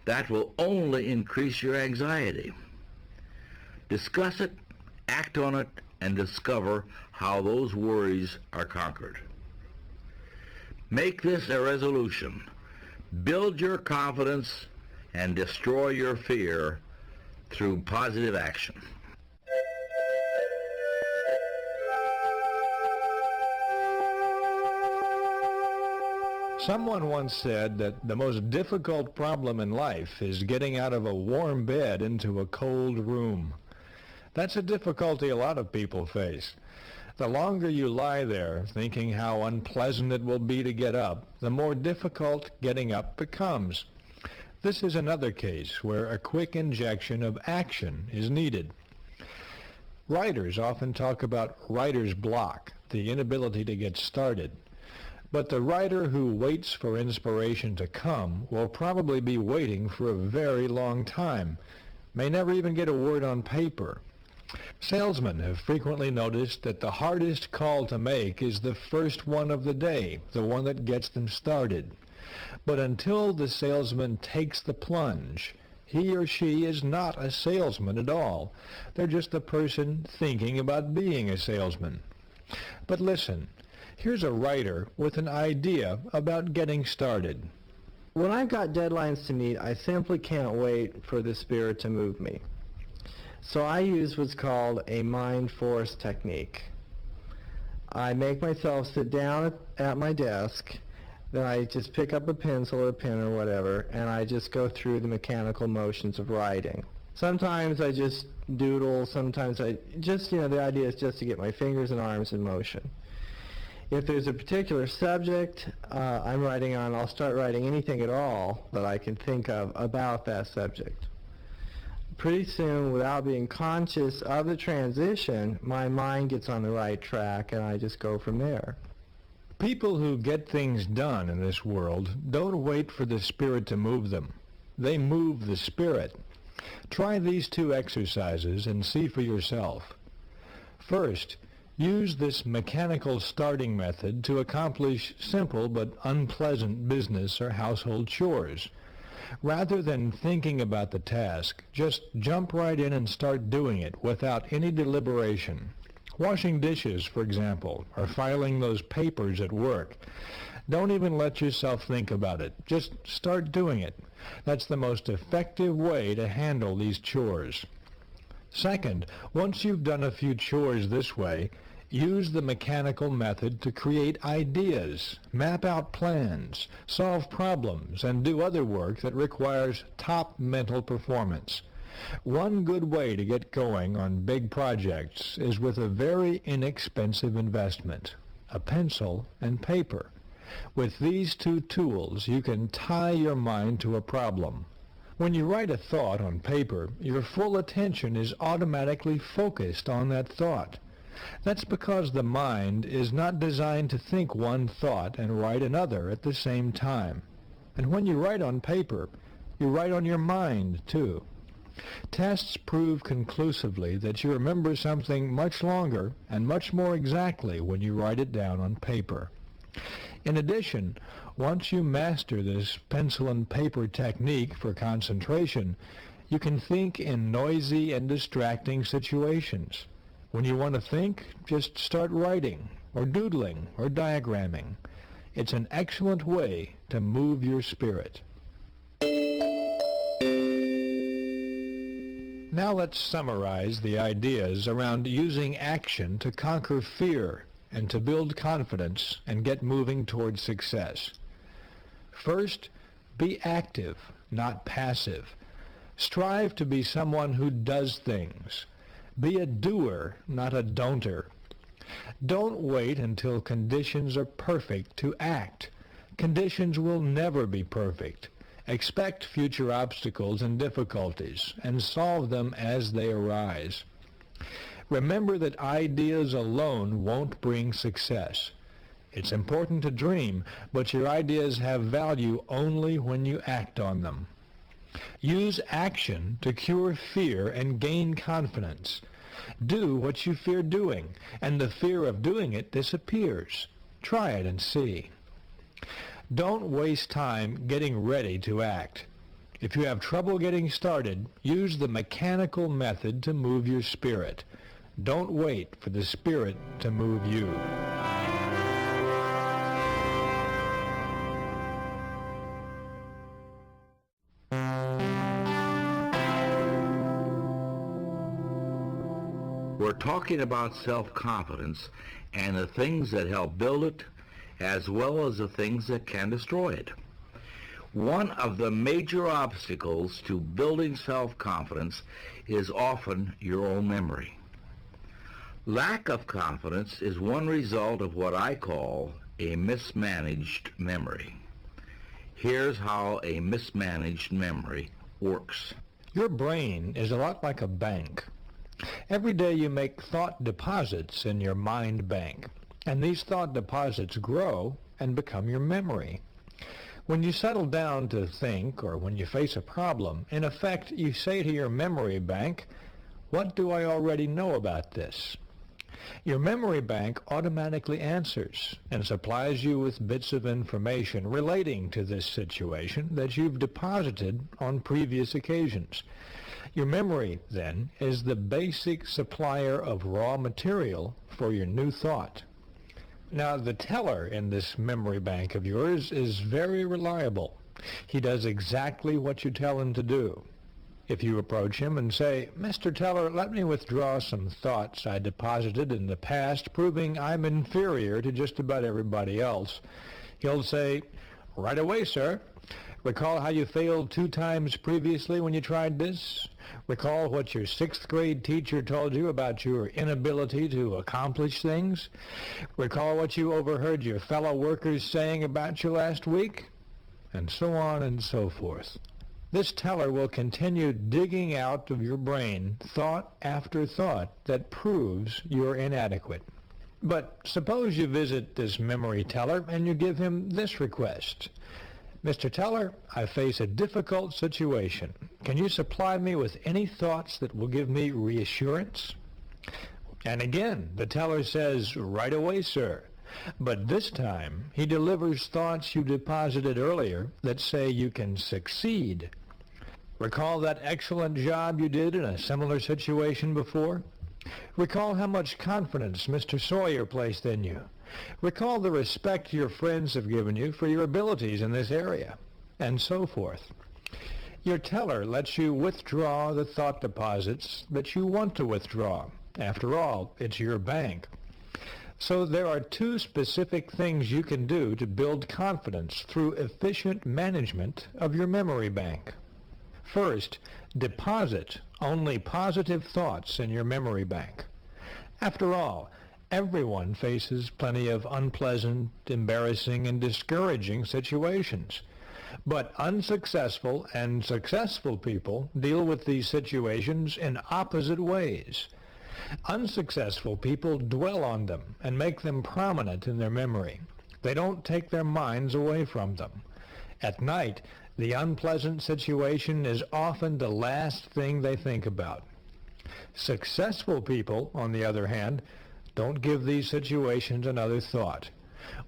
That will only increase your anxiety. Discuss it, act on it, and discover how those worries are conquered. Make this a resolution. Build your confidence and destroy your fear through positive action. Someone once said that the most difficult problem in life is getting out of a warm bed into a cold room. That's a difficulty a lot of people face. The longer you lie there thinking how unpleasant it will be to get up, the more difficult getting up becomes. This is another case where a quick injection of action is needed. Writers often talk about writer's block, the inability to get started. But the writer who waits for inspiration to come will probably be waiting for a very long time, may never even get a word on paper. Salesmen have frequently noticed that the hardest call to make is the first one of the day, the one that gets them started. But until the salesman takes the plunge, he or she is not a salesman at all. They're just a person thinking about being a salesman. But listen, here's a writer with an idea about getting started. When I've got deadlines to meet, I simply can't wait for the spirit to move me. So I use what's called a mind force technique. I make myself sit down at my desk, then I just pick up a pencil or a pen or whatever, and I just go through the mechanical motions of writing. Sometimes I just doodle, sometimes I just, the idea is just to get my fingers and arms in motion. If there's a particular subject I'm writing on, I'll start writing anything at all that I can think of about that subject. Pretty soon, without being conscious of the transition, my mind gets on the right track and I just go from there. People who get things done in this world don't wait for the spirit to move them. They move the spirit. Try these two exercises and see for yourself. First, use this mechanical starting method to accomplish simple but unpleasant business or household chores. Rather than thinking about the task, just jump right in and start doing it without any deliberation. Washing dishes, for example, or filing those papers at work. Don't even let yourself think about it. Just start doing it. That's the most effective way to handle these chores. Second, once you've done a few chores this way, use the mechanical method to create ideas, map out plans, solve problems, and do other work that requires top mental performance. One good way to get going on big projects is with a very inexpensive investment, a pencil and paper. With these two tools, you can tie your mind to a problem. When you write a thought on paper, your full attention is automatically focused on that thought. That's because the mind is not designed to think one thought and write another at the same time. And when you write on paper, you write on your mind, too. Tests prove conclusively that you remember something much longer and much more exactly when you write it down on paper. In addition, once you master this pencil and paper technique for concentration, you can think in noisy and distracting situations. When you want to think, just start writing, or doodling, or diagramming. It's an excellent way to move your spirit. Now let's summarize the ideas around using action to conquer fear and to build confidence and get moving towards success. First, be active, not passive. Strive to be someone who does things. Be a doer, not a don'ter. Don't wait until conditions are perfect to act. Conditions will never be perfect. Expect future obstacles and difficulties and solve them as they arise. Remember that ideas alone won't bring success. It's important to dream, but your ideas have value only when you act on them. Use action to cure fear and gain confidence. Do what you fear doing, and the fear of doing it disappears. Try it and see. Don't waste time getting ready to act. If you have trouble getting started, use the mechanical method to move your spirit. Don't wait for the spirit to move you. We're talking about self-confidence and the things that help build it, as well as the things that can destroy it. One of the major obstacles to building self-confidence is often your own memory. Lack of confidence is one result of what I call a mismanaged memory. Here's how a mismanaged memory works. Your brain is a lot like a bank. Every day you make thought deposits in your mind bank, and these thought deposits grow and become your memory. When you settle down to think, or when you face a problem, in effect you say to your memory bank, "What do I already know about this?" Your memory bank automatically answers and supplies you with bits of information relating to this situation that you've deposited on previous occasions. Your memory, then, is the basic supplier of raw material for your new thought. Now, the teller in this memory bank of yours is very reliable. He does exactly what you tell him to do. If you approach him and say, "Mr. Teller, let me withdraw some thoughts I deposited in the past proving I'm inferior to just about everybody else," he'll say, "Right away, sir. Recall how you failed 2 times previously when you tried this? Recall what your 6th grade teacher told you about your inability to accomplish things? Recall what you overheard your fellow workers saying about you last week?" And so on and so forth. This teller will continue digging out of your brain thought after thought that proves you're inadequate. But suppose you visit this memory teller and you give him this request. "Mr. Teller, I face a difficult situation. Can you supply me with any thoughts that will give me reassurance?" And again, the teller says, "Right away, sir." But this time, he delivers thoughts you deposited earlier that say you can succeed. Recall that excellent job you did in a similar situation before? Recall how much confidence Mr. Sawyer placed in you. Recall the respect your friends have given you for your abilities in this area, and so forth. Your teller lets you withdraw the thought deposits that you want to withdraw. After all, it's your bank. So there are 2 specific things you can do to build confidence through efficient management of your memory bank. First, deposit only positive thoughts in your memory bank. After all, everyone faces plenty of unpleasant, embarrassing, and discouraging situations. But unsuccessful and successful people deal with these situations in opposite ways. Unsuccessful people dwell on them and make them prominent in their memory. They don't take their minds away from them. At night, the unpleasant situation is often the last thing they think about. Successful people, on the other hand, don't give these situations another thought.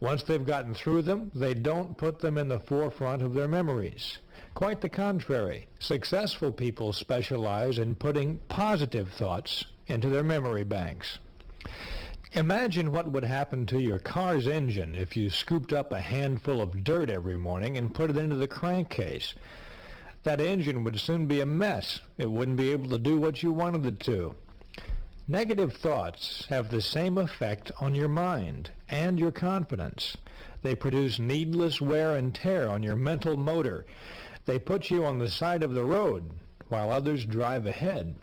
Once they've gotten through them, they don't put them in the forefront of their memories. Quite the contrary. Successful people specialize in putting positive thoughts into their memory banks. Imagine what would happen to your car's engine if you scooped up a handful of dirt every morning and put it into the crankcase. That engine would soon be a mess. It wouldn't be able to do what you wanted it to. Negative thoughts have the same effect on your mind and your confidence. They produce needless wear and tear on your mental motor. They put you on the side of the road while others drive ahead.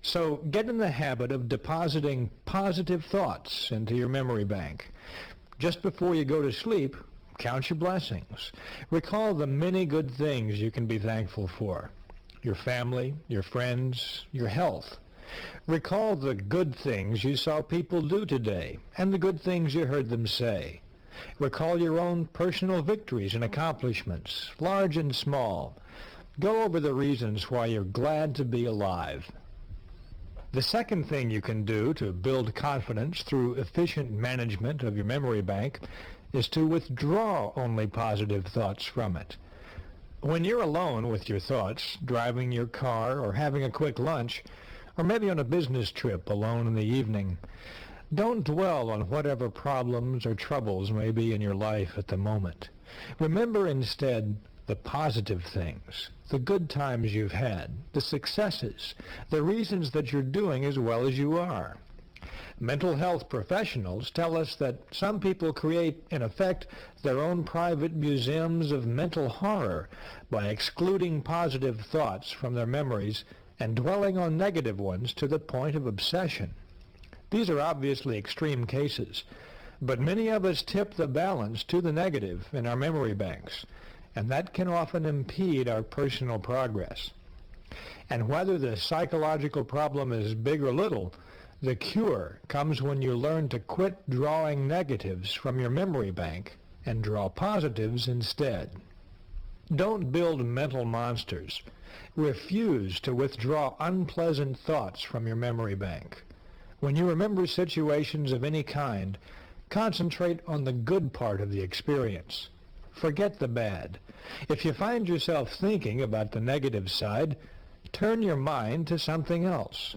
So get in the habit of depositing positive thoughts into your memory bank. Just before you go to sleep, count your blessings. Recall the many good things you can be thankful for. Your family, your friends, your health. Recall the good things you saw people do today and the good things you heard them say. Recall your own personal victories and accomplishments, large and small. Go over the reasons why you're glad to be alive. The second thing you can do to build confidence through efficient management of your memory bank is to withdraw only positive thoughts from it. When you're alone with your thoughts, driving your car or having a quick lunch, or maybe on a business trip alone in the evening, don't dwell on whatever problems or troubles may be in your life at the moment. Remember instead the positive things, the good times you've had, the successes, the reasons that you're doing as well as you are. Mental health professionals tell us that some people create, in effect, their own private museums of mental horror by excluding positive thoughts from their memories and dwelling on negative ones to the point of obsession. These are obviously extreme cases, but many of us tip the balance to the negative in our memory banks, and that can often impede our personal progress. And whether the psychological problem is big or little, the cure comes when you learn to quit drawing negatives from your memory bank and draw positives instead. Don't build mental monsters. Refuse to withdraw unpleasant thoughts from your memory bank. When you remember situations of any kind, concentrate on the good part of the experience. Forget the bad. If you find yourself thinking about the negative side, turn your mind to something else.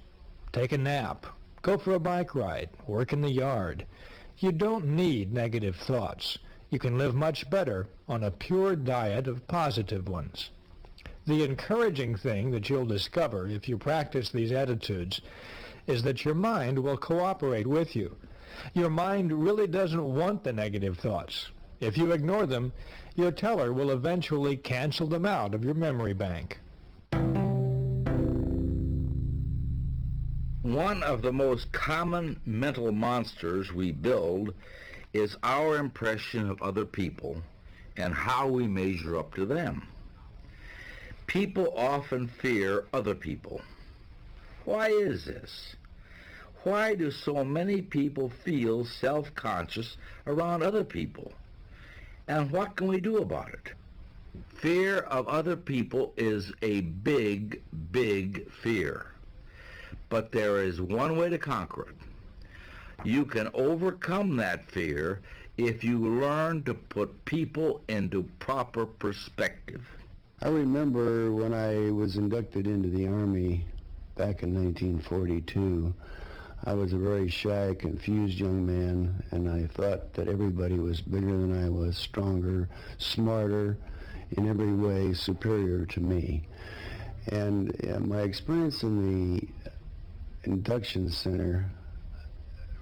Take a nap. Go for a bike ride. Work in the yard. You don't need negative thoughts. You can live much better on a pure diet of positive ones. The encouraging thing that you'll discover if you practice these attitudes is that your mind will cooperate with you. Your mind really doesn't want the negative thoughts. If you ignore them, your teller will eventually cancel them out of your memory bank. One of the most common mental monsters we build is our impression of other people and how we measure up to them. People often fear other people. Why is this? Why do so many people feel self-conscious around other people? And what can we do about it? Fear of other people is a big, big fear. But there is one way to conquer it. You can overcome that fear if you learn to put people into proper perspective. I remember when I was inducted into the Army back in 1942, I was a very shy, confused young man, and I thought that everybody was bigger than I was, stronger, smarter, in every way superior to me. And my experience in the induction center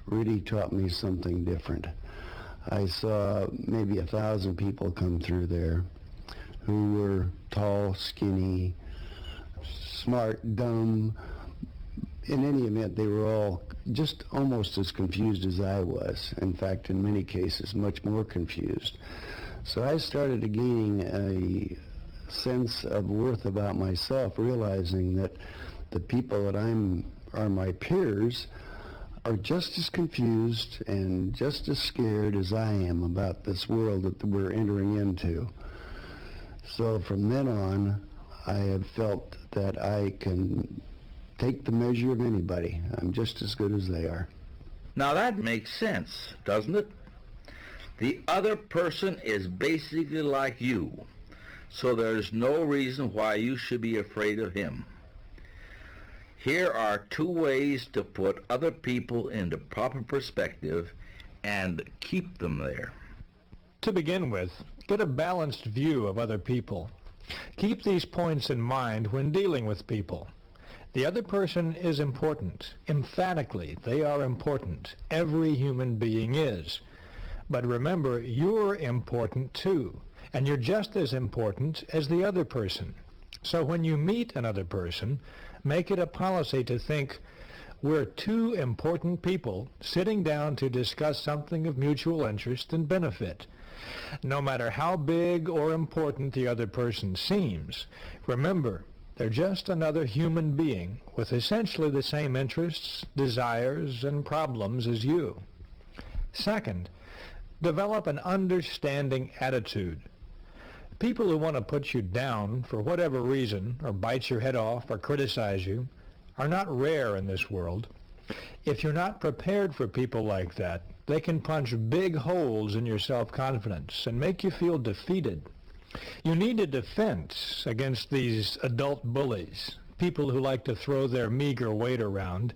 really taught me something different. I saw maybe 1,000 people come through there who were tall, skinny, smart, dumb. In any event, they were all just almost as confused as I was. In fact, in many cases, much more confused. So I started gaining a sense of worth about myself, realizing that the people that are my peers are just as confused and just as scared as I am about this world that we're entering into. So from then on, I have felt that I can take the measure of anybody. I'm just as good as they are. Now that makes sense, doesn't it? The other person is basically like you, so there's no reason why you should be afraid of him. Here are two ways to put other people into proper perspective and keep them there. To begin with, get a balanced view of other people. Keep these points in mind when dealing with people. The other person is important. Emphatically, they are important. Every human being is. But remember, you're important too, and you're just as important as the other person. So when you meet another person, make it a policy to think, we're two important people sitting down to discuss something of mutual interest and benefit. No matter how big or important the other person seems, remember, They're just another human being with essentially the same interests, desires, and problems as you. Second, develop an understanding attitude. People who want to put you down for whatever reason, or bite your head off, or criticize you, are not rare in this world. If you're not prepared for people like that, they can punch big holes in your self-confidence and make you feel defeated. You need a defense against these adult bullies, people who like to throw their meager weight around,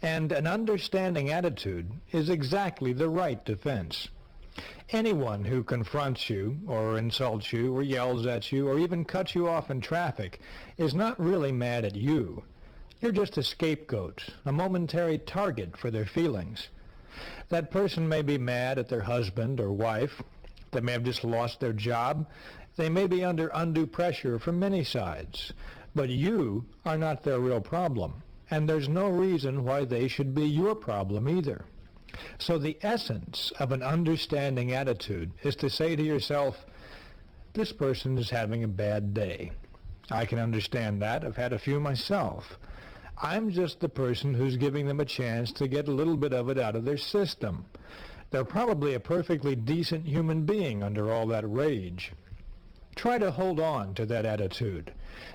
and an understanding attitude is exactly the right defense. Anyone who confronts you, or insults you, or yells at you, or even cuts you off in traffic is not really mad at you. You're just a scapegoat, a momentary target for their feelings. That person may be mad at their husband or wife. They may have just lost their job. They may be under undue pressure from many sides. But you are not their real problem, and there's no reason why they should be your problem either. So the essence of an understanding attitude is to say to yourself, this person is having a bad day. I can understand that. I've had a few myself. I'm just the person who's giving them a chance to get a little bit of it out of their system. They're probably a perfectly decent human being under all that rage. Try to hold on to that attitude,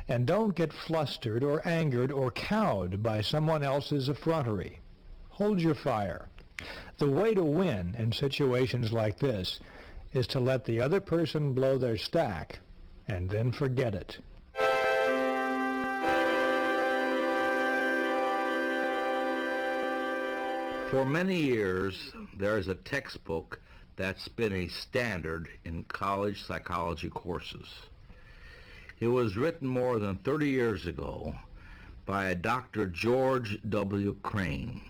and don't get flustered or angered or cowed by someone else's effrontery. Hold your fire. The way to win in situations like this is to let the other person blow their stack and then forget it. For many years, there is a textbook that's been a standard in college psychology courses. It was written more than 30 years ago by a Dr. George W. Crane.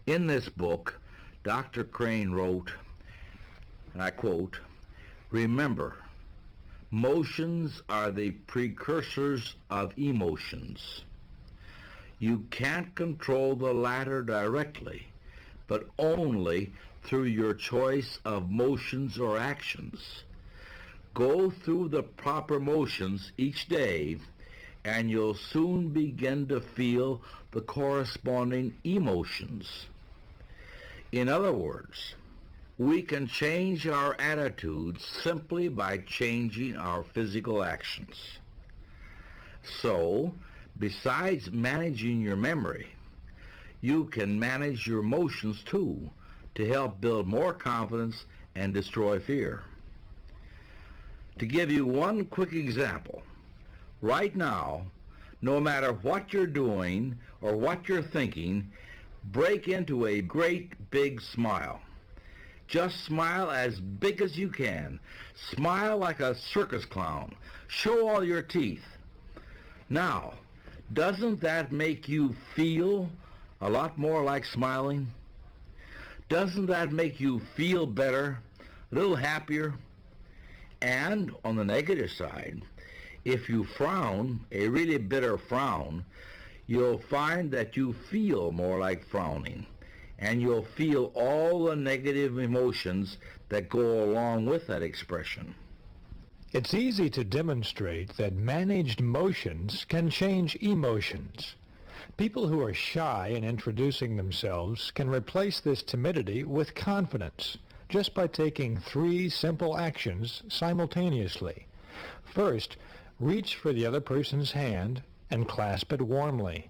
In this book, Dr. Crane wrote, and I quote, "Remember, motions are the precursors of emotions. You can't control the latter directly, but only through your choice of motions or actions. Go through the proper motions each day, and you'll soon begin to feel the corresponding emotions." In other words, we can change our attitudes simply by changing our physical actions. So, besides managing your memory, you can manage your emotions too, to help build more confidence and destroy fear. To give you one quick example, right now, no matter what you're doing or what you're thinking, break into a great big smile. Just smile as big as you can. Smile like a circus clown. Show all your teeth. Now, doesn't that make you feel a lot more like smiling? Doesn't that make you feel better, a little happier? And on the negative side, if you frown, a really bitter frown, you'll find that you feel more like frowning, and you'll feel all the negative emotions that go along with that expression. It's easy to demonstrate that managed motions can change emotions. People who are shy in introducing themselves can replace this timidity with confidence just by taking 3 simple actions simultaneously. First, reach for the other person's hand and clasp it warmly.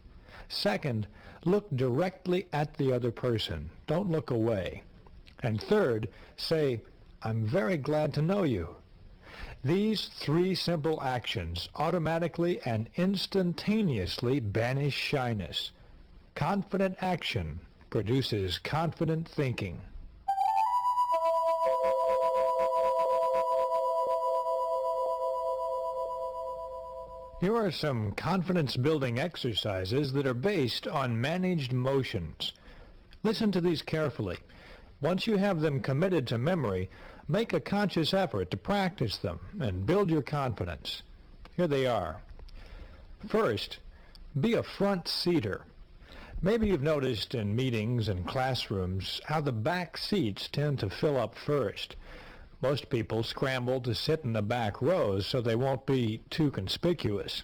Second, look directly at the other person. Don't look away. And third, say, "I'm very glad to know you." These 3 simple actions automatically and instantaneously banish shyness. Confident action produces confident thinking. Here are some confidence-building exercises that are based on managed motions. Listen to these carefully. Once you have them committed to memory, make a conscious effort to practice them and build your confidence. Here they are. First, be a front-seater. Maybe you've noticed in meetings and classrooms how the back seats tend to fill up first. Most people scramble to sit in the back rows so they won't be too conspicuous.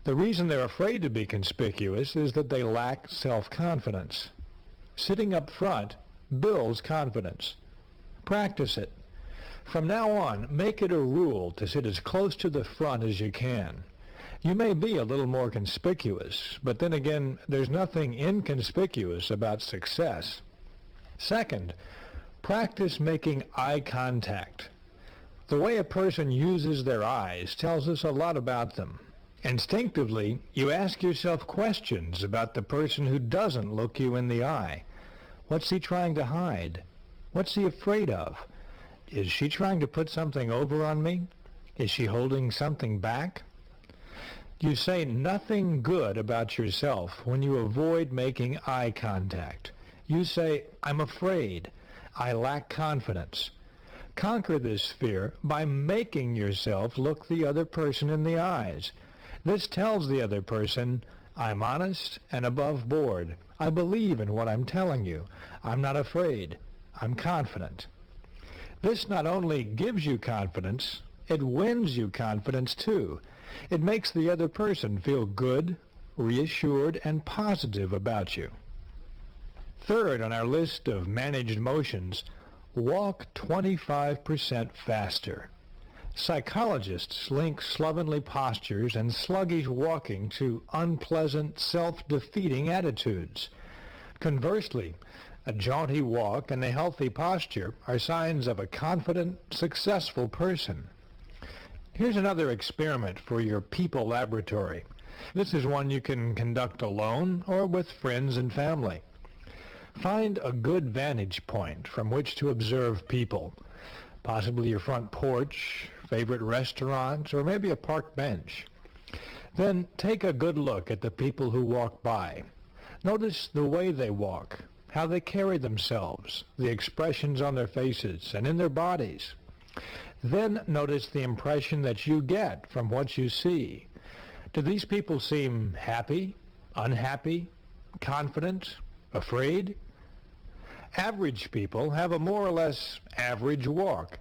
The reason they're afraid to be conspicuous is that they lack self-confidence. Sitting up front builds confidence. Practice it. From now on, make it a rule to sit as close to the front as you can. You may be a little more conspicuous, but then again, there's nothing inconspicuous about success. Second, practice making eye contact. The way a person uses their eyes tells us a lot about them. Instinctively, you ask yourself questions about the person who doesn't look you in the eye. What's he trying to hide? What's he afraid of? Is she trying to put something over on me? Is she holding something back? You say nothing good about yourself when you avoid making eye contact. You say, I'm afraid. I lack confidence. Conquer this fear by making yourself look the other person in the eyes. This tells the other person, I'm honest and above board. I believe in what I'm telling you. I'm not afraid. I'm confident. This not only gives you confidence, it wins you confidence too. It makes the other person feel good, reassured, and positive about you. Third on our list of managed motions, walk 25% faster. Psychologists link slovenly postures and sluggish walking to unpleasant, self-defeating attitudes. Conversely, a jaunty walk and a healthy posture are signs of a confident, successful person. Here's another experiment for your people laboratory. This is one you can conduct alone or with friends and family. Find a good vantage point from which to observe people, possibly your front porch, favorite restaurant, or maybe a park bench. Then take a good look at the people who walk by. Notice the way they walk, how they carry themselves, the expressions on their faces and in their bodies. Then notice the impression that you get from what you see. Do these people seem happy, unhappy, confident, afraid? Average people have a more or less average walk.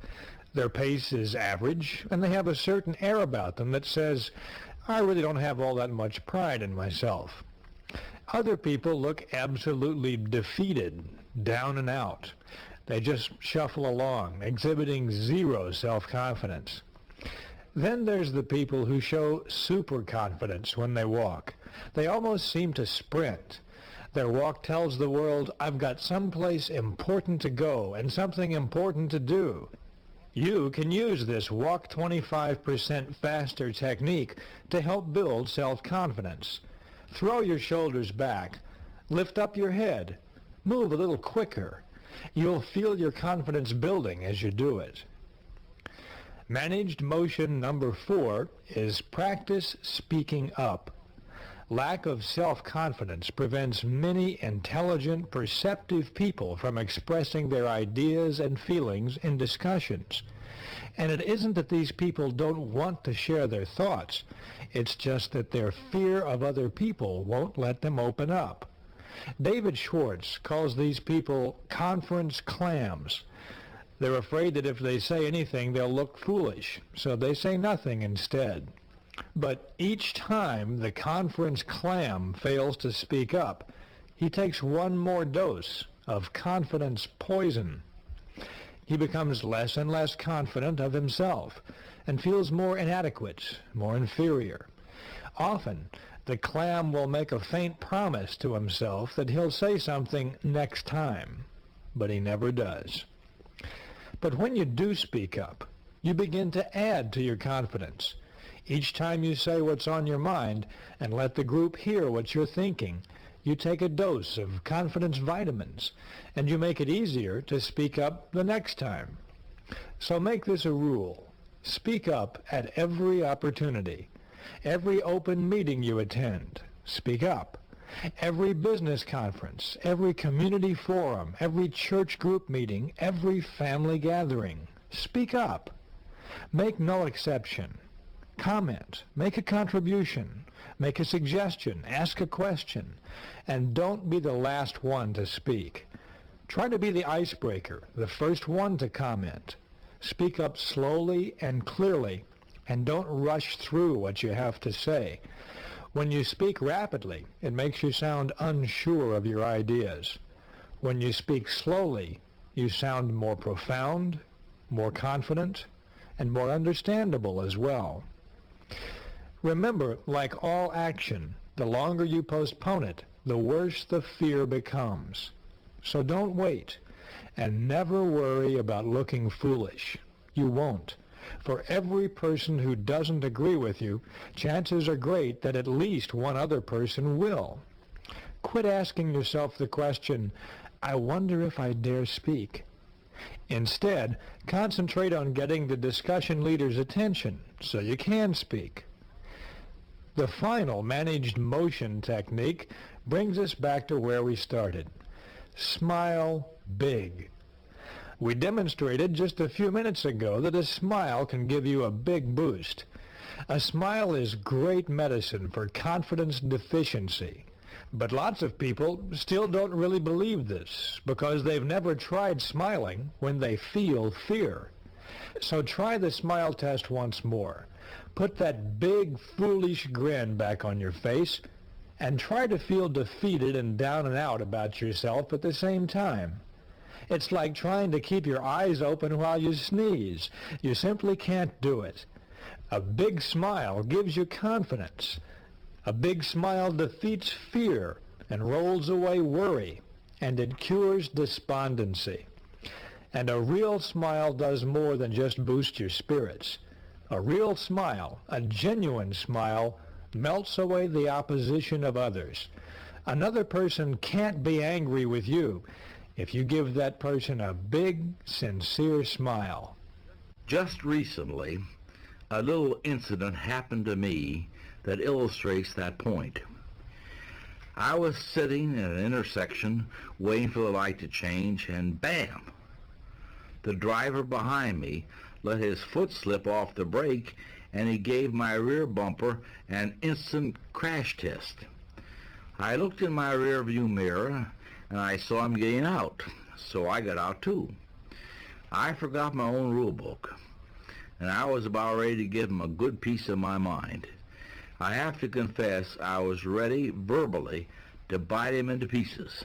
Their pace is average, and they have a certain air about them that says, I really don't have all that much pride in myself. Other people look absolutely defeated, down and out. They just shuffle along, exhibiting zero self-confidence. Then there's the people who show super confidence when they walk. They almost seem to sprint. Their walk tells the world, I've got someplace important to go and something important to do. You can use this walk 25% faster technique to help build self-confidence. Throw your shoulders back. Lift up your head. Move a little quicker. You'll feel your confidence building as you do it. Managed motion number 4 is practice speaking up. Lack of self-confidence prevents many intelligent, perceptive people from expressing their ideas and feelings in discussions. And it isn't that these people don't want to share their thoughts. It's just that their fear of other people won't let them open up. David Schwartz calls these people conference clams. They're afraid that if they say anything, they'll look foolish, so they say nothing instead. But each time the conference clam fails to speak up, he takes one more dose of confidence poison. He becomes less and less confident of himself and feels more inadequate, more inferior. Often, the clam will make a faint promise to himself that he'll say something next time, but he never does. But when you do speak up, you begin to add to your confidence. Each time you say what's on your mind and let the group hear what you're thinking, you take a dose of confidence vitamins, and you make it easier to speak up the next time. So make this a rule. Speak up at every opportunity. Every open meeting you attend, speak up. Every business conference, every community forum, every church group meeting, every family gathering, speak up. Make no exception. Comment, make a contribution, make a suggestion, ask a question, and don't be the last one to speak. Try to be the icebreaker, the first one to comment. Speak up slowly and clearly, and don't rush through what you have to say. When you speak rapidly, it makes you sound unsure of your ideas. When you speak slowly, you sound more profound, more confident, and more understandable as well. Remember, like all action, the longer you postpone it, the worse the fear becomes. So don't wait, and never worry about looking foolish. You won't. For every person who doesn't agree with you, chances are great that at least one other person will. Quit asking yourself the question, I wonder if I dare speak. Instead, concentrate on getting the discussion leader's attention so you can speak. The final managed motion technique brings us back to where we started. Smile big. We demonstrated just a few minutes ago that a smile can give you a big boost. A smile is great medicine for confidence deficiency. But lots of people still don't really believe this because they've never tried smiling when they feel fear. So try the smile test once more. Put that big, foolish grin back on your face and try to feel defeated and down and out about yourself at the same time. It's like trying to keep your eyes open while you sneeze. You simply can't do it. A big smile gives you confidence. A big smile defeats fear and rolls away worry, and it cures despondency. And a real smile does more than just boost your spirits. A real smile, a genuine smile, melts away the opposition of others. Another person can't be angry with you if you give that person a big, sincere smile. Just recently, a little incident happened to me that illustrates that point. I was sitting at an intersection waiting for the light to change, and bam! The driver behind me let his foot slip off the brake, and he gave my rear bumper an instant crash test. I looked in my rear view mirror, and I saw him getting out, so I got out too. I forgot my own rule book, and I was about ready to give him a good piece of my mind. I have to confess I was ready verbally to bite him into pieces.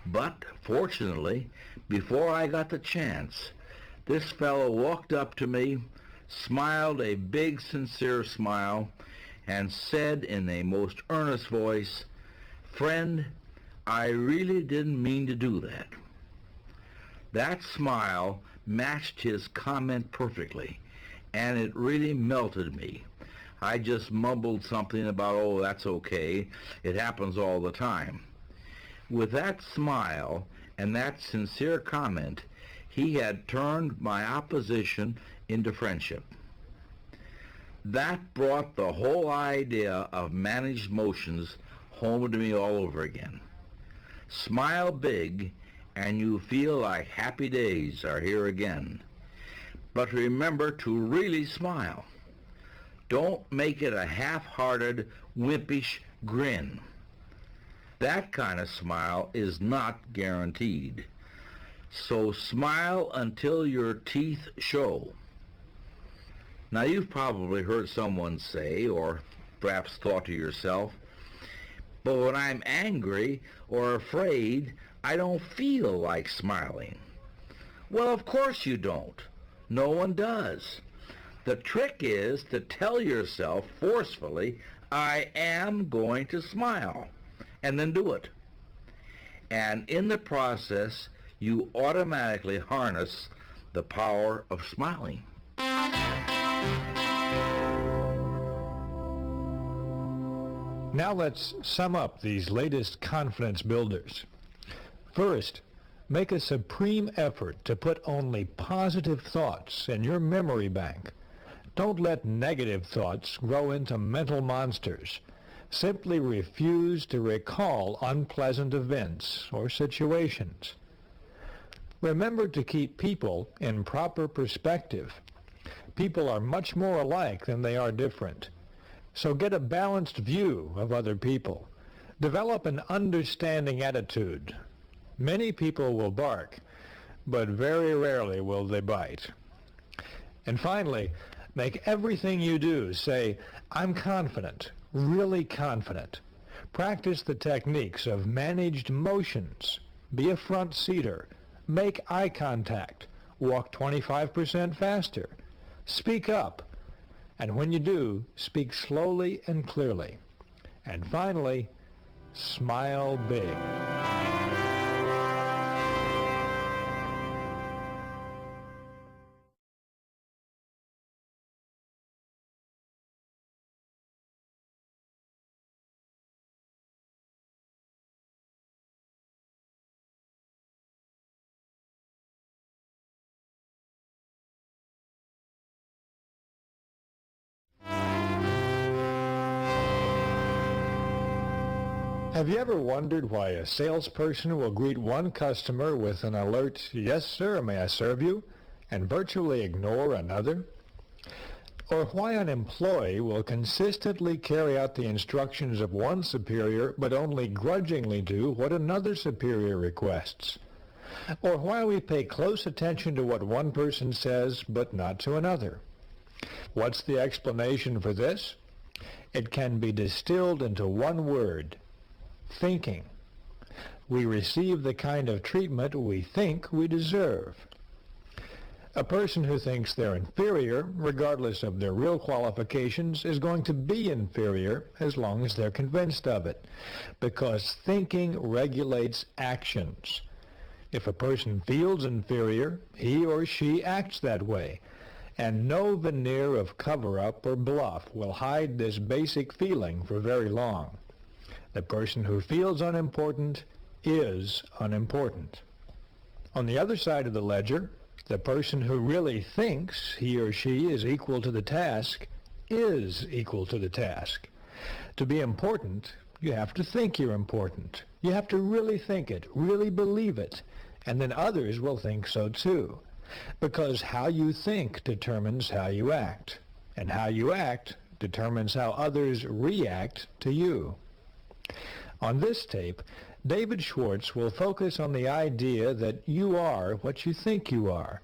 But fortunately, before I got the chance, this fellow walked up to me, smiled a big, sincere smile, and said in a most earnest voice, "Friend, I really didn't mean to do that." That smile matched his comment perfectly, and it really melted me. I just mumbled something about, "Oh, that's okay. It happens all the time." With that smile and that sincere comment, he had turned my opposition into friendship. That brought the whole idea of managed motions home to me all over again. Smile big, and you feel like happy days are here again. But remember to really smile. Don't make it a half-hearted, wimpish grin. That kind of smile is not guaranteed. So smile until your teeth show. Now, you've probably heard someone say, or perhaps thought to yourself, "But when I'm angry or afraid, I don't feel like smiling." Well, of course you don't. No one does. The trick is to tell yourself forcefully, "I am going to smile," and then do it. And in the process, you automatically harness the power of smiling. Now let's sum up these latest confidence builders. First, make a supreme effort to put only positive thoughts in your memory bank. Don't let negative thoughts grow into mental monsters. Simply refuse to recall unpleasant events or situations. Remember to keep people in proper perspective. People are much more alike than they are different. So get a balanced view of other people. Develop an understanding attitude. Many people will bark, but very rarely will they bite. And finally, make everything you do say, "I'm confident," really confident. Practice the techniques of managed motions. Be a front seater. Make eye contact. Walk 25% faster. Speak up. And when you do, speak slowly and clearly. And finally, smile big. Have you ever wondered why a salesperson will greet one customer with an alert, "Yes, sir, may I serve you?" and virtually ignore another? Or why an employee will consistently carry out the instructions of one superior but only grudgingly do what another superior requests? Or why we pay close attention to what one person says but not to another? What's the explanation for this? It can be distilled into one word: thinking. We receive the kind of treatment we think we deserve. A person who thinks they're inferior, regardless of their real qualifications, is going to be inferior as long as they're convinced of it, because thinking regulates actions. If a person feels inferior, he or she acts that way, and no veneer of cover-up or bluff will hide this basic feeling for very long. The person who feels unimportant is unimportant. On the other side of the ledger, the person who really thinks he or she is equal to the task is equal to the task. To be important, you have to think you're important. You have to really think it, really believe it, and then others will think so too. Because how you think determines how you act, and how you act determines how others react to you. On this tape, David Schwartz will focus on the idea that you are what you think you are,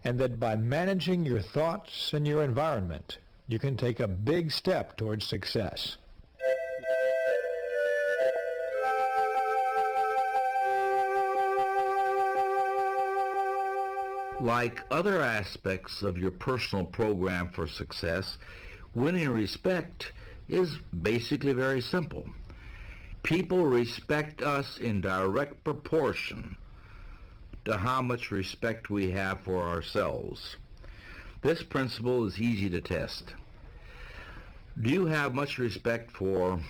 and that by managing your thoughts and your environment, you can take a big step towards success. Like other aspects of your personal program for success, winning respect is basically very simple. People respect us in direct proportion to how much respect we have for ourselves. This principle is easy to test. Do you have much respect for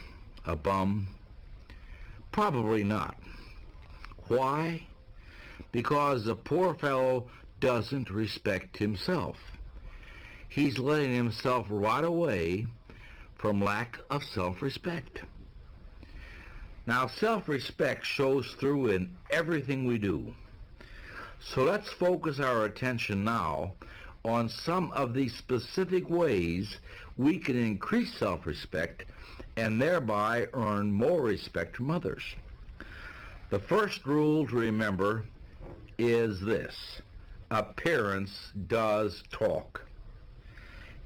a bum? Probably not. Why? Because the poor fellow doesn't respect himself. He's letting himself rot away from lack of self-respect. Now, self-respect shows through in everything we do. So let's focus our attention now on some of the specific ways we can increase self-respect and thereby earn more respect from others. The first rule to remember is this: appearance does talk.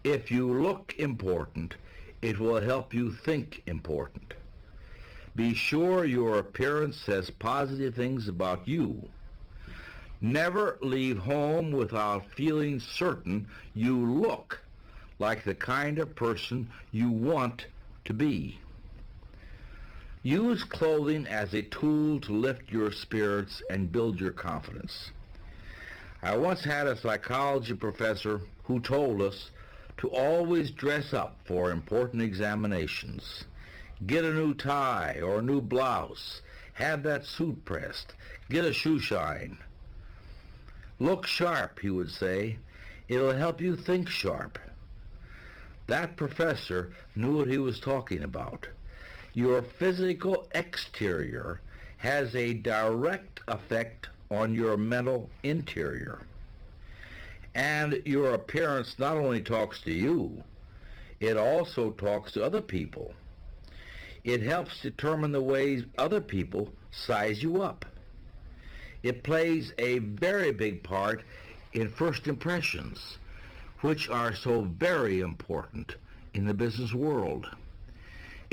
If you look important, it will help you think important. Be sure your appearance says positive things about you. Never leave home without feeling certain you look like the kind of person you want to be. Use clothing as a tool to lift your spirits and build your confidence. I once had a psychology professor who told us to always dress up for important examinations. Get a new tie or a new blouse. Have that suit pressed. Get a shoe shine. Look sharp, he would say. It'll help you think sharp. That professor knew what he was talking about. Your physical exterior has a direct effect on your mental interior. And your appearance not only talks to you, it also talks to other people. It helps determine the ways other people size you up. It plays a very big part in first impressions, which are so very important in the business world.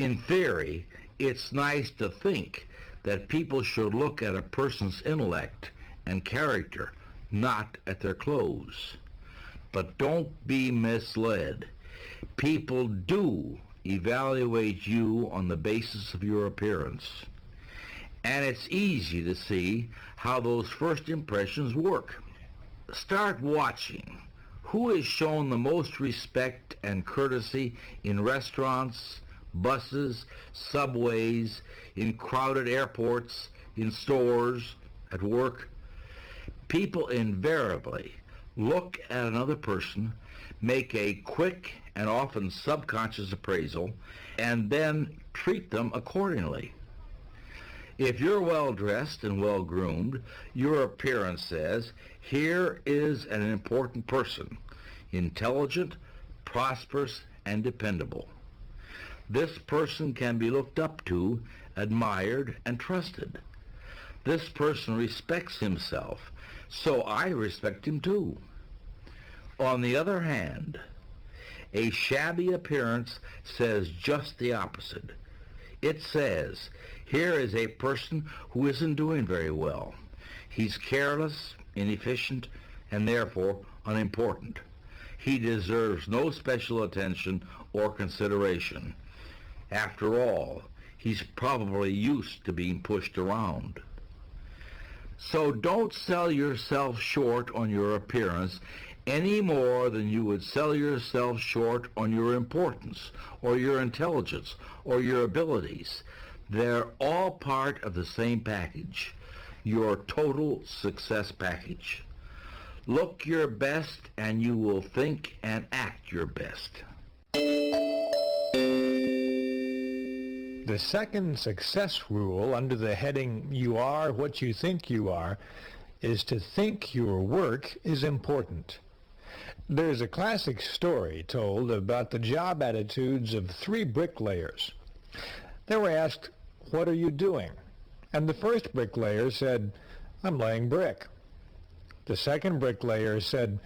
In theory, it's nice to think that people should look at a person's intellect and character, not at their clothes. But don't be misled. People do evaluate you on the basis of your appearance. And it's easy to see how those first impressions work. Start watching who is shown the most respect and courtesy in restaurants, buses, subways, in crowded airports, in stores, at work. People invariably look at another person, make a quick and often subconscious appraisal, and then treat them accordingly. If you're well-dressed and well-groomed, your appearance says, here is an important person, intelligent, prosperous, and dependable. This person can be looked up to, admired, and trusted. This person respects himself, so I respect him too. On the other hand, a shabby appearance says just the opposite. It says, here is a person who isn't doing very well. He's careless, inefficient, and therefore unimportant. He deserves no special attention or consideration. After all, he's probably used to being pushed around. So don't sell yourself short on your appearance any more than you would sell yourself short on your importance or your intelligence or your abilities. They're all part of the same package, your total success package. Look your best and you will think and act your best. The second success rule under the heading "You are what you think you are" is to think your work is important. There's a classic story told about the job attitudes of 3 bricklayers. They were asked, "What are you doing?" And the first bricklayer said, "I'm laying brick." The second bricklayer said,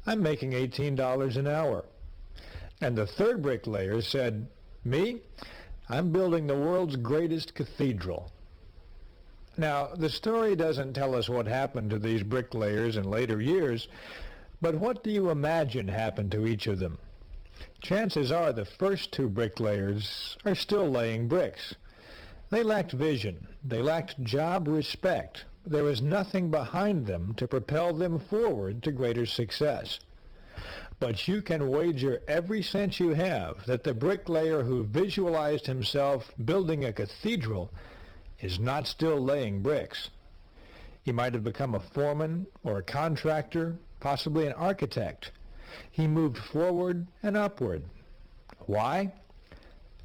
"I'm making $18 an hour." And the third bricklayer said, "Me? I'm building the world's greatest cathedral." Now, the story doesn't tell us what happened to these bricklayers in later years, but what do you imagine happened to each of them? Chances are the first 2 bricklayers are still laying bricks. They lacked vision. They lacked job respect. There was nothing behind them to propel them forward to greater success. But you can wager every cent you have that the bricklayer who visualized himself building a cathedral is not still laying bricks. He might have become a foreman or a contractor, possibly an architect. He moved forward and upward. Why?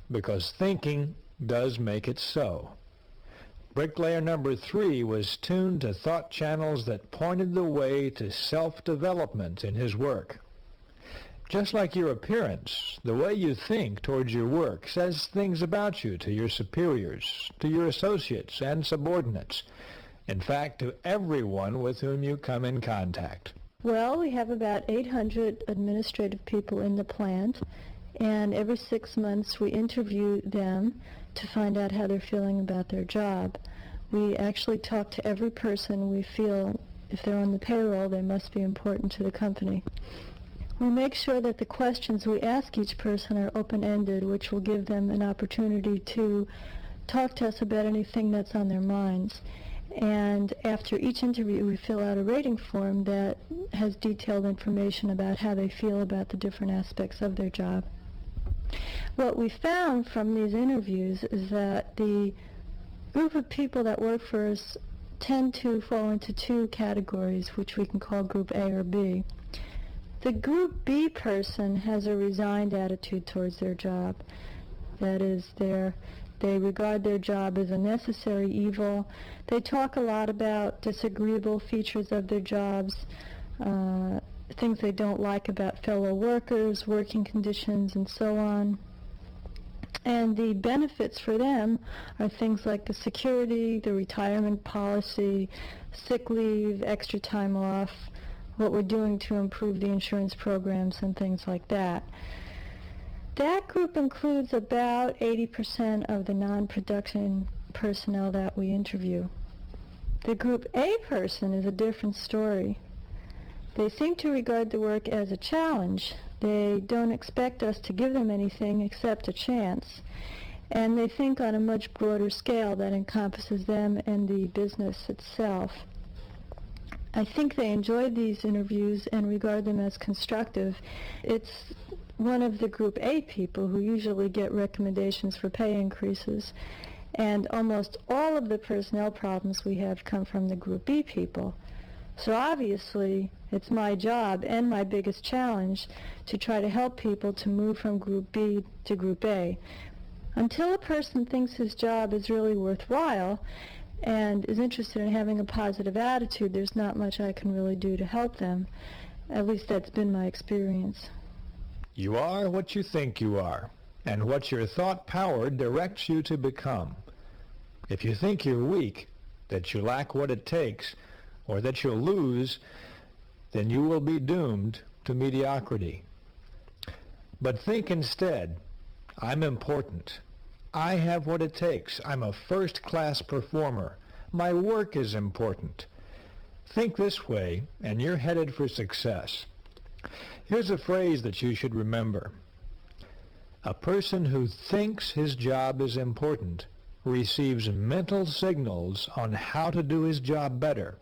Because thinking does make it so. Bricklayer number 3 was tuned to thought channels that pointed the way to self-development in his work. Just like your appearance, the way you think towards your work says things about you to your superiors, to your associates and subordinates, in fact, to everyone with whom you come in contact. Well, we have about 800 administrative people in the plant, and every 6 months we interview them to find out how they're feeling about their job. We actually talk to every person we feel if they're on the payroll, they must be important to the company. We make sure that the questions we ask each person are open-ended, which will give them an opportunity to talk to us about anything that's on their minds. And after each interview, we fill out a rating form that has detailed information about how they feel about the different aspects of their job. What we found from these interviews is that the group of people that work for us tend to fall into 2 categories, which we can call Group A or B. The Group B person has a resigned attitude towards their job. That is, they regard their job as a necessary evil. They talk a lot about disagreeable features of their jobs, things they don't like about fellow workers, working conditions, and so on. And the benefits for them are things like the security, the retirement policy, sick leave, extra time off, what we're doing to improve the insurance programs and things like that. That group includes about 80% of the non-production personnel that we interview. The Group A person is a different story. They seem to regard the work as a challenge. They don't expect us to give them anything except a chance. And they think on a much broader scale that encompasses them and the business itself. I think they enjoyed these interviews and regard them as constructive. It's one of the Group A people who usually get recommendations for pay increases, and almost all of the personnel problems we have come from the Group B people. So obviously, it's my job and my biggest challenge to try to help people to move from Group B to Group A. Until a person thinks his job is really worthwhile and is interested in having a positive attitude, there's not much I can really do to help them. At least that's been my experience. You are what you think you are, and what your thought power directs you to become. If you think you're weak, that you lack what it takes, or that you'll lose, then you will be doomed to mediocrity. But think instead, I'm important. I have what it takes. I'm a first-class performer. My work is important. Think this way, and you're headed for success. Here's a phrase that you should remember. A person who thinks his job is important receives mental signals on how to do his job better.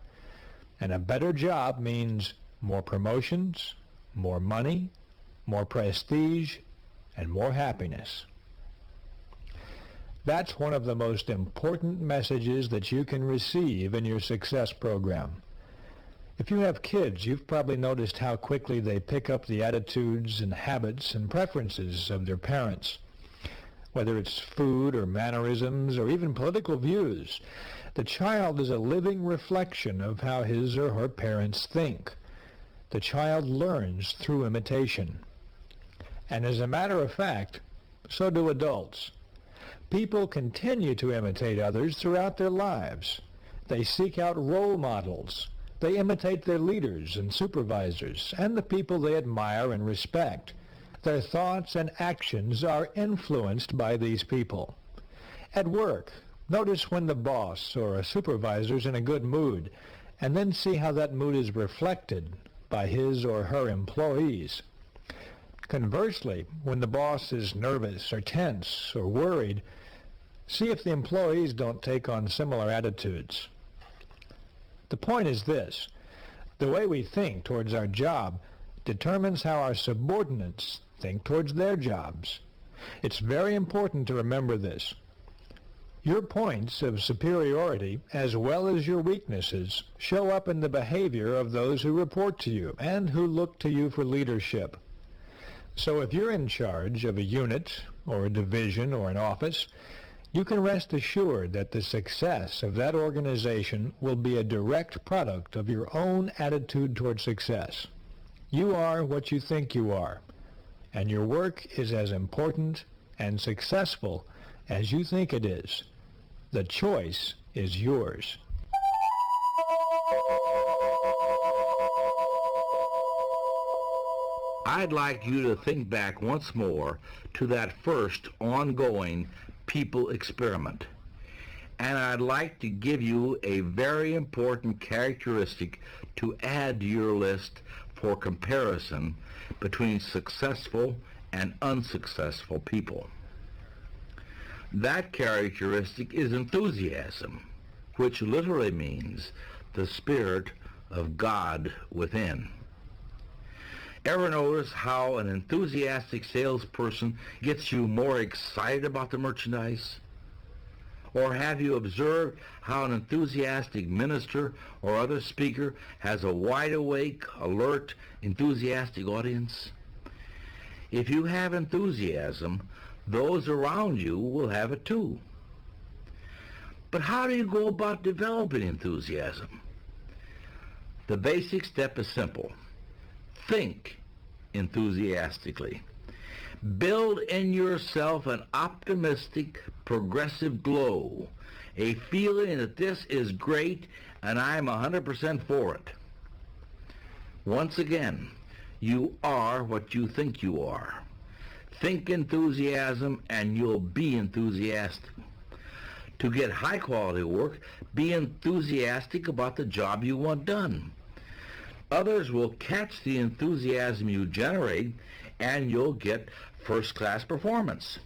And a better job means more promotions, more money, more prestige, and more happiness. That's one of the most important messages that you can receive in your success program. If you have kids, you've probably noticed how quickly they pick up the attitudes and habits and preferences of their parents. Whether it's food or mannerisms or even political views, the child is a living reflection of how his or her parents think. The child learns through imitation. And as a matter of fact, so do adults. People continue to imitate others throughout their lives. They seek out role models. They imitate their leaders and supervisors and the people they admire and respect. Their thoughts and actions are influenced by these people. At work, notice when the boss or a supervisor is in a good mood, and then see how that mood is reflected by his or her employees. Conversely, when the boss is nervous or tense or worried, see if the employees don't take on similar attitudes. The point is this: the way we think towards our job determines how our subordinates think towards their jobs. It's very important to remember this. Your points of superiority, as well as your weaknesses, show up in the behavior of those who report to you and who look to you for leadership. So if you're in charge of a unit or a division or an office, you can rest assured that the success of that organization will be a direct product of your own attitude toward success. You are what you think you are, and your work is as important and successful as you think it is. The choice is yours. I'd like you to think back once more to that first ongoing people experiment. And I'd like to give you a very important characteristic to add to your list for comparison between successful and unsuccessful people. That characteristic is enthusiasm, which literally means the Spirit of God within. Ever notice how an enthusiastic salesperson gets you more excited about the merchandise? Or have you observed how an enthusiastic minister or other speaker has a wide-awake, alert, enthusiastic audience? If you have enthusiasm, those around you will have it too. But how do you go about developing enthusiasm? The basic step is simple. Think enthusiastically. Build in yourself an optimistic, progressive glow, a feeling that this is great and I'm 100% for it. Once again, you are what you think you are. Think enthusiasm and you'll be enthusiastic. To get high quality work, be enthusiastic about the job you want done. Others will catch the enthusiasm you generate and you'll get first-class performance.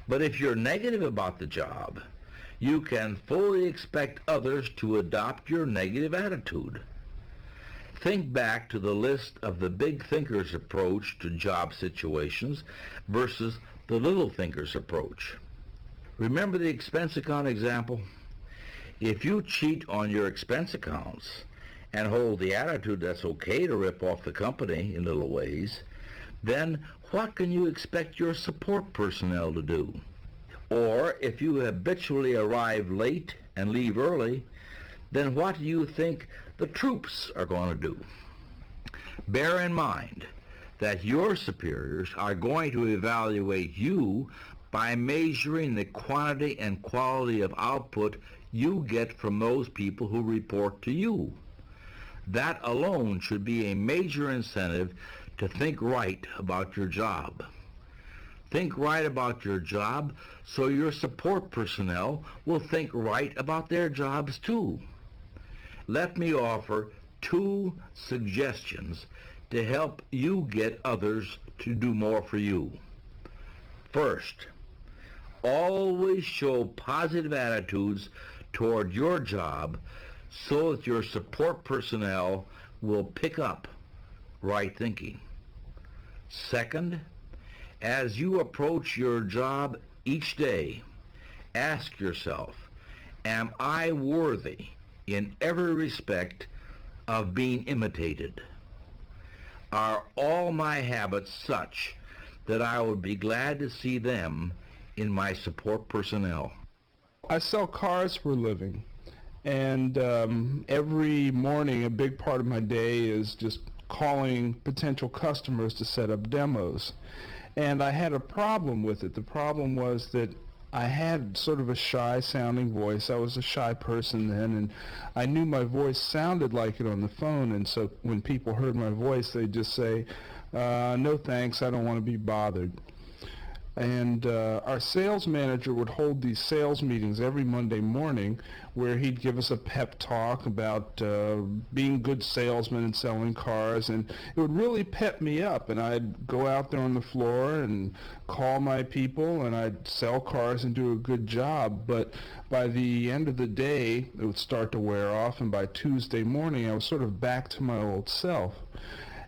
But if you're negative about the job, you can fully expect others to adopt your negative attitude. Think back to the list of the big thinkers' approach to job situations versus the little thinkers' approach. Remember the expense account example? If you cheat on your expense accounts and hold the attitude that's okay to rip off the company in little ways, then what can you expect your support personnel to do? Or if you habitually arrive late and leave early, then what do you think the troops are going to do? Bear in mind that your superiors are going to evaluate you by measuring the quantity and quality of output you get from those people who report to you. That alone should be a major incentive to think right about your job. Think right about your job so your support personnel will think right about their jobs too. Let me offer 2 suggestions to help you get others to do more for you. First, always show positive attitudes toward your job so that your support personnel will pick up right thinking. Second, as you approach your job each day, ask yourself, am I worthy in every respect of being imitated? Are all my habits such that I would be glad to see them in my support personnel? I sell cars for a living, and every morning a big part of my day is just calling potential customers to set up demos. And I had a problem with it. The problem was that I had sort of a shy sounding voice. I was a shy person then, and I knew my voice sounded like it on the phone, and so when people heard my voice, they'd just say, no thanks, I don't want to be bothered. And our sales manager would hold these sales meetings every Monday morning where he'd give us a pep talk about being good salesmen and selling cars, and it would really pep me up, and I'd go out there on the floor and call my people, and I'd sell cars and do a good job. But by the end of the day, it would start to wear off, and by Tuesday morning, I was sort of back to my old self.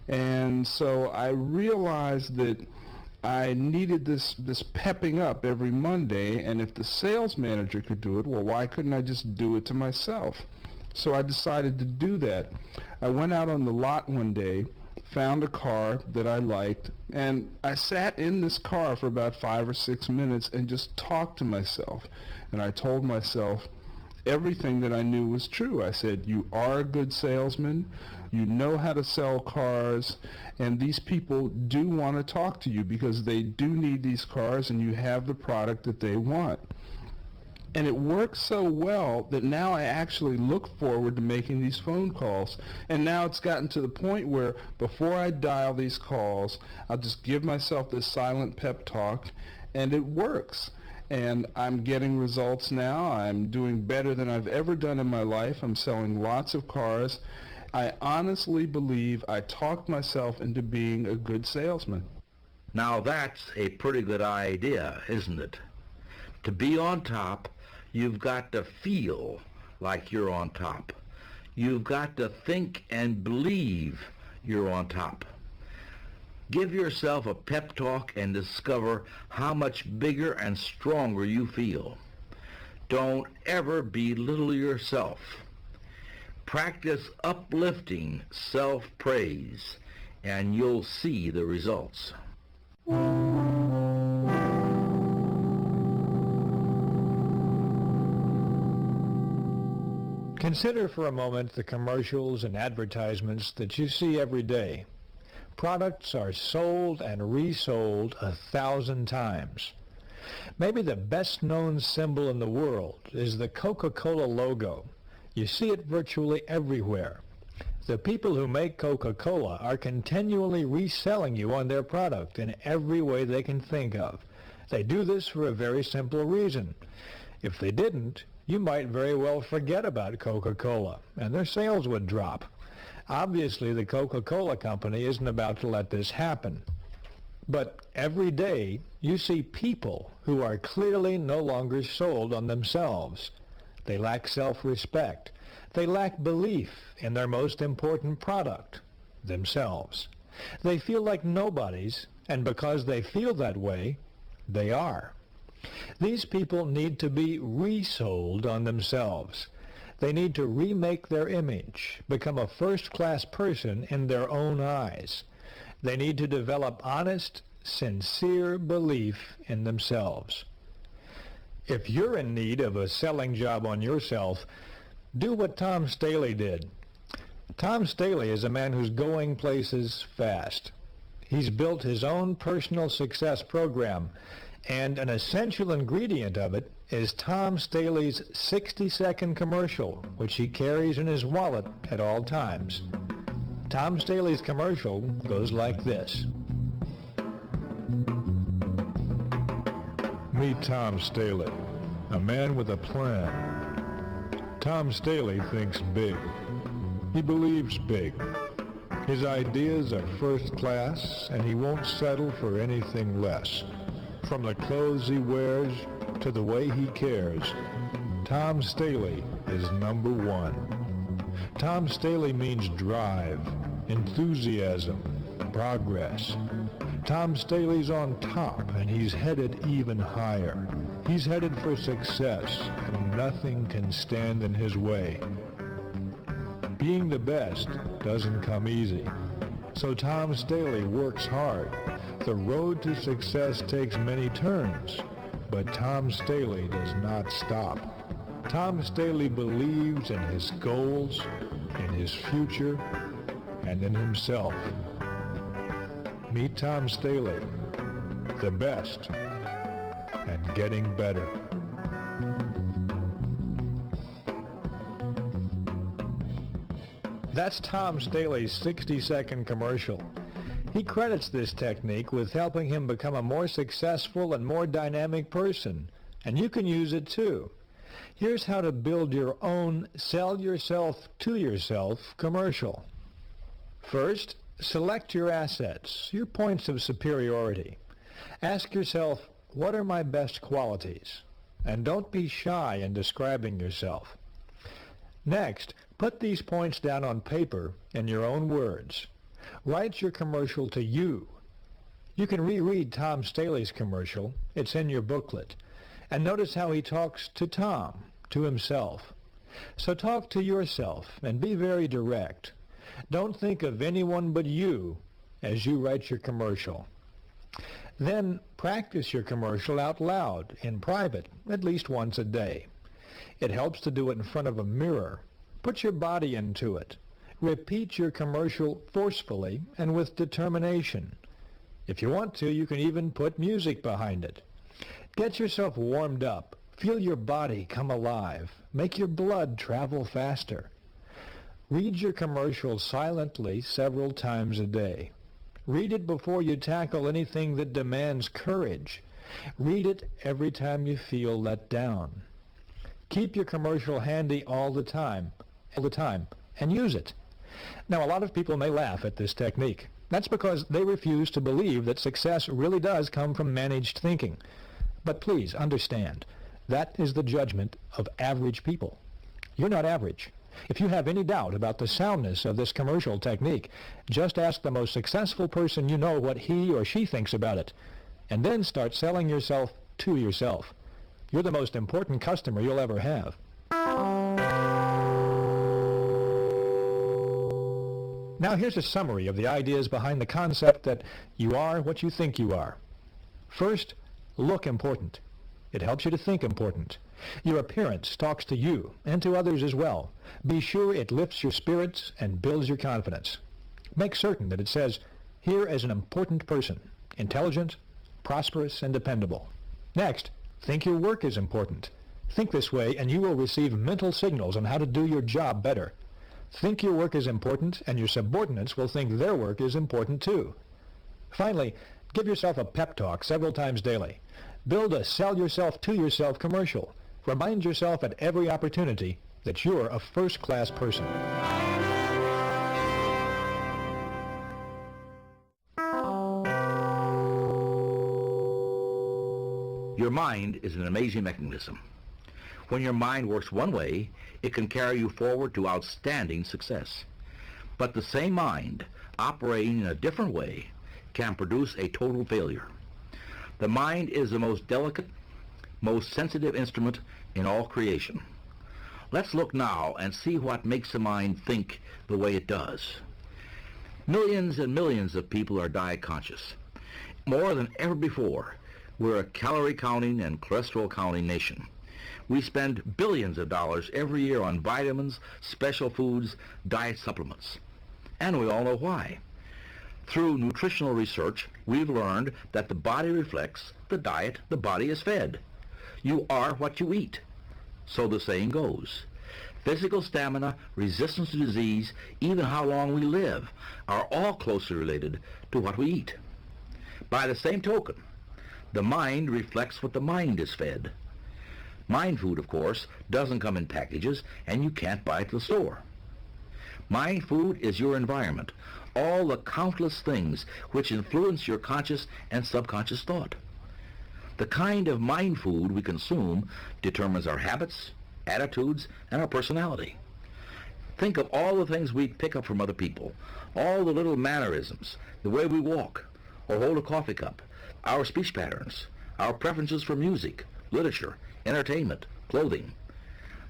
And so I realized that I needed this pepping up every Monday, and if the sales manager could do it, well, why couldn't I just do it to myself? So I decided to do that. I went out on the lot one day, found a car that I liked, and I sat in this car for about 5 or 6 minutes and just talked to myself. And I told myself everything that I knew was true. I said, you are a good salesman, you know how to sell cars, and these people do want to talk to you because they do need these cars and you have the product that they want. And it worked so well that now I actually look forward to making these phone calls. And now it's gotten to the point where before I dial these calls, I'll just give myself this silent pep talk, and it works. And I'm getting results now. I'm doing better than I've ever done in my life. I'm selling lots of cars. I honestly believe I talked myself into being a good salesman. Now that's a pretty good idea, isn't it? To be on top, you've got to feel like you're on top. You've got to think and believe you're on top. Give yourself a pep talk and discover how much bigger and stronger you feel. Don't ever belittle yourself. Practice uplifting self-praise, and you'll see the results. Consider for a moment the commercials and advertisements that you see every day. Products are sold and resold 1,000 times. Maybe the best-known symbol in the world is the Coca-Cola logo. You see it virtually everywhere. The people who make Coca-Cola are continually reselling you on their product in every way they can think of. They do this for a very simple reason. If they didn't, you might very well forget about Coca-Cola, and their sales would drop. Obviously, the Coca-Cola company isn't about to let this happen. But every day, you see people who are clearly no longer sold on themselves. They lack self-respect. They lack belief in their most important product, themselves. They feel like nobodies, and because they feel that way, they are. These people need to be resold on themselves. They need to remake their image, become a first-class person in their own eyes. They need to develop honest, sincere belief in themselves. If you're in need of a selling job on yourself, do what Tom Staley did. Tom Staley is a man who's going places fast. He's built his own personal success program, and an essential ingredient of it is Tom Staley's 60-second commercial, which he carries in his wallet at all times. Tom Staley's commercial goes like this. Meet Tom Staley, a man with a plan. Tom Staley thinks big. He believes big. His ideas are first class, and he won't settle for anything less. From the clothes he wears to the way he cares, Tom Staley is number one. Tom Staley means drive, enthusiasm, progress. Tom Staley's on top, and he's headed even higher. He's headed for success, and nothing can stand in his way. Being the best doesn't come easy, so Tom Staley works hard. The road to success takes many turns, but Tom Staley does not stop. Tom Staley believes in his goals, in his future, and in himself. Meet Tom Staley, the best, and getting better. That's Tom Staley's 60-second commercial. He credits this technique with helping him become a more successful and more dynamic person, and you can use it too. Here's how to build your own sell yourself to yourself commercial. First, select your assets, your points of superiority. Ask yourself, what are my best qualities? And don't be shy in describing yourself. Next, put these points down on paper in your own words. Write your commercial to you. You can reread Tom Staley's commercial. It's in your booklet. And notice how he talks to Tom, to himself. So talk to yourself and be very direct. Don't think of anyone but you as you write your commercial. Then practice your commercial out loud, in private, at least once a day. It helps to do it in front of a mirror. Put your body into it. Repeat your commercial forcefully and with determination. If you want to, you can even put music behind it. Get yourself warmed up. Feel your body come alive. Make your blood travel faster. Read your commercial silently several times a day. Read it before you tackle anything that demands courage. Read it every time you feel let down. Keep your commercial handy all the time, and use it. Now, a lot of people may laugh at this technique. That's because they refuse to believe that success really does come from managed thinking. But please understand, that is the judgment of average people. You're not average. If you have any doubt about the soundness of this commercial technique, just ask the most successful person you know what he or she thinks about it, and then start selling yourself to yourself. You're the most important customer you'll ever have. Now here's a summary of the ideas behind the concept that you are what you think you are. First, look important. It helps you to think important. Your appearance talks to you and to others as well. Be sure it lifts your spirits and builds your confidence. Make certain that it says, here is an important person, intelligent, prosperous, and dependable. Next, think your work is important. Think this way and you will receive mental signals on how to do your job better. Think your work is important, and your subordinates will think their work is important too. Finally, give yourself a pep talk several times daily. Build a sell yourself to yourself commercial. Remind yourself at every opportunity that you're a first-class person. Your mind is an amazing mechanism. When your mind works one way, it can carry you forward to outstanding success. But the same mind, operating in a different way, can produce a total failure. The mind is the most delicate, most sensitive instrument in all creation. Let's look now and see what makes the mind think the way it does. Millions and millions of people are diet conscious. More than ever before, we're a calorie counting and cholesterol counting nation. We spend billions of dollars every year on vitamins, special foods, diet supplements. And we all know why. Through nutritional research, we've learned that the body reflects the diet the body is fed. You are what you eat. So the saying goes. Physical stamina, resistance to disease, even how long we live, are all closely related to what we eat. By the same token, the mind reflects what the mind is fed. Mind food, of course, doesn't come in packages, and you can't buy it at the store. Mind food is your environment, all the countless things which influence your conscious and subconscious thought. The kind of mind food we consume determines our habits, attitudes, and our personality. Think of all the things we pick up from other people, all the little mannerisms, the way we walk or hold a coffee cup, our speech patterns, our preferences for music, literature, entertainment, clothing.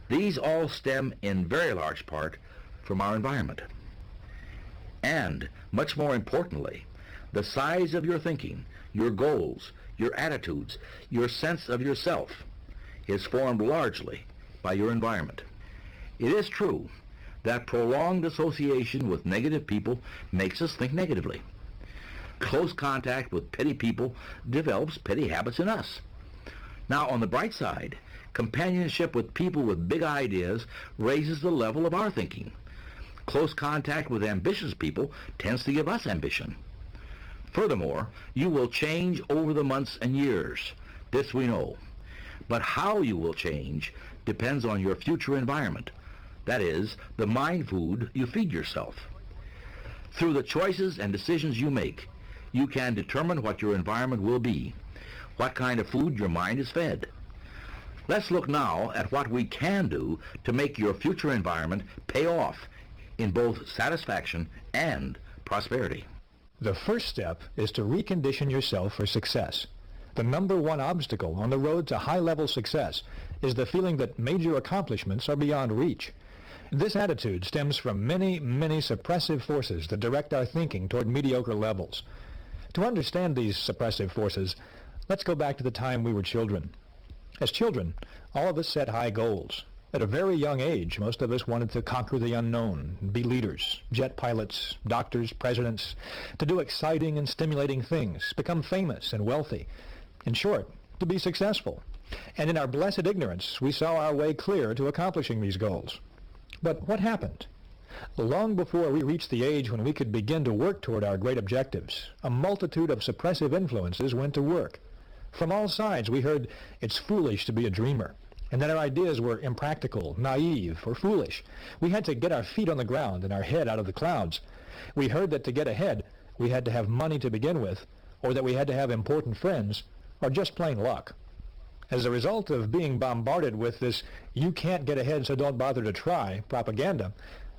These all stem in very large part from our environment. And, much more importantly, the size of your thinking, your goals, your attitudes, your sense of yourself is formed largely by your environment. It is true that prolonged association with negative people makes us think negatively. Close contact with petty people develops petty habits in us. Now, on the bright side, companionship with people with big ideas raises the level of our thinking. Close contact with ambitious people tends to give us ambition. Furthermore, you will change over the months and years. This we know. But how you will change depends on your future environment. That is, the mind food you feed yourself. Through the choices and decisions you make, you can determine what your environment will be, what kind of food your mind is fed. Let's look now at what we can do to make your future environment pay off in both satisfaction and prosperity. The first step is to recondition yourself for success. The number one obstacle on the road to high-level success is the feeling that major accomplishments are beyond reach. This attitude stems from many, many suppressive forces that direct our thinking toward mediocre levels. To understand these suppressive forces, let's go back to the time we were children. As children, all of us set high goals. At a very young age, most of us wanted to conquer the unknown, be leaders, jet pilots, doctors, presidents, to do exciting and stimulating things, become famous and wealthy. In short, to be successful. And in our blessed ignorance, we saw our way clear to accomplishing these goals. But what happened? Long before we reached the age when we could begin to work toward our great objectives, a multitude of suppressive influences went to work. From all sides, we heard it's foolish to be a dreamer, and that our ideas were impractical, naive, or foolish. We had to get our feet on the ground and our head out of the clouds. We heard that to get ahead, we had to have money to begin with, or that we had to have important friends, or just plain luck. As a result of being bombarded with this "you can't get ahead, so don't bother to try" propaganda,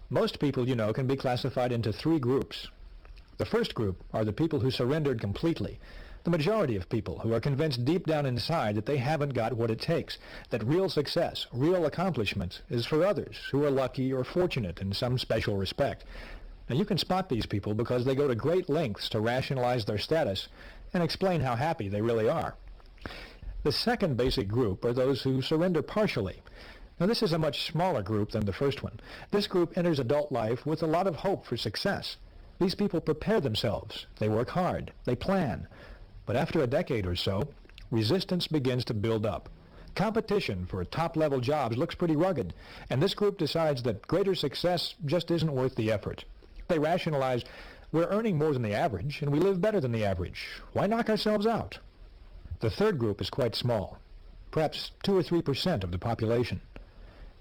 most people, you know, can be classified into three groups. The first group are the people who surrendered completely. The majority of people who are convinced deep down inside that they haven't got what it takes, that real success, real accomplishment is for others who are lucky or fortunate in some special respect. Now, you can spot these people because they go to great lengths to rationalize their status and explain how happy they really are. The second basic group are those who surrender partially. Now, this is a much smaller group than the first one. This group enters adult life with a lot of hope for success. These people prepare themselves. They work hard. They plan. But after a decade or so, resistance begins to build up. Competition for top-level jobs looks pretty rugged, and this group decides that greater success just isn't worth the effort. They rationalize, we're earning more than the average, and we live better than the average. Why knock ourselves out? The third group is quite small, perhaps 2 or 3% of the population.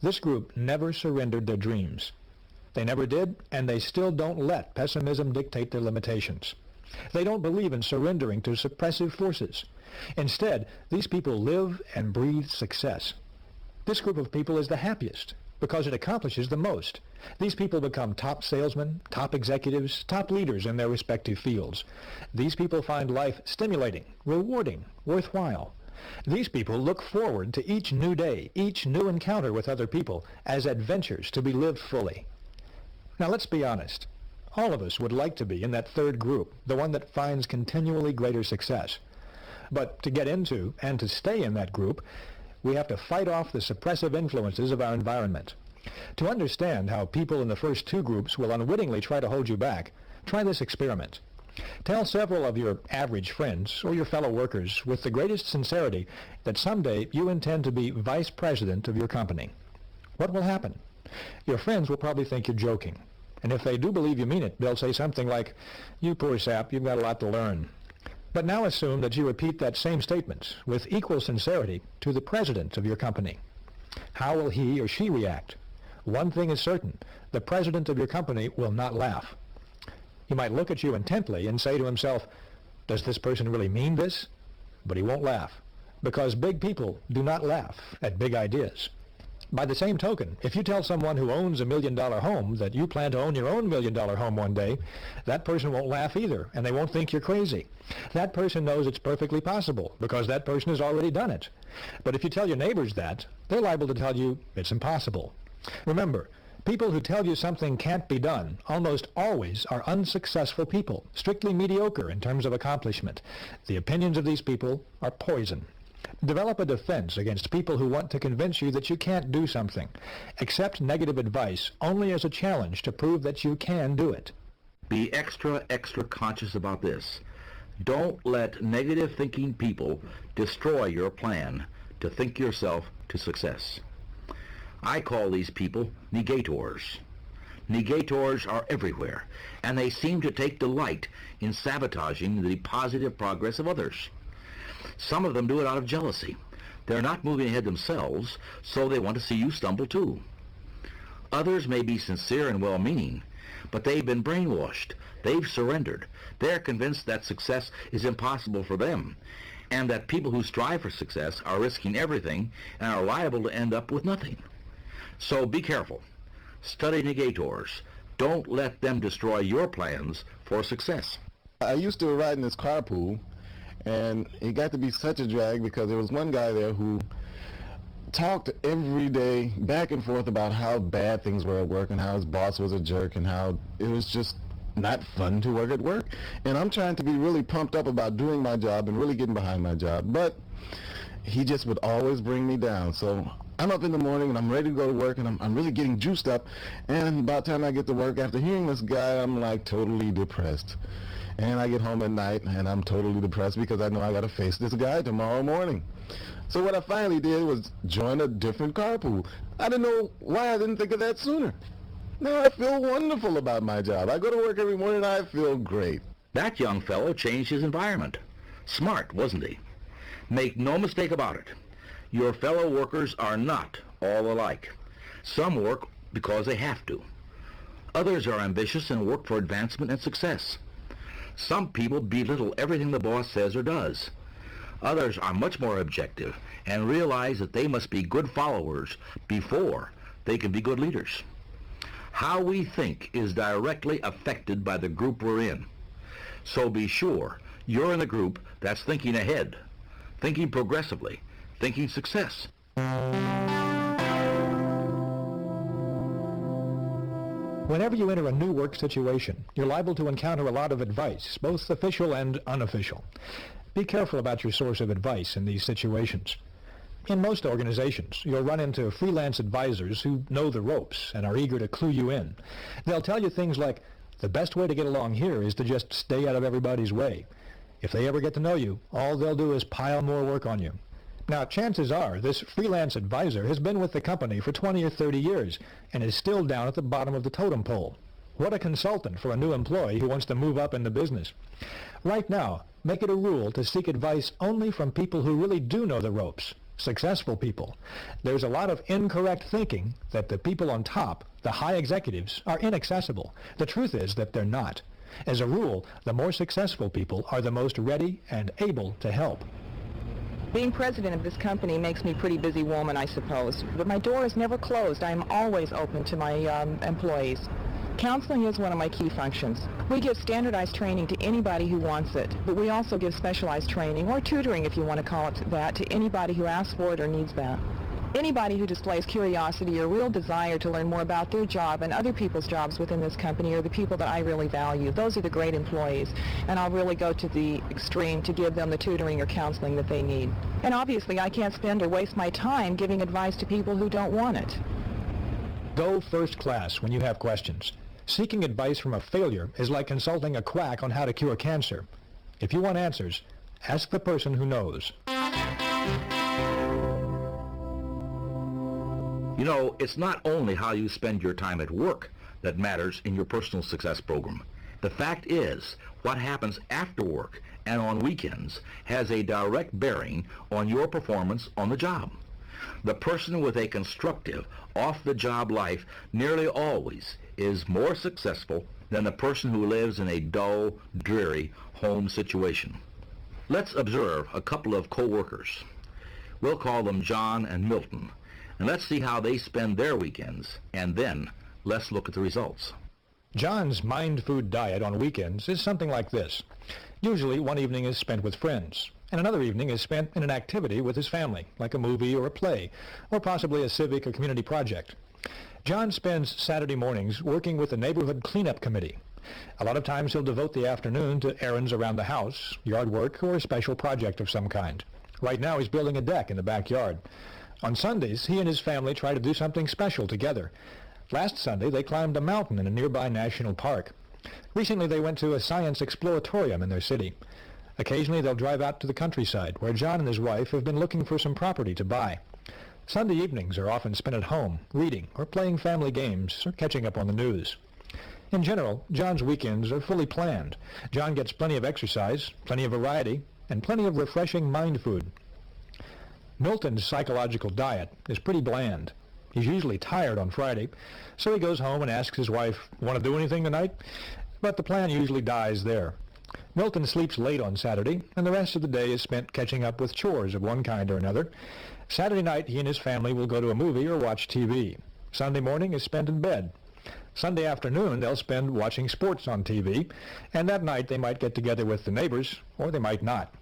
This group never surrendered their dreams. They never did, and they still don't let pessimism dictate their limitations. They don't believe in surrendering to suppressive forces. Instead, these people live and breathe success. This group of people is the happiest because it accomplishes the most. These people become top salesmen, top executives, top leaders in their respective fields. These people find life stimulating, rewarding, worthwhile. These people look forward to each new day, each new encounter with other people as adventures to be lived fully. Now let's be honest. All of us would like to be in that third group, the one that finds continually greater success. But to get into and to stay in that group, we have to fight off the suppressive influences of our environment. To understand how people in the first two groups will unwittingly try to hold you back, try this experiment. Tell several of your average friends or your fellow workers with the greatest sincerity that someday you intend to be vice president of your company. What will happen? Your friends will probably think you're joking. And if they do believe you mean it, they'll say something like, "You poor sap, you've got a lot to learn." But now assume that you repeat that same statement with equal sincerity to the president of your company. How will he or she react? One thing is certain, the president of your company will not laugh. He might look at you intently and say to himself, "Does this person really mean this?" But he won't laugh, because big people do not laugh at big ideas. By the same token, if you tell someone who owns $1 million home that you plan to own your own $1 million home one day, that person won't laugh either, and they won't think you're crazy. That person knows it's perfectly possible, because that person has already done it. But if you tell your neighbors that, they're liable to tell you it's impossible. Remember, people who tell you something can't be done almost always are unsuccessful people, strictly mediocre in terms of accomplishment. The opinions of these people are poison. Develop a defense against people who want to convince you that you can't do something. Accept negative advice only as a challenge to prove that you can do it. Be extra conscious about this. Don't let negative thinking people destroy your plan to think yourself to success. I call these people negators. Negators are everywhere, and they seem to take delight in sabotaging the positive progress of others. Some of them do it out of jealousy. They're not moving ahead themselves, so they want to see you stumble too. Others may be sincere and well-meaning, but they've been brainwashed. They've surrendered. They're convinced that success is impossible for them, and that people who strive for success are risking everything and are liable to end up with nothing. So be careful. Study negators. Don't let them destroy your plans for success. I used to ride in this carpool, and it got to be such a drag because there was one guy there who talked every day back and forth about how bad things were at work and how his boss was a jerk and how it was just not fun to work at work. And I'm trying to be really pumped up about doing my job and really getting behind my job, but he just would always bring me down. So I'm up in the morning and I'm ready to go to work, and I'm really getting juiced up, and by the time I get to work, after hearing this guy, I'm like totally depressed. And I get home at night and I'm totally depressed because I know I got to face this guy tomorrow morning. So what I finally did was join a different carpool. I didn't know why I didn't think of that sooner. Now I feel wonderful about my job. I go to work every morning and I feel great. That young fellow changed his environment. Smart, wasn't he? Make no mistake about it. Your fellow workers are not all alike. Some work because they have to. Others are ambitious and work for advancement and success. Some people belittle everything the boss says or does. Others are much more objective and realize that they must be good followers before they can be good leaders. How we think is directly affected by the group we're in. So be sure you're in the group that's thinking ahead, thinking progressively, thinking success. Whenever you enter a new work situation, you're liable to encounter a lot of advice, both official and unofficial. Be careful about your source of advice in these situations. In most organizations, you'll run into freelance advisors who know the ropes and are eager to clue you in. They'll tell you things like, the best way to get along here is to just stay out of everybody's way. If they ever get to know you, all they'll do is pile more work on you. Now, chances are this freelance advisor has been with the company for 20 or 30 years and is still down at the bottom of the totem pole. What a consultant for a new employee who wants to move up in the business. Right now, make it a rule to seek advice only from people who really do know the ropes, successful people. There's a lot of incorrect thinking that the people on top, the high executives, are inaccessible. The truth is that they're not. As a rule, the more successful people are the most ready and able to help. Being president of this company makes me a pretty busy woman, I suppose, but my door is never closed. I am always open to my employees. Counseling is one of my key functions. We give standardized training to anybody who wants it, but we also give specialized training, or tutoring if you want to call it that, to anybody who asks for it or needs that. Anybody who displays curiosity or real desire to learn more about their job and other people's jobs within this company are the people that I really value. Those are the great employees, and I'll really go to the extreme to give them the tutoring or counseling that they need. And obviously I can't spend or waste my time giving advice to people who don't want it. Go first class when you have questions. Seeking advice from a failure is like consulting a quack on how to cure cancer. If you want answers, ask the person who knows. You know, it's not only how you spend your time at work that matters in your personal success program. The fact is, what happens after work and on weekends has a direct bearing on your performance on the job. The person with a constructive, off-the-job life nearly always is more successful than the person who lives in a dull, dreary home situation. Let's observe a couple of co-workers. We'll call them John and Milton, and let's see how they spend their weekends, and then let's look at the results. John's mind food diet on weekends is something like this. Usually one evening is spent with friends, and another evening is spent in an activity with his family, like a movie or a play, or possibly a civic or community project. John spends Saturday mornings working with the neighborhood cleanup committee. A lot of times he'll devote the afternoon to errands around the house, yard work, or a special project of some kind. Right now he's building a deck in the backyard. On Sundays, he and his family try to do something special together. Last Sunday, they climbed a mountain in a nearby national park. Recently, they went to a science exploratorium in their city. Occasionally, they'll drive out to the countryside, where John and his wife have been looking for some property to buy. Sunday evenings are often spent at home, reading or playing family games or catching up on the news. In general, John's weekends are fully planned. John gets plenty of exercise, plenty of variety, and plenty of refreshing mind food. Milton's psychological diet is pretty bland. He's usually tired on Friday, so he goes home and asks his wife, "Want to do anything tonight?" But the plan usually dies there. Milton sleeps late on Saturday, and the rest of the day is spent catching up with chores of one kind or another. Saturday night, he and his family will go to a movie or watch TV. Sunday morning is spent in bed. Sunday afternoon, they'll spend watching sports on TV, and that night they might get together with the neighbors, or they might not.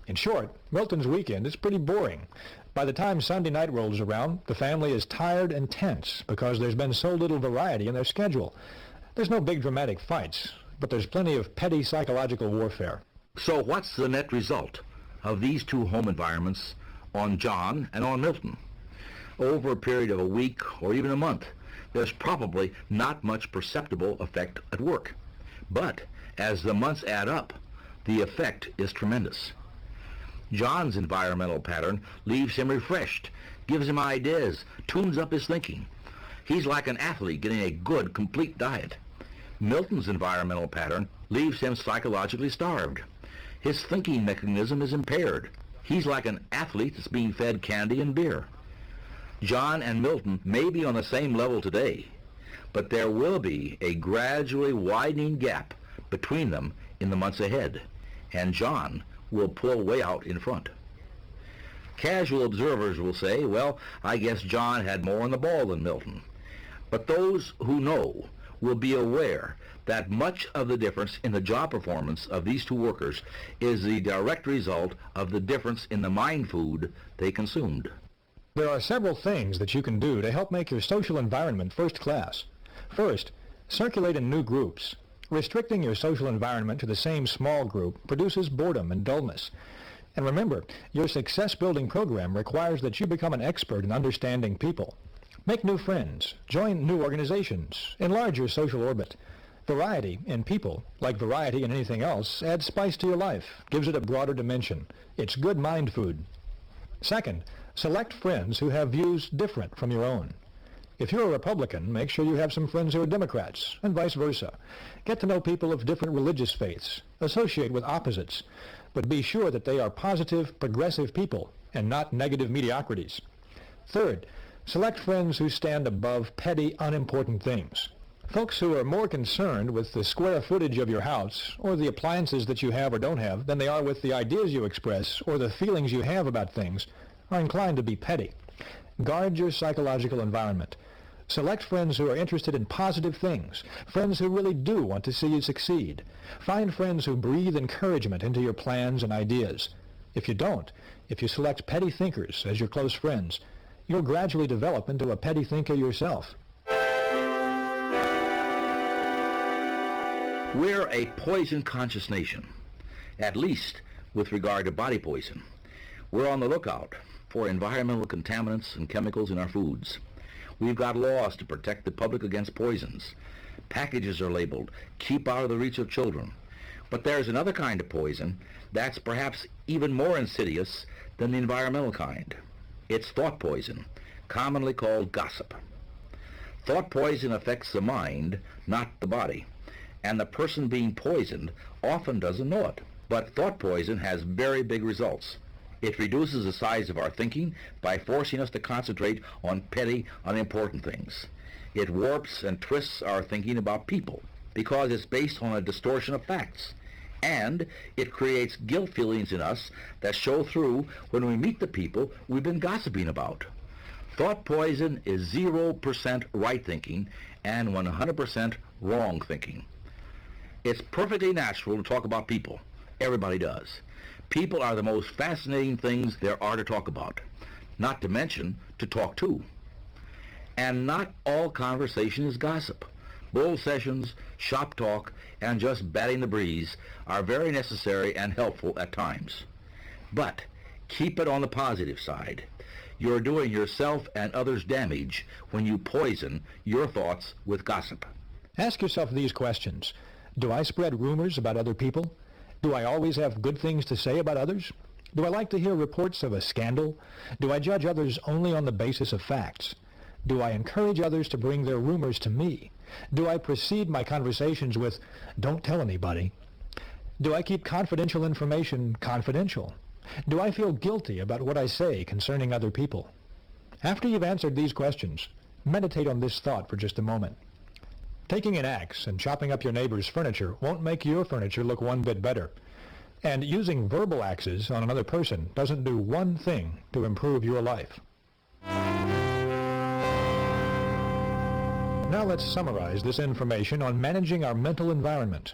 In short, Milton's weekend is pretty boring. By the time Sunday night rolls around, the family is tired and tense because there's been so little variety in their schedule. There's no big dramatic fights, but there's plenty of petty psychological warfare. So what's the net result of these two home environments on John and on Milton? Over a period of a week or even a month, there's probably not much perceptible effect at work. But as the months add up, the effect is tremendous. John's environmental pattern leaves him refreshed, gives him ideas, tunes up his thinking. He's like an athlete getting a good, complete diet. Milton's environmental pattern leaves him psychologically starved. His thinking mechanism is impaired. He's like an athlete that's being fed candy and beer. John and Milton may be on the same level today, but there will be a gradually widening gap between them in the months ahead, and John will pull way out in front. Casual observers will say, well, I guess John had more on the ball than Milton. But those who know will be aware that much of the difference in the job performance of these two workers is the direct result of the difference in the mind food they consumed. There are several things that you can do to help make your social environment first class. First, circulate in new groups. Restricting your social environment to the same small group produces boredom and dullness. And remember, your success-building program requires that you become an expert in understanding people. Make new friends, join new organizations, enlarge your social orbit. Variety in people, like variety in anything else, adds spice to your life, gives it a broader dimension. It's good mind food. Second, select friends who have views different from your own. If you're a Republican, make sure you have some friends who are Democrats, and vice versa. Get to know people of different religious faiths. Associate with opposites. But be sure that they are positive, progressive people, and not negative mediocrities. Third, select friends who stand above petty, unimportant things. Folks who are more concerned with the square footage of your house, or the appliances that you have or don't have, than they are with the ideas you express, or the feelings you have about things, are inclined to be petty. Guard your psychological environment. Select friends who are interested in positive things, friends who really do want to see you succeed. Find friends who breathe encouragement into your plans and ideas. If you don't, if you select petty thinkers as your close friends, you'll gradually develop into a petty thinker yourself. We're a poison-conscious nation, at least with regard to body poison. We're on the lookout for environmental contaminants and chemicals in our foods. We've got laws to protect the public against poisons. Packages are labeled, keep out of the reach of children. But there's another kind of poison that's perhaps even more insidious than the environmental kind. It's thought poison, commonly called gossip. Thought poison affects the mind, not the body, and the person being poisoned often doesn't know it. But thought poison has very big results. It reduces the size of our thinking by forcing us to concentrate on petty, unimportant things. It warps and twists our thinking about people because it's based on a distortion of facts. And it creates guilt feelings in us that show through when we meet the people we've been gossiping about. Thought poison is 0% right thinking and 100% wrong thinking. It's perfectly natural to talk about people. Everybody does. People are the most fascinating things there are to talk about, not to mention to talk to. And not all conversation is gossip. Bull sessions, shop talk, and just batting the breeze are very necessary and helpful at times. But keep it on the positive side. You're doing yourself and others damage when you poison your thoughts with gossip. Ask yourself these questions. Do I spread rumors about other people? Do I always have good things to say about others? Do I like to hear reports of a scandal? Do I judge others only on the basis of facts? Do I encourage others to bring their rumors to me? Do I precede my conversations with, "Don't tell anybody"? Do I keep confidential information confidential? Do I feel guilty about what I say concerning other people? After you've answered these questions, meditate on this thought for just a moment. Taking an axe and chopping up your neighbor's furniture won't make your furniture look one bit better. And using verbal axes on another person doesn't do one thing to improve your life. Now let's summarize this information on managing our mental environment.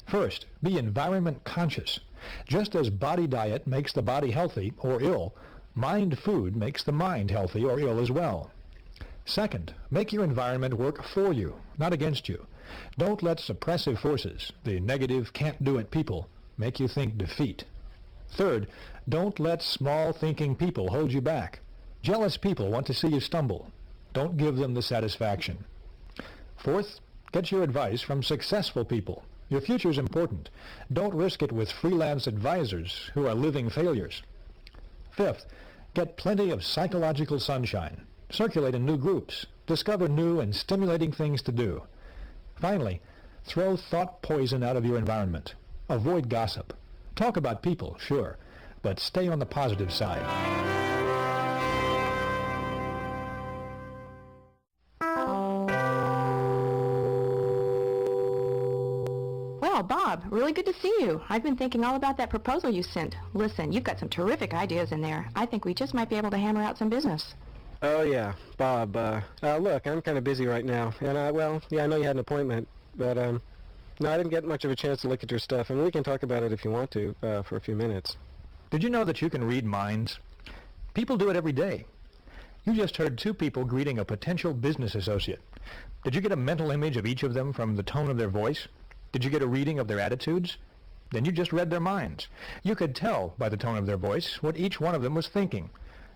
First, be environment conscious. Just as body diet makes the body healthy or ill, mind food makes the mind healthy or ill as well. Second, make your environment work for you, not against you. Don't let suppressive forces, the negative, can't-do-it people, make you think defeat. Third, don't let small-thinking people hold you back. Jealous people want to see you stumble. Don't give them the satisfaction. Fourth, get your advice from successful people. Your future is important. Don't risk it with freelance advisors who are living failures. Fifth, get plenty of psychological sunshine. Circulate in new groups. Discover new and stimulating things to do. Finally, throw thought poison out of your environment. Avoid gossip. Talk about people, sure, but stay on the positive side. Well, Bob, really good to see you. I've been thinking all about that proposal you sent. Listen, you've got some terrific ideas in there. I think we just might be able to hammer out some business. Oh, yeah, Bob. Look, I'm kind of busy right now. And, I know you had an appointment. But, no, I didn't get much of a chance to look at your stuff. And we can talk about it if you want to, for a few minutes. Did you know that you can read minds? People do it every day. You just heard two people greeting a potential business associate. Did you get a mental image of each of them from the tone of their voice? Did you get a reading of their attitudes? Then you just read their minds. You could tell by the tone of their voice what each one of them was thinking.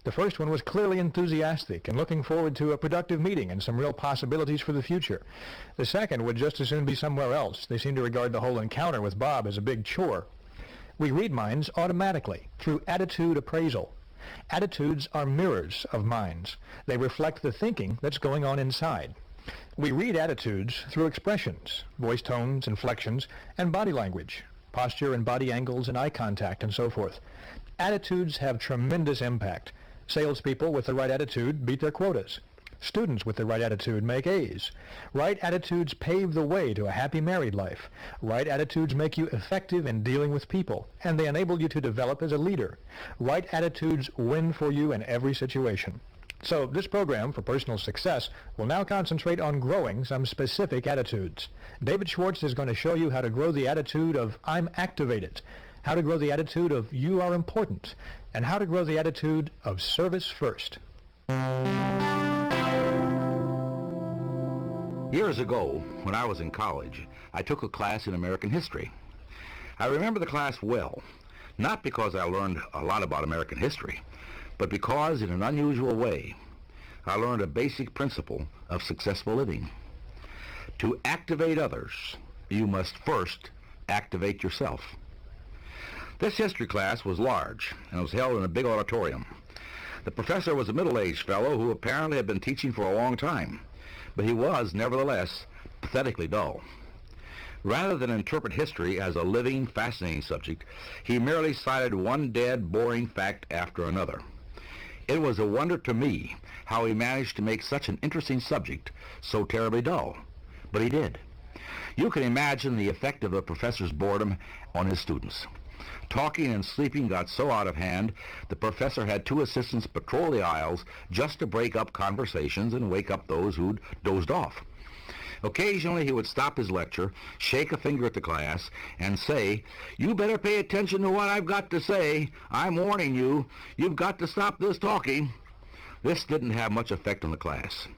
The first one was clearly enthusiastic and looking forward to a productive meeting and some real possibilities for the future. The second would just as soon be somewhere else. They seemed to regard the whole encounter with Bob as a big chore. We read minds automatically through attitude appraisal. Attitudes are mirrors of minds. They reflect the thinking that's going on inside. We read attitudes through expressions, voice tones, inflections, and body language, posture and body angles and eye contact, and so forth. Attitudes have tremendous impact. Salespeople with the right attitude beat their quotas. Students with the right attitude make A's. Right attitudes pave the way to a happy married life. Right attitudes make you effective in dealing with people, and they enable you to develop as a leader. Right attitudes win for you in every situation. So this program for personal success will now concentrate on growing some specific attitudes. David Schwartz is going to show you how to grow the attitude of I'm activated, how to grow the attitude of you are important, and how to grow the attitude of service first. Years ago, when I was in college, I took a class in American history. I remember the class well, not because I learned a lot about American history, but because, in an unusual way, I learned a basic principle of successful living. To activate others, you must first activate yourself. This history class was large, and it was held in a big auditorium. The professor was a middle-aged fellow who apparently had been teaching for a long time, but he was, nevertheless, pathetically dull. Rather than interpret history as a living, fascinating subject, he merely cited one dead, boring fact after another. It was a wonder to me how he managed to make such an interesting subject so terribly dull, but he did. You can imagine the effect of the professor's boredom on his students. Talking and sleeping got so out of hand, the professor had 2 assistants patrol the aisles just to break up conversations and wake up those who'd dozed off. Occasionally he would stop his lecture, shake a finger at the class, and say, "You better pay attention to what I've got to say. I'm warning you. You've got to stop this talking." This didn't have much effect on the class.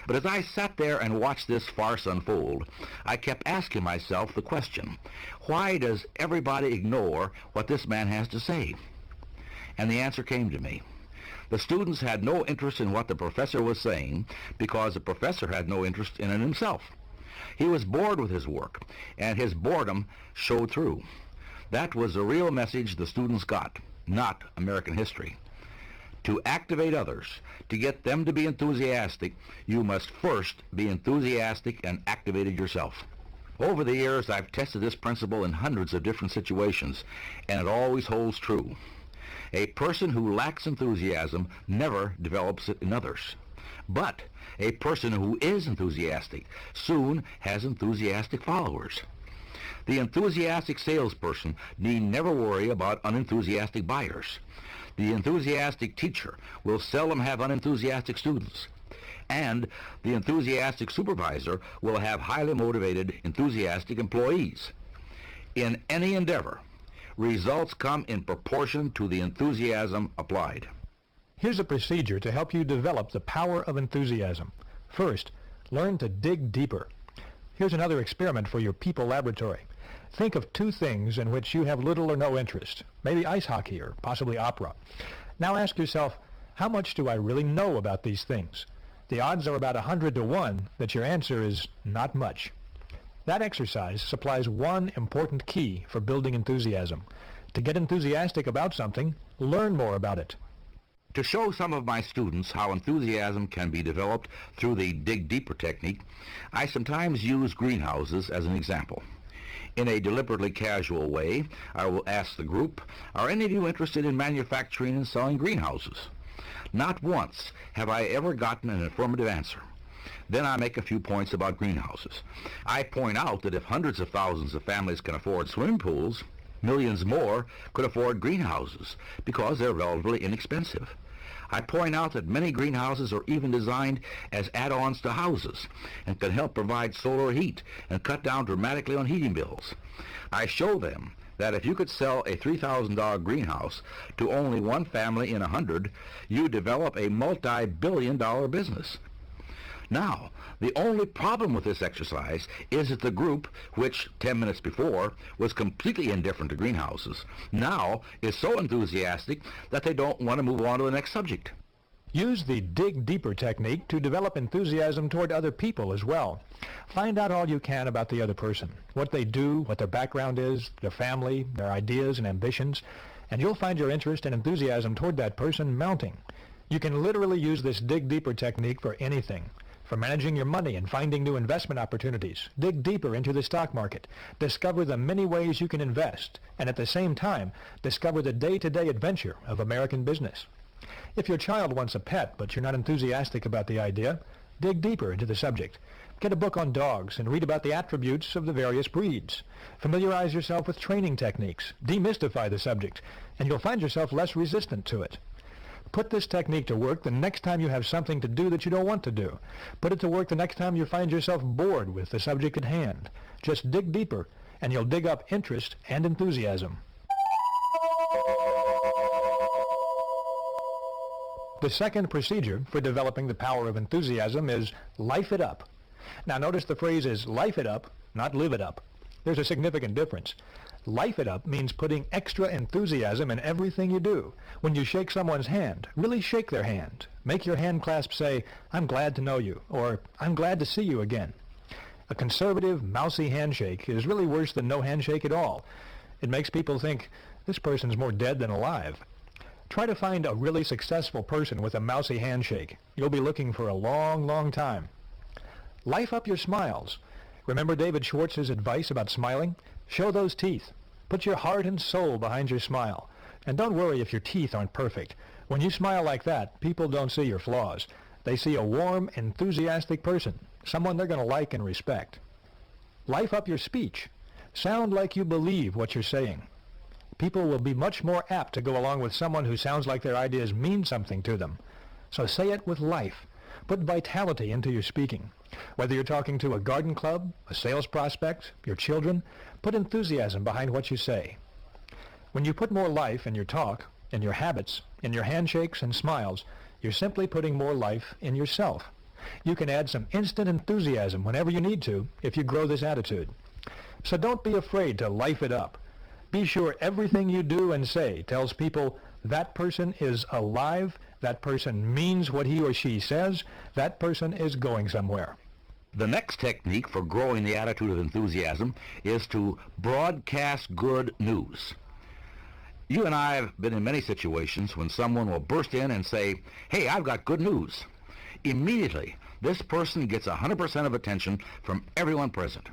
But as I sat there and watched this farce unfold, I kept asking myself the question, why does everybody ignore what this man has to say? And the answer came to me. The students had no interest in what the professor was saying because the professor had no interest in it himself. He was bored with his work, and his boredom showed through. That was the real message the students got, not American history. To activate others, to get them to be enthusiastic, you must first be enthusiastic and activated yourself. Over the years, I've tested this principle in hundreds of different situations, and it always holds true. A person who lacks enthusiasm never develops it in others. But a person who is enthusiastic soon has enthusiastic followers. The enthusiastic salesperson need never worry about unenthusiastic buyers. The enthusiastic teacher will seldom have unenthusiastic students. And the enthusiastic supervisor will have highly motivated, enthusiastic employees. In any endeavor, results come in proportion to the enthusiasm applied. Here's a procedure to help you develop the power of enthusiasm. First, learn to dig deeper. Here's another experiment for your people laboratory. Think of 2 things in which you have little or no interest, maybe ice hockey or possibly opera. Now ask yourself, how much do I really know about these things? The odds are about 100 to 1 that your answer is not much. That exercise supplies one important key for building enthusiasm. To get enthusiastic about something, learn more about it. To show some of my students how enthusiasm can be developed through the dig deeper technique, I sometimes use greenhouses as an example. In a deliberately casual way, I will ask the group, are any of you interested in manufacturing and selling greenhouses? Not once have I ever gotten an affirmative answer. Then I make a few points about greenhouses. I point out that if hundreds of thousands of families can afford swimming pools, millions more could afford greenhouses because they're relatively inexpensive. I point out that many greenhouses are even designed as add-ons to houses and can help provide solar heat and cut down dramatically on heating bills. I show them that if you could sell a $3,000 greenhouse to only one family in 100, you develop a multi-billion-dollar business. Now, the only problem with this exercise is that the group, which 10 minutes before was completely indifferent to greenhouses, now is so enthusiastic that they don't want to move on to the next subject. Use the dig deeper technique to develop enthusiasm toward other people as well. Find out all you can about the other person, what they do, what their background is, their family, their ideas and ambitions, and you'll find your interest and enthusiasm toward that person mounting. You can literally use this dig deeper technique for anything. For managing your money and finding new investment opportunities, dig deeper into the stock market. Discover the many ways you can invest, and at the same time, discover the day-to-day adventure of American business. If your child wants a pet, but you're not enthusiastic about the idea, dig deeper into the subject. Get a book on dogs and read about the attributes of the various breeds. Familiarize yourself with training techniques. Demystify the subject, and you'll find yourself less resistant to it. Put this technique to work the next time you have something to do that you don't want to do. Put it to work the next time you find yourself bored with the subject at hand. Just dig deeper, and you'll dig up interest and enthusiasm. The second procedure for developing the power of enthusiasm is life it up. Now notice the phrase is life it up, not live it up. There's a significant difference. Life it up means putting extra enthusiasm in everything you do. When you shake someone's hand, really shake their hand. Make your hand clasp say, "I'm glad to know you," or "I'm glad to see you again." A conservative, mousy handshake is really worse than no handshake at all. It makes people think, this person's more dead than alive. Try to find a really successful person with a mousy handshake. You'll be looking for a long, long time. Life up your smiles. Remember David Schwartz's advice about smiling? Show those teeth. Put your heart and soul behind your smile. And don't worry if your teeth aren't perfect. When you smile like that, people don't see your flaws. They see a warm, enthusiastic person, someone they're going to like and respect. Life up your speech. Sound like you believe what you're saying. People will be much more apt to go along with someone who sounds like their ideas mean something to them. So say it with life. Put vitality into your speaking. Whether you're talking to a garden club, a sales prospect, your children, put enthusiasm behind what you say. When you put more life in your talk, in your habits, in your handshakes and smiles, you're simply putting more life in yourself. You can add some instant enthusiasm whenever you need to if you grow this attitude. So don't be afraid to life it up. Be sure everything you do and say tells people that person is alive, that person means what he or she says, that person is going somewhere. The next technique for growing the attitude of enthusiasm is to broadcast good news. You and I have been in many situations when someone will burst in and say, "Hey, I've got good news." Immediately, this person gets 100% of attention from everyone present.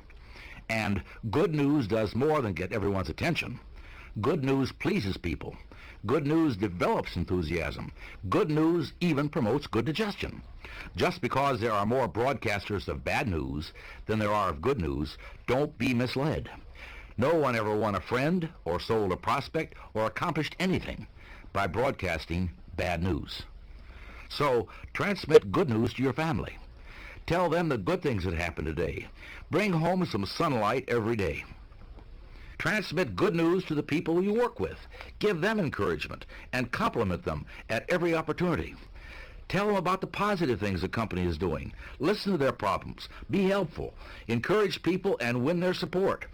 And good news does more than get everyone's attention. Good news pleases people. Good news develops enthusiasm. Good news even promotes good digestion. Just because there are more broadcasters of bad news than there are of good news, don't be misled. No one ever won a friend or sold a prospect or accomplished anything by broadcasting bad news. So transmit good news to your family. Tell them the good things that happened today. Bring home some sunlight every day. Transmit good news to the people you work with. Give them encouragement and compliment them at every opportunity. Tell them about the positive things the company is doing. Listen to their problems. Be helpful. Encourage people and win their support.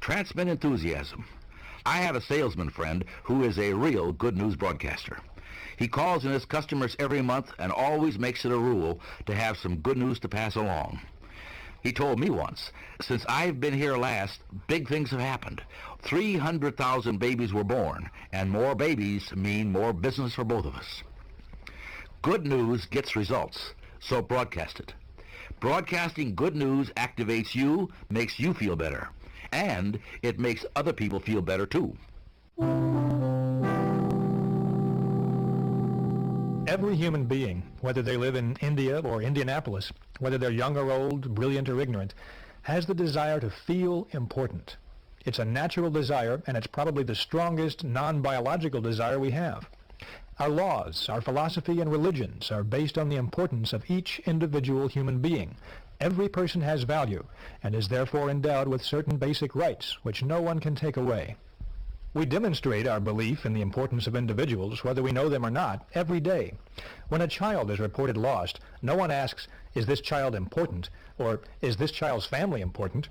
Transmit enthusiasm. I have a salesman friend who is a real good news broadcaster. He calls in his customers every month and always makes it a rule to have some good news to pass along. He told me once, "Since I've been here last, big things have happened. 300,000 babies were born, and more babies mean more business for both of us." Good news gets results, so broadcast it. Broadcasting good news activates you, makes you feel better, and it makes other people feel better too. Every human being, whether they live in India or Indianapolis, whether they're young or old, brilliant or ignorant, has the desire to feel important. It's a natural desire, and it's probably the strongest non-biological desire we have. Our laws, our philosophy, and religions are based on the importance of each individual human being. Every person has value, and is therefore endowed with certain basic rights, which no one can take away. We demonstrate our belief in the importance of individuals, whether we know them or not, every day. When a child is reported lost, no one asks, "Is this child important?" or "Is this child's family important?"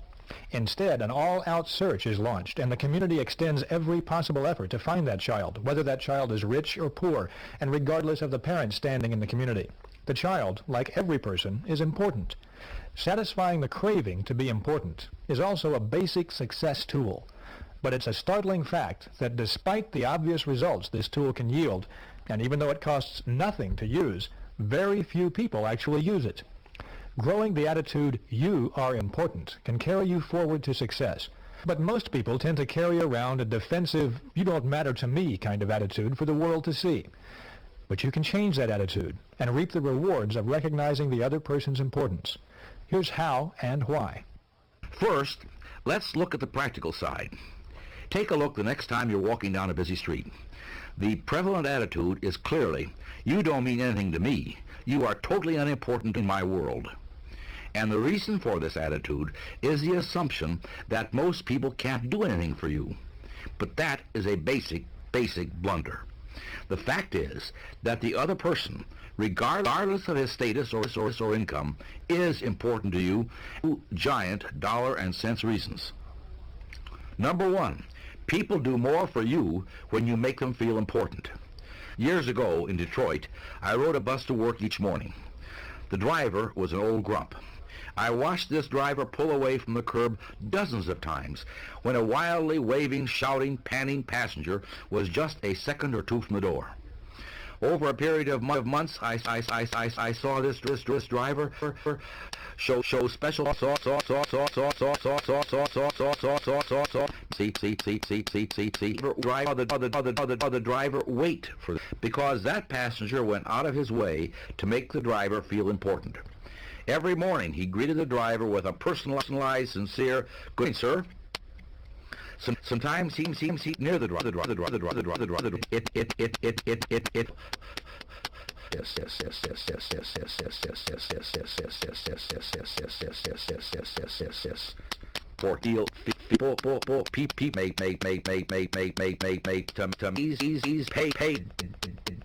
Instead, an all-out search is launched, and the community extends every possible effort to find that child, whether that child is rich or poor, and regardless of the parents standing in the community. The child, like every person, is important. Satisfying the craving to be important is also a basic success tool. But it's a startling fact that despite the obvious results this tool can yield, and even though it costs nothing to use, very few people actually use it. Growing the attitude, "you are important," can carry you forward to success. But most people tend to carry around a defensive, "you don't matter to me" kind of attitude for the world to see. But you can change that attitude and reap the rewards of recognizing the other person's importance. Here's how and why. First, let's look at the practical side. Take a look the next time you're walking down a busy street. The prevalent attitude is clearly, "you don't mean anything to me. You are totally unimportant in my world." And the reason for this attitude is the assumption that most people can't do anything for you. But that is a basic blunder. The fact is that the other person, regardless of his status or income, is important to you for giant dollar and cents reasons. Number one, people do more for you when you make them feel important. Years ago in Detroit, I rode a bus to work each morning. The driver was an old grump. I watched this driver pull away from the curb dozens of times when a wildly waving, shouting, panting passenger was just a second or two from the door. Over a period of months, I saw this driver show special the driver wait for, because that passenger went out of his way to make the driver feel important. Every morning he greeted the driver with a personalized, sincere, "Good morning, sir." Sometimes he near the driver. For deal people pay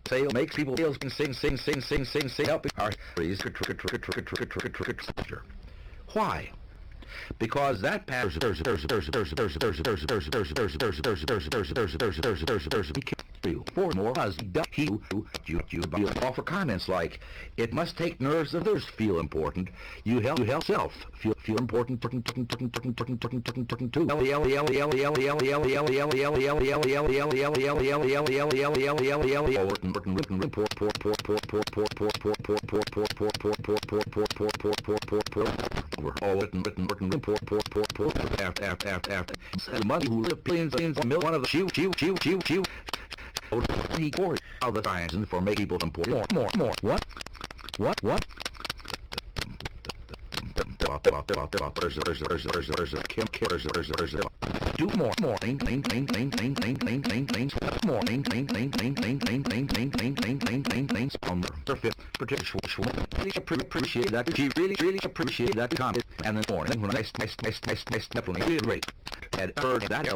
sale makes people feel sing helping our why? Because that passes for more you offer comments like, "It must take nerves of others feel important. You help self feel important too." After money who live billions one of the how the science for making people important more what do more appreciate that. She really appreciate that comment. And the morning when I definitely great. Had heard that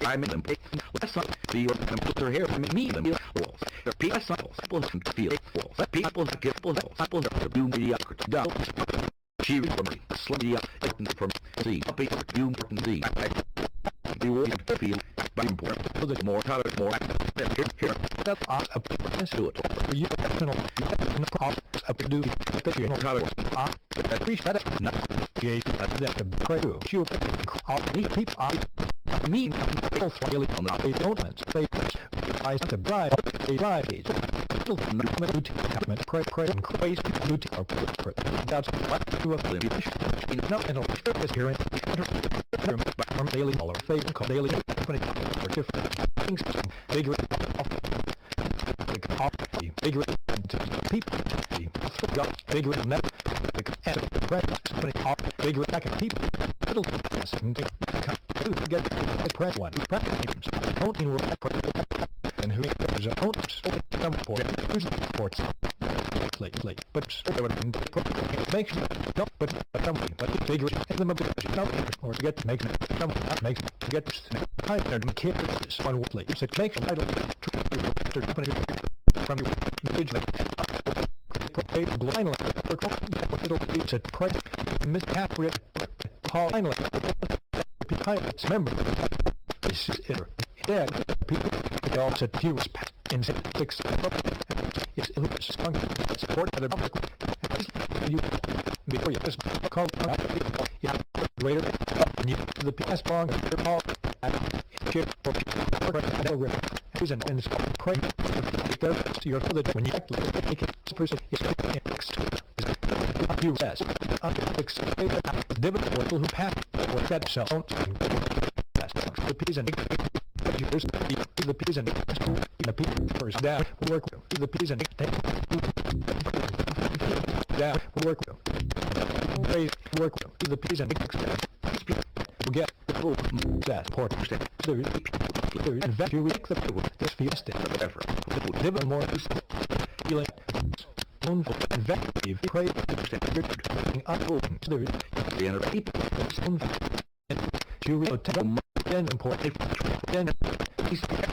I'm in them. Let's not feel them put their hair and me them walls. The people feel walls. The people get walls. People do mediocre. She remembered slowly from see. You see. The word feel important. For the more color, more here. That's let's do it. For you, up to do the color. Appreciate that. Not that pray to you. All these people are mean people really on the don't say I to drive these pray and crazy duty or that's what you have been no and is here from daily or fake daily or different things bigger bigger people got bigger than that bigger second people little get press one don't mean and who is a don't sports lately but make no but something but figure them a bit or to get make not make to get high and kids one weekly so it makes I don't from your blindly it'll be to price misappropriate call finally remember this is it dead people all said viewers in 6 it's support other you before you just call greater when you the past long all ship for reason and pray to your further when you make it person is you says dividend people who pass what that cell the peas and the peas and the people first down work the peas and down work raise work the peas and get the full that port and vet you week the this fiesta dividend more feeling own effective pray up the other people you tell then important then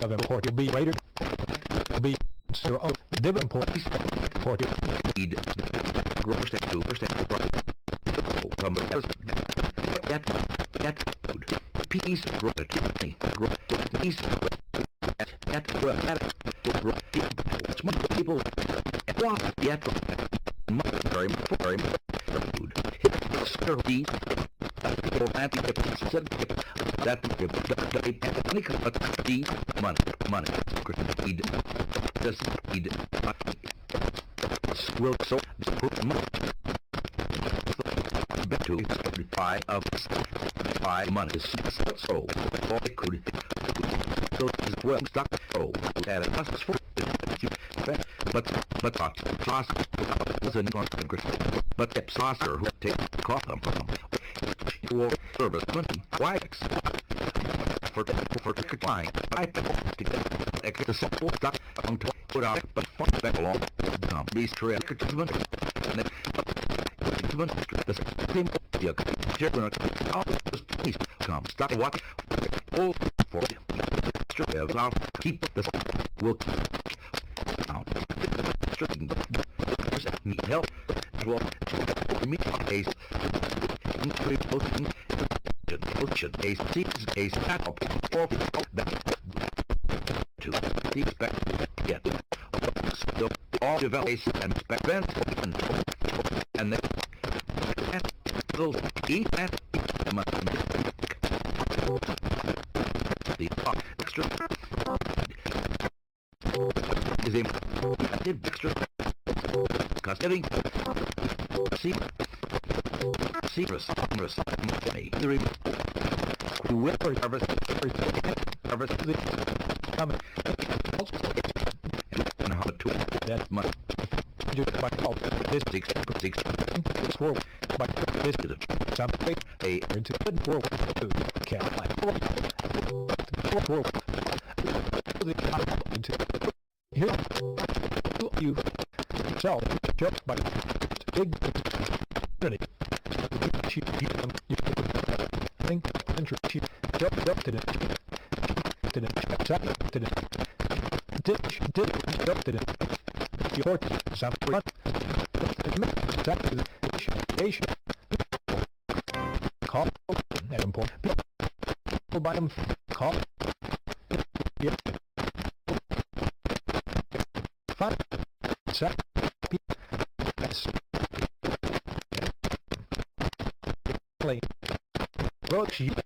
of import will be later be so dividend import need gross that 2% from that food piece growth piece at people yet very food these that money need does need will so to buy of 5 months so it could so well stock oh that it must for but sauce doesn't but the saucer who take cough them for service 20 wax for fine I take the simple stock on to put out but back along these trade and the same all please come stop what all for keep this will out need help well me case a setup for to expect get so all developers and spend and then those eat that the extra is a extra custody secrets the will harvest the coming and how to that much by all this for by this is something a into good world to can't like into here you sell just by big you think interest you jumped up to the your something call that important people buy them call yeah fine set play approach you